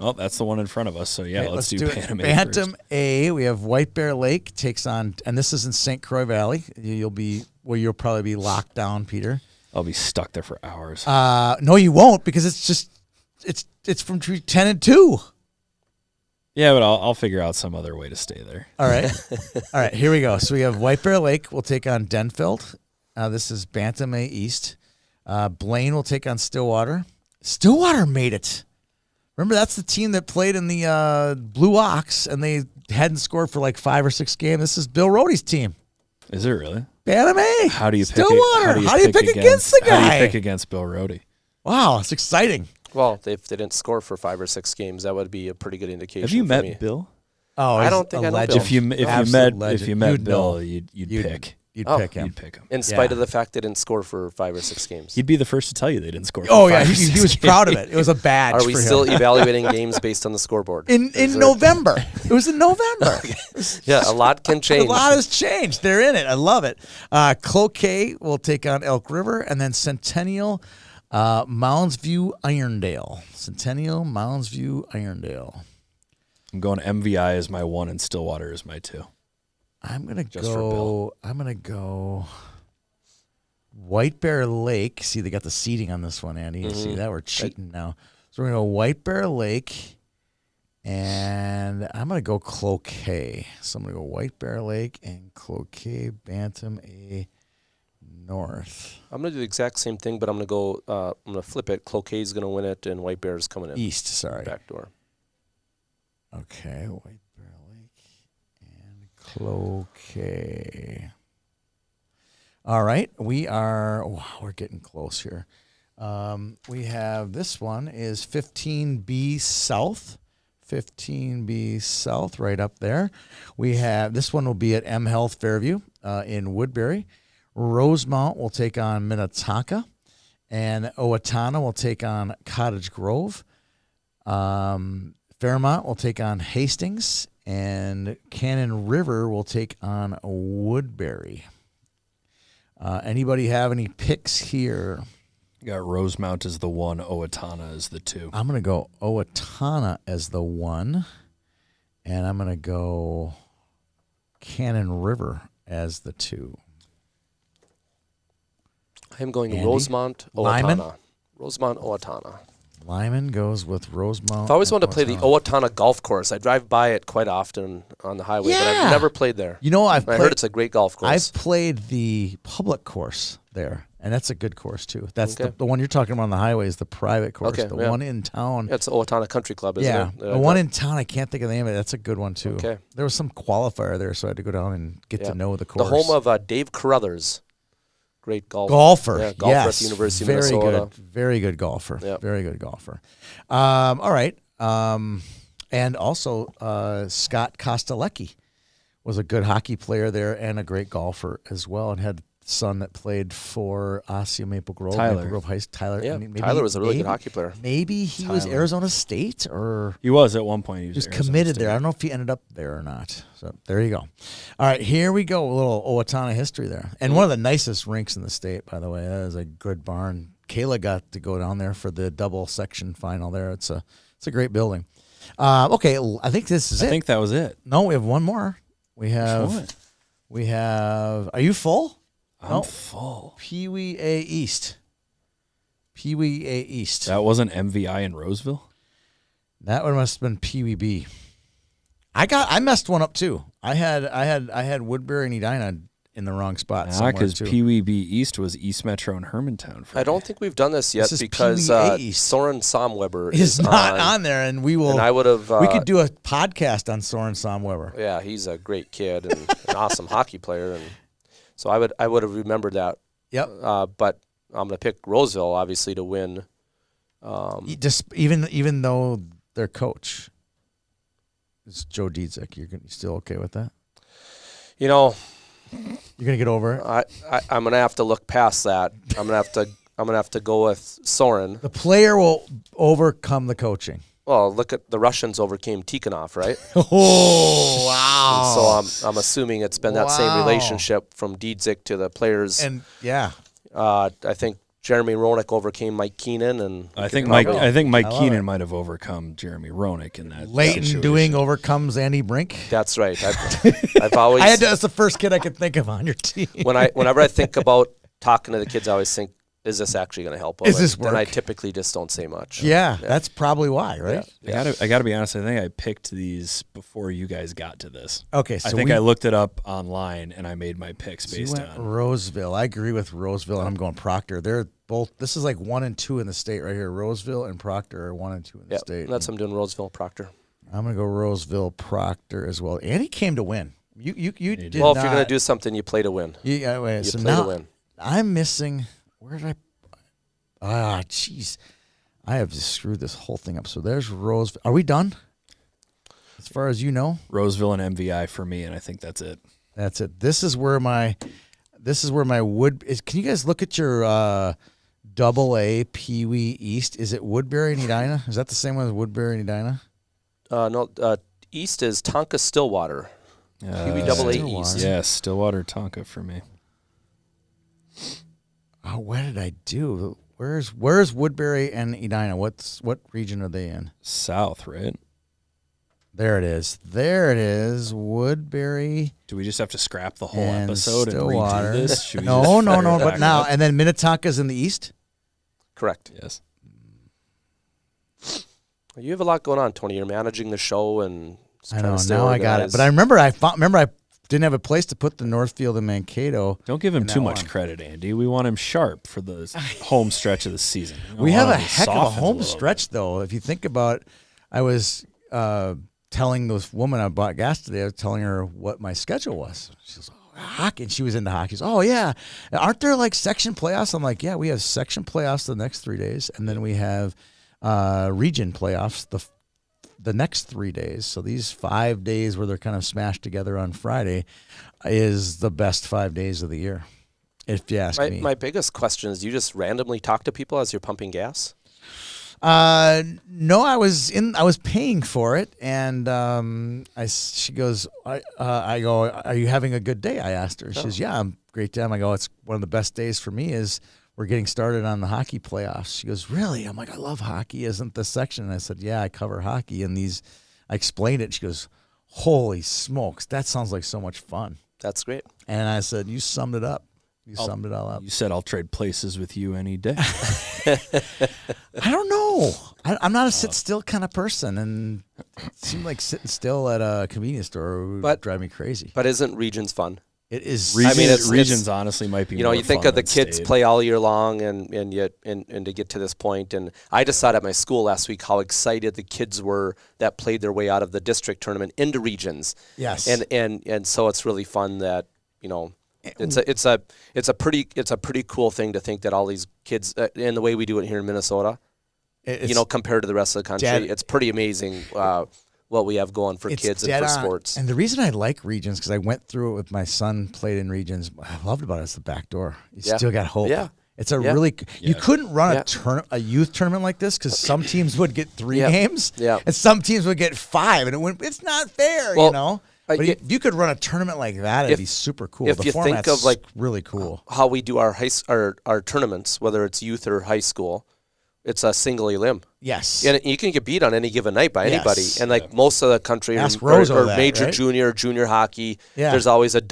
Well, that's the one in front of us. So yeah, Okay, let's do it. Bantam A Bantam first. A. We have White Bear Lake takes on, and this is in St. Croix Valley. You'll probably be locked down, Peter. I'll be stuck there for hours. No, you won't, because it's from 10 and 2. Yeah, but I'll figure out some other way to stay there. All right. All right, here we go. So we have White Bear Lake will take on Denfeld. This is Bantam A East. Blaine will take on Stillwater. Stillwater made it. Remember, that's the team that played in the Blue Ox, and they hadn't scored for like 5 or 6 games. This is Bill Rohde's team. Is it really? Bantam A. How do you Stillwater. pick? How do you pick against the How do guy? you pick against Bill Rohde? Wow, it's exciting. Well, if they didn't score for 5 or 6 games, that would be a pretty good indication. Have you for met me. Bill? Oh, I he's don't think a I know legend. Bill. If you met You'd Bill, know. you'd You'd pick. You'd Oh. pick him. You'd pick him. In spite Yeah. of the fact they didn't score for 5 or 6 games. He'd be the first to tell you they didn't score. For Oh 5 yeah, or he 6 was proud of it. It was a badge. Are we for him. still evaluating games based on the scoreboard? in Is there- November? It was in November. Yeah, a lot can change. A lot has changed. They're in it. I love it. Cloquet will take on Elk River, and then Centennial, Mounds View, Irondale. Centennial, Mounds View, Irondale. I'm going MVI as my 1 and Stillwater as my 2. I'm gonna Just for Bill. I'm gonna go White Bear Lake. See, they got the seating on this one, Andy. You see that? We're cheating now. So we're gonna go White Bear Lake, and I'm gonna go Cloquet. So I'm gonna go White Bear Lake and Cloquet, Bantam A North. I'm going to do the exact same thing, but I'm going to go. I'm going to flip it. Cloquet's going to win it, and White Bear's coming in. East, sorry. Back door. Okay, White Bear Lake and Cloquet. All right, we're getting close here. We have this one is 15B South. 15B South, right up there. We have this one will be at M Health Fairview in Woodbury. Rosemount will take on Minnetonka, and Owatonna will take on Cottage Grove. Fairmont will take on Hastings, and Cannon River will take on Woodbury. Anybody have any picks here? You got Rosemount as the 1, Owatonna as the 2. I'm going to go Owatonna as the 1, and I'm going to go Cannon River as the 2. I'm going Andy? Rosemount, Lyman? Owatonna. Rosemount, Owatonna. Lyman goes with Rosemount. I've always and wanted to play the Owatonna Golf Course. I drive by it quite often on the highway, but Yeah. I've never played there. You know, I heard it's a great golf course. I've played the public course there, and that's a good course too. That's Okay. the one you're talking about on the highway is the private course. Okay, the yeah. one in town. Yeah, it's the Owatonna Country Club, isn't Yeah, it? the one in town, I can't think of the name of it. That's a good one too. Okay. There was some qualifier there, so I had to go down and get Yeah. to know the course. The home of Dave Carruthers. Great golfer. Yeah, golfer yes. at the University very of Minnesota. Good. Very good golfer. Yep. Very good golfer. All right. And also Scott Kostalecki was a good hockey player there and a great golfer as well, and had a son that played for Osseo Maple Grove. Tyler. Maple Grove High Tyler. Yeah, maybe- Tyler was a really good maybe- hockey player. Maybe he was Tyler. Arizona State or He was at one point. He he was Arizona committed State. there. I don't know if he ended up there or not. So there you go. All right, here we go. A little Owatonna history there. And one of the nicest rinks in the state, by the way. That is a good barn. Kayla got to go down there for the double section final there. It's a It's a great building. Okay, I think this is I it. think that was it. No, we have one more. We Which have. one? We have. Are you full? I'm full. Pee Wee A East. Pee Wee A East. That wasn't MVI in Roseville? That one must have been Pee Wee B. I messed one up too. I had Woodbury and Edina in the wrong spot. Nah, somewhere, because too. Pee Wee B East was East Metro and Hermantown. For I me. don't think we've done this yet This is because Pee Wee A East. Soren Somweber is not on there, and we will. And I would have. we could do a podcast on Soren Somweber. Yeah, he's a great kid and an awesome hockey player, and so I would have remembered that. Yep. But I'm gonna pick Roseville obviously to win. Just even though their coach is Joe Dietzick, you're still okay with that? You know, You're gonna get over it. I'm gonna have to look past that. I'm gonna have to go with Soren. The player will overcome the coaching. Well, look at the Russians overcame Tikhonov, right? Oh wow! So I'm assuming it's been that same Wow. relationship from Dietzick to the players. And yeah, I think Jeremy Roenick overcame Mike Keenan, and I think probably- Mike I love Keenan it. might have overcome Jeremy Roenick in that Leighton situation. doing overcomes Andy Brink. that's right. I've always That's the first kid I could think of on your team. whenever I think about talking to the kids, I always think, is this actually going to help them? Is this And then I work? typically just don't say much. Yeah, that's probably why, right? I gotta be honest. I think I picked these before you guys got to this. Okay, so I think I looked it up online and I made my picks you based went on. Roseville. I agree with Roseville, and I'm going Proctor. They're both. This is like 1 and 2 in the state right here. Roseville and Proctor are 1 and 2 in the Yeah, state. that's what I'm doing. Roseville, Proctor. I'm gonna go Roseville, Proctor as well. And he came to win. You did Well, if not. you're going to do something, you play to win. wait, You so play to now win. I'm missing. Where did I? Jeez, I have just screwed this whole thing up. So there's Roseville. Are we done? As far as you know, Roseville and MVI for me, and I think that's it. that's it. This is where my wood is. Can you guys look at your AA Pee Wee East? Is it Woodbury and Edina? Is that the same one as Woodbury and Edina? No, East is Tonka Stillwater. Pee Wee AA Stillwater. East. Yes, Stillwater Tonka for me. Oh, what did I do? Where's Woodbury and Edina? What region are they in? South, right? There it is. There it is. Woodbury. Do we just have to scrap the whole And episode Stillwater. and redo this? Should we No, just no, fire no. it But back now, up? and then Minnetonka's in the east. Correct. Yes. You have a lot going on, Tony. You're managing the show and just I trying know. to stay Now I got it. organized. But I remember I didn't have a place to put the Northfield and Mankato. Don't give him in too that much one. credit, Andy. We want him sharp for the home stretch of the season. We have a want him to heck of a soften home little stretch, though. If you think about, I was telling this woman I bought gas today. I was telling her what my schedule was. She was hockey, and she was into hockey. She goes, "Oh yeah, aren't there like section playoffs?" I'm like, "Yeah, we have section playoffs the next 3 days, and then we have region playoffs the next 3 days. So these 5 days where they're kind of smashed together on Friday is the best 5 days of the year, if you ask me." My biggest question is, do you just randomly talk to people as you're pumping gas? No, I was paying for it, and she goes, I go, "Are you having a good day?" I asked her. She says, "Yeah, I'm great time." I go, "It's one of the best days for me is we're getting started on the hockey playoffs." She goes, "Really?" I'm like, "I love hockey. Isn't this section?" And I said, "Yeah, I cover hockey." And I explained it. She goes, "Holy smokes, that sounds like so much fun." That's great. And I said, "You summed it up. You summed it all up." You said I'll trade places with you any day. I don't know. I'm not a sit still kind of person, and it seemed like sitting still at a convenience store would drive me crazy. But isn't Regions fun? It is. Regions honestly might be. You know, more you think fun of the than kids state. play all year long, and yet and to get to this point. And I just saw at my school last week how excited the kids were that played their way out of the district tournament into Regions. Yes. And so it's really fun that, you know, it's a pretty cool thing to think that all these kids and the way we do it here in Minnesota, you know, compared to the rest of the country, it's pretty amazing what we have going for kids and for sports. And the reason I like Regions, because I went through it with my son, played in Regions. What I loved about it is the back door. You still got hope. Yeah. It's really you couldn't run Yeah. a youth tournament like this because some teams would get 3 Yeah. games, Yeah. and some teams would get 5, and it's not fair, Well, you know. But I- if you could run a tournament like that, it'd be super cool. if the you think format's of, like, really cool. how we do our tournaments, whether it's youth or high school, it's a single elim. Yes. And you can get beat on any given night by anybody. Yes. And like most of the country Ask Rozo or that, major right? junior hockey, Yeah. there's always and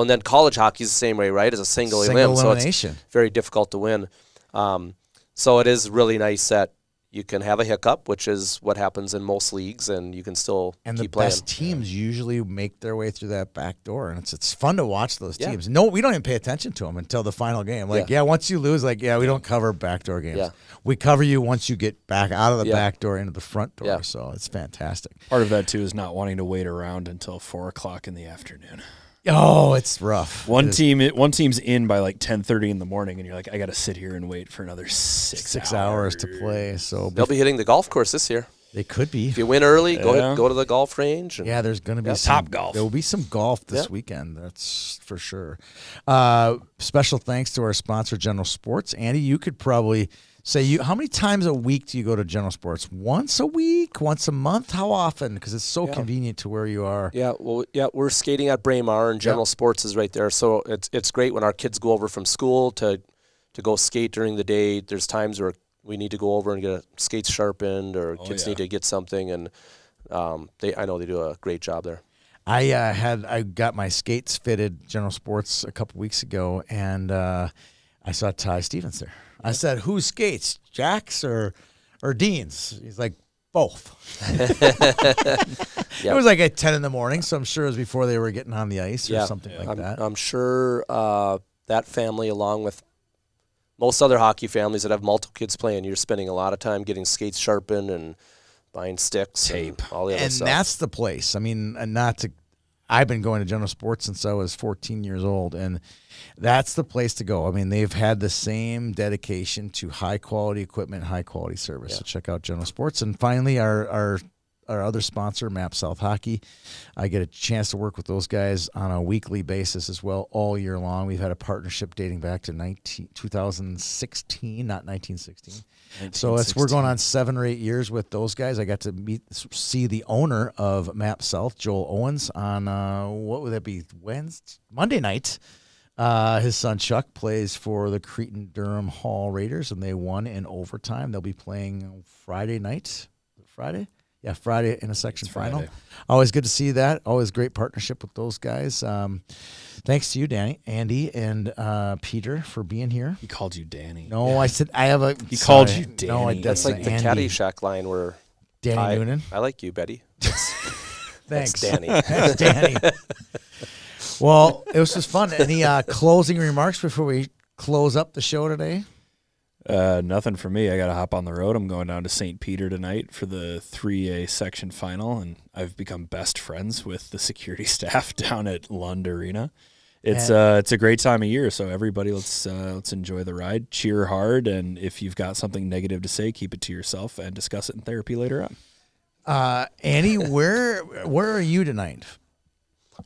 then college hockey is the same way, right? It's a single elim, so elimination. it's very difficult to win. So it is really nice that you can have a hiccup, which is what happens in most leagues, and you can still And the keep playing. best teams usually make their way through that back door, and it's fun to watch those Yeah. teams. No, we don't even pay attention to them until the final game. Like, once you lose, we don't cover backdoor games. Yeah. We cover you once you get back out of the Yeah. back door into the front door. Yeah. So it's fantastic. Part of that too is not wanting to wait around until 4:00 in the afternoon. Oh, it's rough. One It is team's in by like 10:30 in the morning, and you're like, I got to sit here and wait for another 6 hours to play. So They'll be hitting the golf course this year. they could be. If you win early, Yeah. go to the golf range. and- Yeah, there's going to be Yeah. some Top golf. There will be some golf this Yeah. weekend. That's for sure. Special thanks to our sponsor, General Sports. Andy, you could probably say how many times a week do you go to General Sports? Once a week? Once a month? How often? Because it's so convenient to where you are. Yeah, well, we're skating at Braemar, and General Sports is right there. So it's great when our kids go over from school to go skate during the day. There's times where we need to go over and get a skates sharpened, or kids need to get something, and I know they do a great job there. I got my skates fitted General Sports a couple weeks ago, and I saw Ty Stevens there. I said, "Whose skates, Jack's or Dean's?" He's like, "Both." It was like at 10 in the morning, so I'm sure it was before they were getting on the ice or something like that. I'm sure that family, along with most other hockey families that have multiple kids playing, you're spending a lot of time getting skates sharpened and buying sticks, tape, and all the other And stuff. that's the place. I mean, I've been going to General Sports since I was 14 years old, and that's the place to go. I mean, they've had the same dedication to high quality equipment, high quality service. So check out General Sports. And finally, our other sponsor, Map South Hockey. I get a chance to work with those guys on a weekly basis as well all year long. We've had a partnership dating back to 2016, not 1916. So we're going on 7 or 8 years with those guys. I got to see the owner of Map South, Joel Owens, on what would that be? Monday night. His son Chuck plays for the Cretin-Durham Hall Raiders, and they won in overtime. They'll be playing Friday night. Friday? Yeah, Friday in a section final. Friday. Always good to see that. Always great partnership with those guys. Thanks to you, Andy, and Peter for being here. He called you Danny. No, I said I have a. He called you Danny. No, I did. That's like the Andy. Caddyshack line where Danny Noonan. I like you, Betty. Thanks, That's Danny. That's Danny. Well, it was just fun. Any closing remarks before we close up the show today? Nothing for me. I got to hop on the road. I'm going down to St. Peter tonight for the 3A section final, and I've become best friends with the security staff down at Lund Arena. It's a great time of year, so everybody, let's enjoy the ride, cheer hard, and if you've got something negative to say, keep it to yourself and discuss it in therapy later on. Annie, where are you tonight?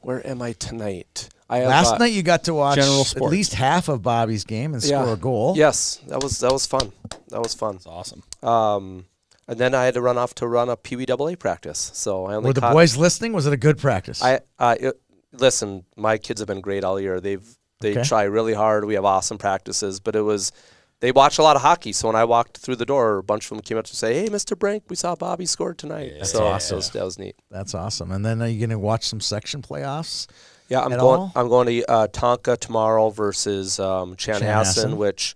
Where am I tonight? I have, Last night you got to watch General at Sports. least half of Bobby's game and score a goal. Yes, that was fun. That was fun. It's awesome. And then I had to run off to run a PWAA practice. So I only Were the boys listening? Was it a good practice? Listen, my kids have been great all year. They Okay. try really hard. We have awesome practices, but they watch a lot of hockey. So when I walked through the door, a bunch of them came up to say, "Hey, Mr. Brink, we saw Bobby score tonight." Yeah, so that's awesome. that was neat. That's awesome. And then are you going to watch some section playoffs? Yeah, I'm at going. all? I'm going to Tonka tomorrow versus Chanhassen, Chanhassen. which,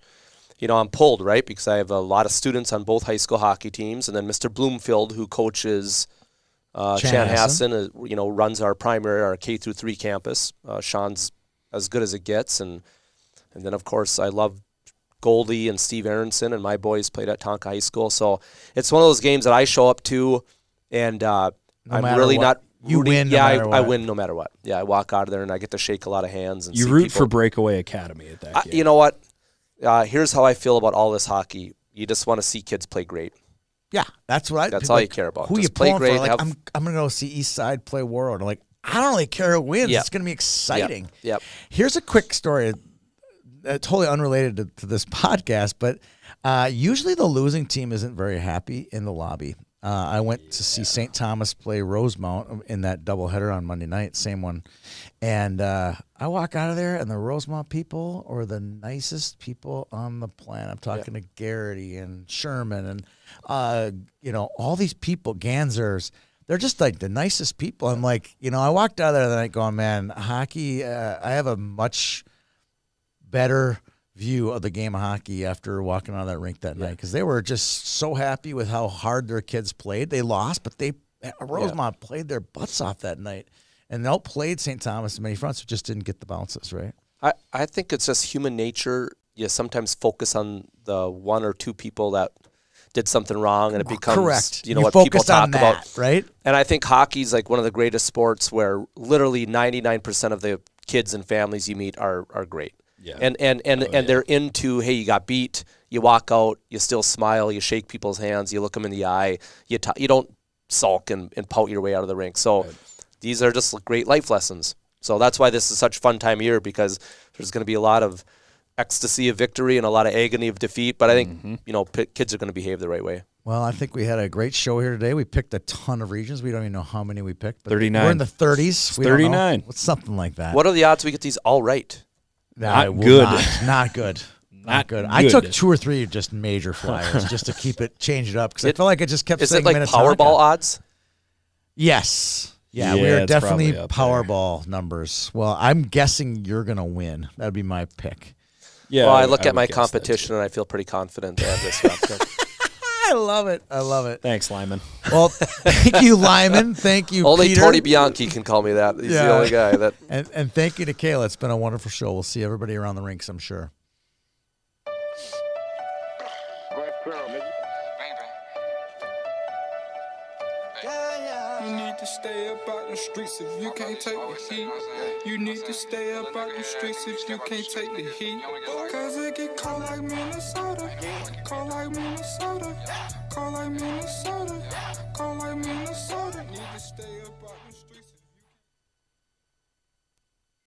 I'm pulled, right, because I have a lot of students on both high school hockey teams, and then Mr. Bloomfield, who coaches Chanhassen, runs our K through 3 campus. Sean's as good as it gets, and then of course I love Goldie and Steve Aronson, and my boys played at Tonka High School, so it's one of those games that I show up to, and I'm really what. not. You rooting. win no Yeah, matter I what. win no matter what. Yeah, I walk out of there and I get to shake a lot of hands and You see root people. for Breakaway Academy at that game. You know what? Here's how I feel about all this hockey. You just want to see kids play great. Yeah, that's what That's all you care about. Who Just you play pulling great, for? Like, have- I'm going to go see East Side play Warroad. I'm like, I don't really care who wins. Yeah. It's going to be exciting. Yep. Here's a quick story, totally unrelated to this podcast, but usually the losing team isn't very happy in the lobby. I went to see St. Thomas play Rosemount in that doubleheader on Monday night, same one. And I walk out of there, and the Rosemount people are the nicest people on the planet. I'm talking to Garrity and Sherman and, all these people, Ganzers. They're just like the nicest people. I'm like, I walked out of there the night going, man, hockey, I have a much better view of the game of hockey after walking out of that rink that night, because they were just so happy with how hard their kids played. They lost, but Rosemount played their butts off that night and outplayed St. Thomas in many fronts, but just didn't get the bounces, right? I think it's just human nature. You sometimes focus on the one or two people that did something wrong, and it becomes correct. What people talk about, right? And I think hockey's like one of the greatest sports where literally 99% of the kids and families you meet are great. Yeah. And they're into, hey, you got beat, you walk out, you still smile, you shake people's hands, you look them in the eye, you don't sulk and pout your way out of the rink. So these are just great life lessons. So that's why this is such a fun time of year, because there's going to be a lot of ecstasy of victory and a lot of agony of defeat. But I think, kids are going to behave the right way. Well, I think we had a great show here today. We picked a ton of regions. We don't even know how many we picked. But 39. We're in the 30s. We 39. What's something like that. What are the odds we get these all right? Not good. Not good. Not good. good. I took 2 or 3 just major flyers just to change it up, because I felt like I just kept Is saying it like Minnetonka. Powerball odds? Yes. Yeah, we Yeah, are it's definitely probably up Powerball numbers. Well, I'm guessing you're going to win. That would be my pick. Yeah. Well, I look at would my guess that, competition and I feel pretty confident to have this wrapped up. I love it. I love it. Thanks, Lyman. Well, thank you, Lyman. Thank you, Only Peter. Tony Bianchi can call me that. He's the only guy that. And thank you to Kayla. It's been a wonderful show. We'll see everybody around the rinks, I'm sure. You need to stay up out the streets if you can't take the heat. You need to stay up out the streets if you can't take the heat. Cause it get cold like Minnesota. Cold like Minnesota. Cold like Minnesota. Cold like Minnesota. Need to stay up out the